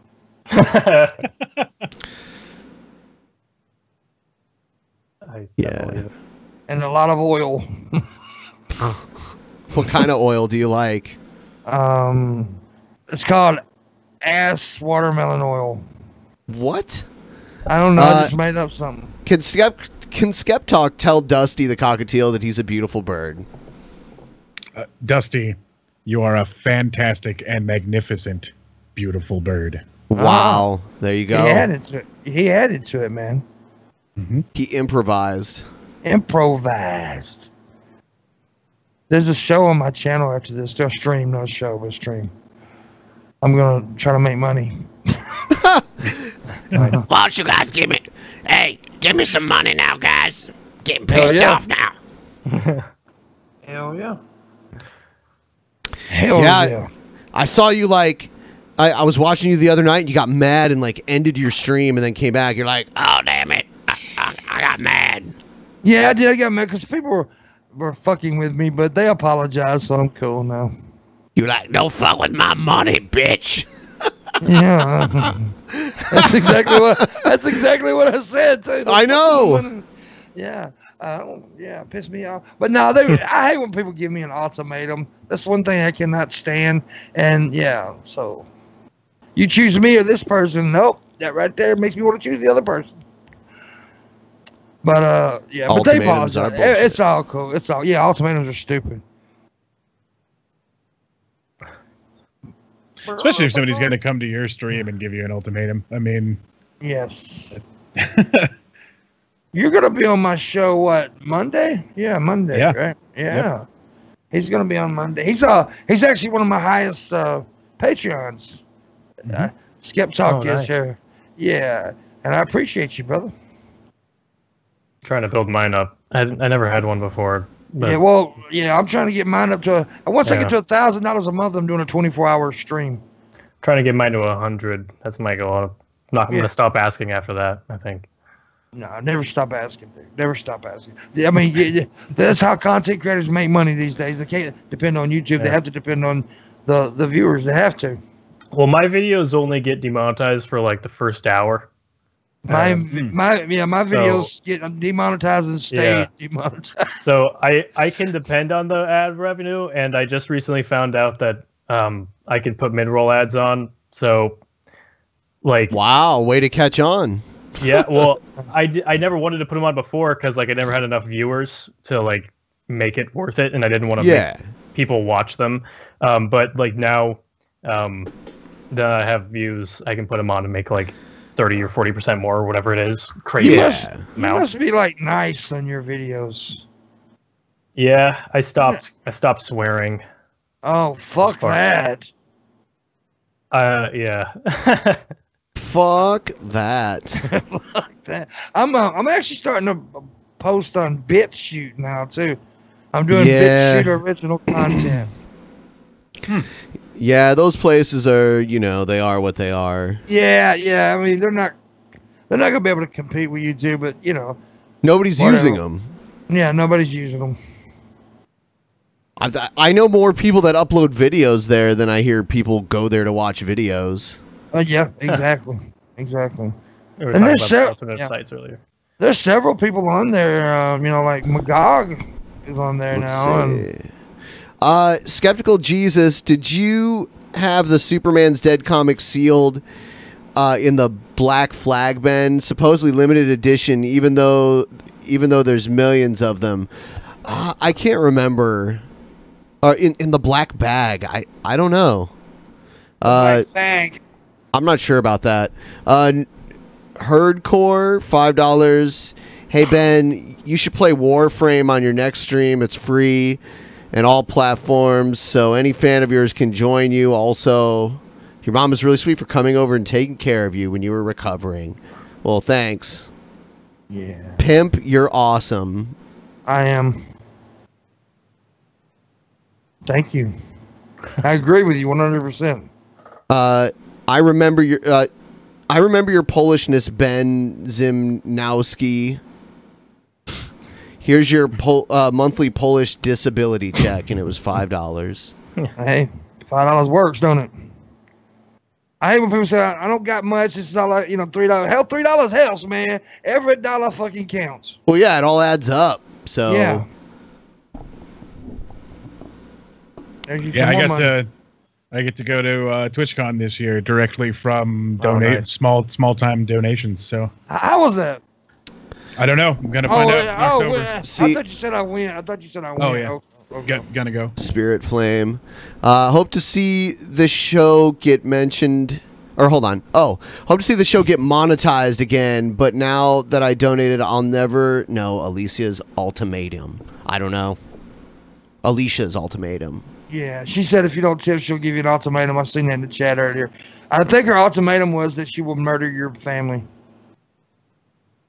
Yeah. And a lot of oil. What kind of oil do you like? It's called ass watermelon oil. What? I don't know. I just made up something. Can Skeptalk tell Dusty the cockatiel that he's a beautiful bird? Dusty, you are a fantastic and magnificent, beautiful bird. Wow. There you go. He added to it, man. Mm-hmm. He improvised. Improvised. There's a show on my channel after this. Still stream, not a show, but stream. I'm going to try to make money. Why don't you guys give me some money now, guys. Getting pissed off now. Hell yeah. Hell yeah. I saw you like, I was watching you the other night and you got mad and like ended your stream and then came back. You're like, oh, damn it. I got mad. Yeah, I did. I got mad because people were fucking with me, but they apologized, so I'm cool now. You like, don't fuck with my money, bitch. Yeah. That's exactly what I said too. I know. Yeah. It pissed me off. But no, I hate when people give me an ultimatum. That's one thing I cannot stand. And yeah, so you choose me or this person. Nope. That right there makes me want to choose the other person. But yeah, but they apologize. It's all cool. It's all ultimatums are stupid. Especially if somebody's going to come to your stream and give you an ultimatum. I mean, yes. You're going to be on my show, what, Monday? Yeah, Monday, right? Yeah. Yep. He's going to be on Monday. He's actually one of my highest Patreons. Skeptalk is here. Yeah, and I appreciate you, brother. Trying to build mine up. I never had one before. But yeah, I'm trying to get mine up to. Once I get to $1,000 a month, I'm doing a 24-hour stream. Trying to get mine to 100. That's my goal. I'm going to stop asking after that, I think. No, never stop asking, dude. Never stop asking. I mean, that's how content creators make money these days. They can't depend on YouTube. They have to depend on the viewers. They have to. Well, my videos only get demonetized for like the first hour. My videos get demonetized and stay demonetized. So I can depend on the ad revenue, and I just recently found out that I can put mid-roll ads on. So, like, wow, way to catch on. Yeah, well, I never wanted to put them on before because like I never had enough viewers to like make it worth it, and I didn't want to make people watch them. But like now that I have views, I can put them on and make like 30 or 40% more or whatever it is. Crazy. You must be like nice on your videos. Yeah, I stopped swearing. Oh, fuck that. Yeah. Fuck that. Fuck that. I'm actually starting to post on BitChute now too. I'm doing BitChute original content. Yeah, those places are, they are what they are. Yeah. I mean, they're not gonna be able to compete with YouTube, but nobody's using them. Yeah, nobody's using them. I know more people that upload videos there than I hear people go there to watch videos. Yeah, exactly. Exactly. We were talking about alternate sites earlier. There's several people on there, like Magog is on there now. Skeptical Jesus, did you have the Superman's Dead comic sealed in the Black Flag bin? Supposedly limited edition, even though there's millions of them. I can't remember. In the black bag. I don't know. Black bag. I'm not sure about that. Herdcore, $5. Hey, Ben, you should play Warframe on your next stream. It's free and all platforms, so any fan of yours can join you. Also, Your mom is really sweet for coming over and taking care of you when you were recovering. Well, thanks. Yeah. Pimp, you're awesome. I am. Thank you. I agree with you 100%. I remember your Polishness, Ben Zimnowski. Here's your monthly Polish disability check, and it was $5. Hey, $5 works, don't it? I hate when people say I don't got much. This is all like, $3. Hell, $3 helps, man. Every dollar fucking counts. Well, yeah, it all adds up. So yeah. I get to go to TwitchCon this year directly from nice. small time donations. So How was that? I don't know. I'm gonna find out in October. I thought you said I win. Oh yeah. Gonna go. Spirit Flame. Hope to see the show get mentioned. Or hold on. Oh, hope to see the show get monetized again. But now that I donated, I'll never know Alicia's ultimatum. I don't know. Alicia's ultimatum. Yeah, she said if you don't tip, she'll give you an ultimatum. I've seen that in the chat earlier. I think her ultimatum was that she will murder your family.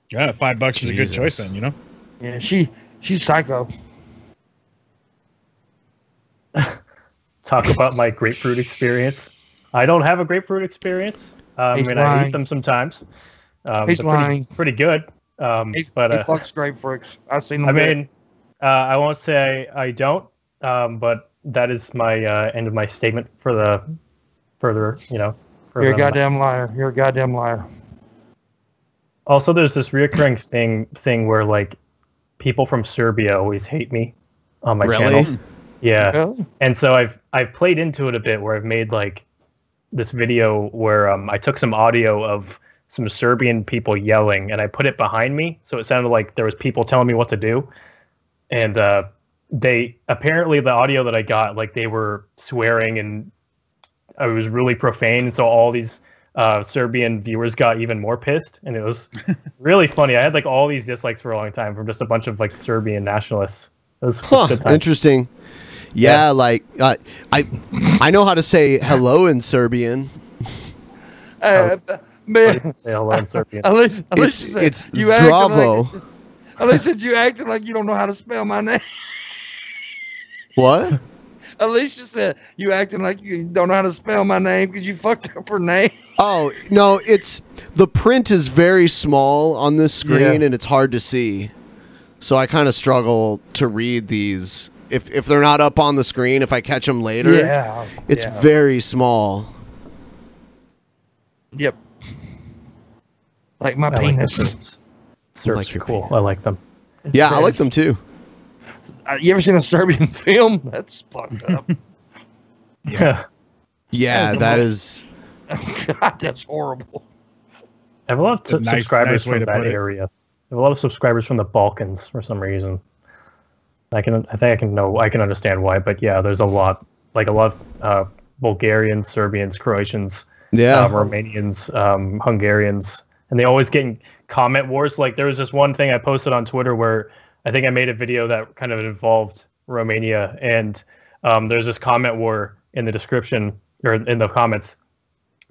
Yeah, $5 is a good choice then, you know? Yeah, she's psycho. Talk about my grapefruit experience. I don't have a grapefruit experience. I eat them sometimes. He's lying. Pretty good. He fucks grapefruits. I've seen them. I won't say I don't, but that is my end of my statement for the further, You're a goddamn liar. You're a goddamn liar. Also, there's this reoccurring thing where like people from Serbia always hate me on my channel. Yeah. Really? And so I've played into it a bit where I've made like this video where I took some audio of some Serbian people yelling and I put it behind me, so it sounded like there was people telling me what to do. And they apparently the audio that I got, like they were swearing and I was really profane, and so all these Serbian viewers got even more pissed, and it was really funny. I had like all these dislikes for a long time from just a bunch of like Serbian nationalists. It was a good time. Interesting. Yeah, like I know how to say hello in Serbian. Man, say hello in Serbian. It's Zdravo. Alicia, you acting like you don't know how to spell my name. What? Alicia said you acting like you don't know how to spell my name because you fucked up her name. Oh no, the print is very small on this screen and it's hard to see, so I kind of struggle to read these. If they're not up on the screen, if I catch them later, it's very small. Yep. Like my penis. Serbs are cool. I like them. Yeah, I like them too. You ever seen a Serbian film? That's fucked up. Yeah, that is. God, that's horrible. I have a lot of subscribers from that area. I have a lot of subscribers from the Balkans for some reason. I can understand why, but yeah, there's a lot of Bulgarians, Serbians, Croatians, Romanians, Hungarians, and they always get in comment wars. Like there was this one thing I posted on Twitter where I think I made a video that kind of involved Romania, and there's this comment war in the description or in the comments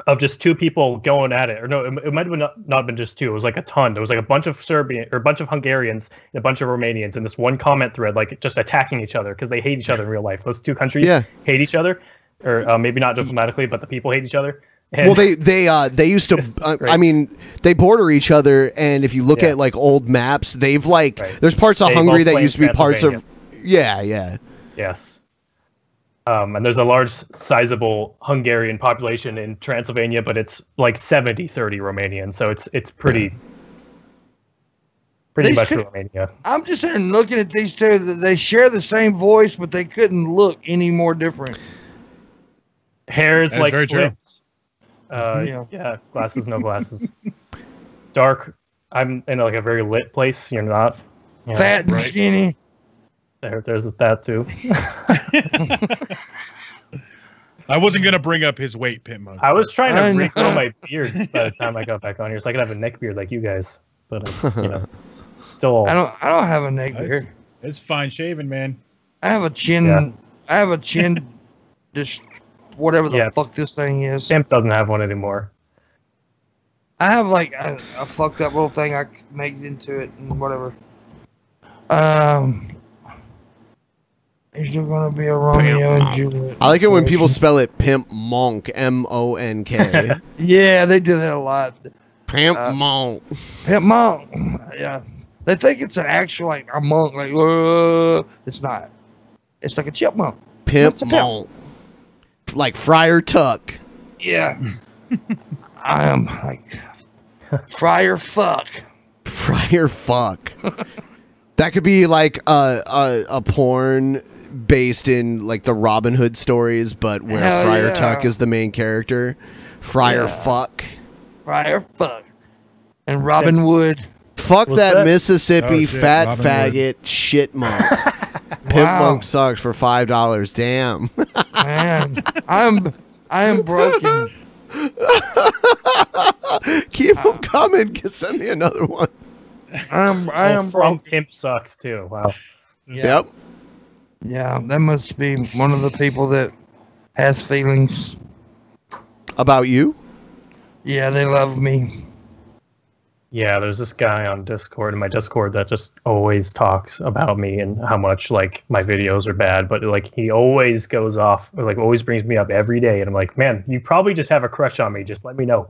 of just two people going at it. Or no, it might have not been just two. It was like a ton. There was like a bunch of Serbian or a bunch of Hungarians and a bunch of Romanians in this one comment thread, like just attacking each other because they hate each other in real life. Those two countries hate each other, or maybe not diplomatically, but the people hate each other. And well, they used to. I mean, they border each other, and if you look at like old maps, they've like there's parts of Hungary that used to be parts of. Yes. And there's a large, sizable Hungarian population in Transylvania, but it's like 70-30 Romanian, so it's pretty much Romania. I'm just sitting looking at these two. They share the same voice, but they couldn't look any more different. Hair is like flipped. Glasses, no glasses. Dark. I'm in like a very lit place. You're not. Fat and skinny. There's that too. I wasn't gonna bring up his weight, Pitmo. I was trying to regrow my beard by the time I got back on here, so I could have a neck beard like you guys. But still. I don't have a neck beard. It's fine shaven, man. I have a chin. I have a chin whatever the fuck this thing is. Pimp doesn't have one anymore. I have like a fucked up little thing I make into it and whatever. Is there gonna be a Romeo and Juliet? I like it when people spell it Pimp Monk, M-O-N-K. Yeah, they do that a lot. Pimp Monk. Pimp Monk. Yeah. They think it's an actual, like, a monk. Like, it's not. It's like a chipmunk. Pimp Monk. Like Friar Tuck. Yeah. I am like Friar Fuck. Friar Fuck. That could be like a porn based in like the Robin Hood stories, but where Hell Friar yeah. Tuck is the main character. Friar Fuck. Friar Fuck. And Robin Wood. Fuck What's that that? Mississippi Oh, shit, fat Robin faggot shit monk. Pimp Wow. Monk sucks for $5. Damn. Man, I am broken. Keep them coming. Send me another one. I am from broken. Pimp sucks too. Wow. Yep. Yeah, that must be one of the people that has feelings. About you? Yeah, they love me. Yeah, there's this guy on Discord, in my Discord, that just always talks about me and how much like my videos are bad, but like he always goes off, or like always brings me up every day, and I'm like, man, you probably just have a crush on me. Just let me know.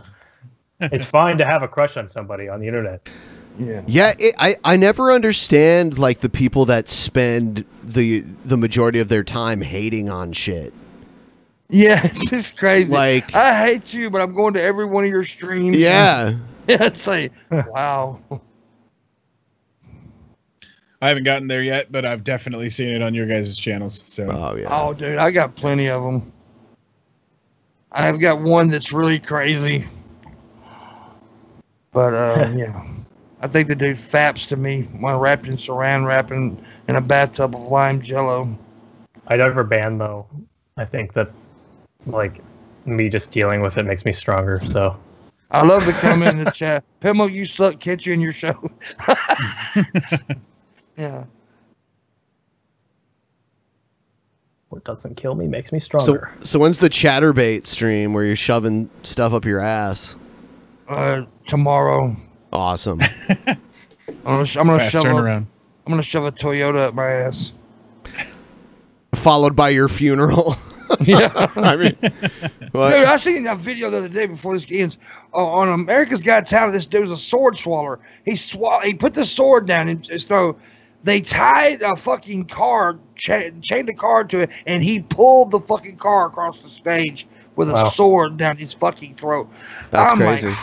It's fine to have a crush on somebody on the internet. Yeah. I never understand like the people that spend the majority of their time hating on shit. Yeah, it's just crazy. Like, I hate you, but I'm going to every one of your streams. Yeah. It's like, wow. I haven't gotten there yet, but I've definitely seen it on your guys' channels. So. Oh yeah. Oh, dude, I got plenty of them. I've got one that's really crazy. But, yeah. I think the dude faps to me when wrapped in saran wrap in a bathtub of lime jello. I never ban though. I think that like me just dealing with it makes me stronger. So I love the comment in the chat. Pimmo, you suck. Catch you in your show. Yeah. what doesn't kill me makes me stronger. So when's the Chatterbait stream where you're shoving stuff up your ass? Tomorrow. Awesome. I'm gonna Fast shove turnaround. I'm gonna shove a Toyota up my ass. Followed by your funeral. Yeah. I mean, what? Dude, I seen that video the other day before this ends. On America's Got Talent, this dude's a sword swallower. He put the sword down, and so they tied a fucking car, chained the car to it, and he pulled the fucking car across the stage with a sword down his fucking throat. That's I'm crazy. Like,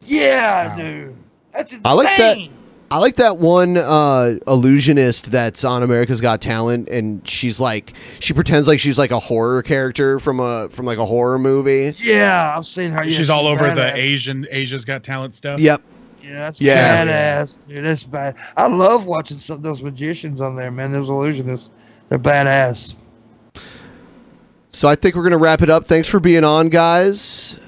yeah, dude. That's insane. I like that one illusionist that's on America's Got Talent, and she pretends like she's like a horror character from like a horror movie. Yeah, I've seen her. Yeah, She's all over the badass. Asia's Got Talent stuff. Yep. Yeah, that's badass, dude. That's bad. I love watching some of those magicians on there, man. Those illusionists, they're badass. So I think we're gonna wrap it up. Thanks for being on, guys.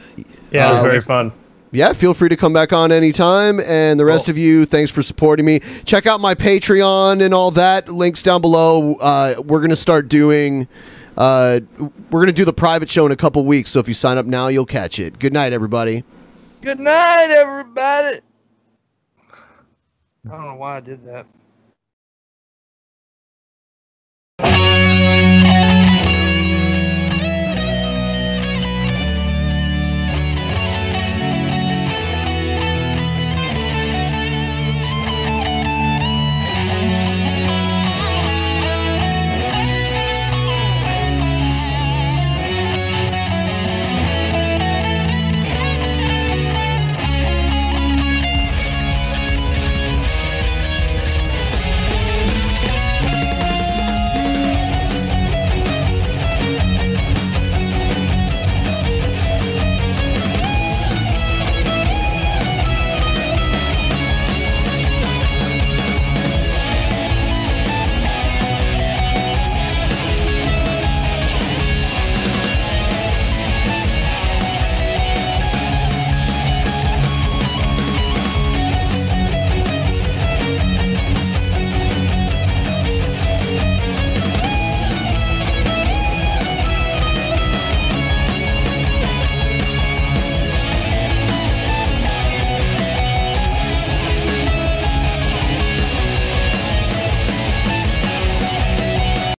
Yeah, it was very fun. Yeah, feel free to come back on anytime. And the rest of you, thanks for supporting me. Check out my Patreon and all that. Links down below. We're going to start doing... we're going to do the private show in a couple weeks, so if you sign up now, you'll catch it. Good night, everybody. Good night, everybody. I don't know why I did that.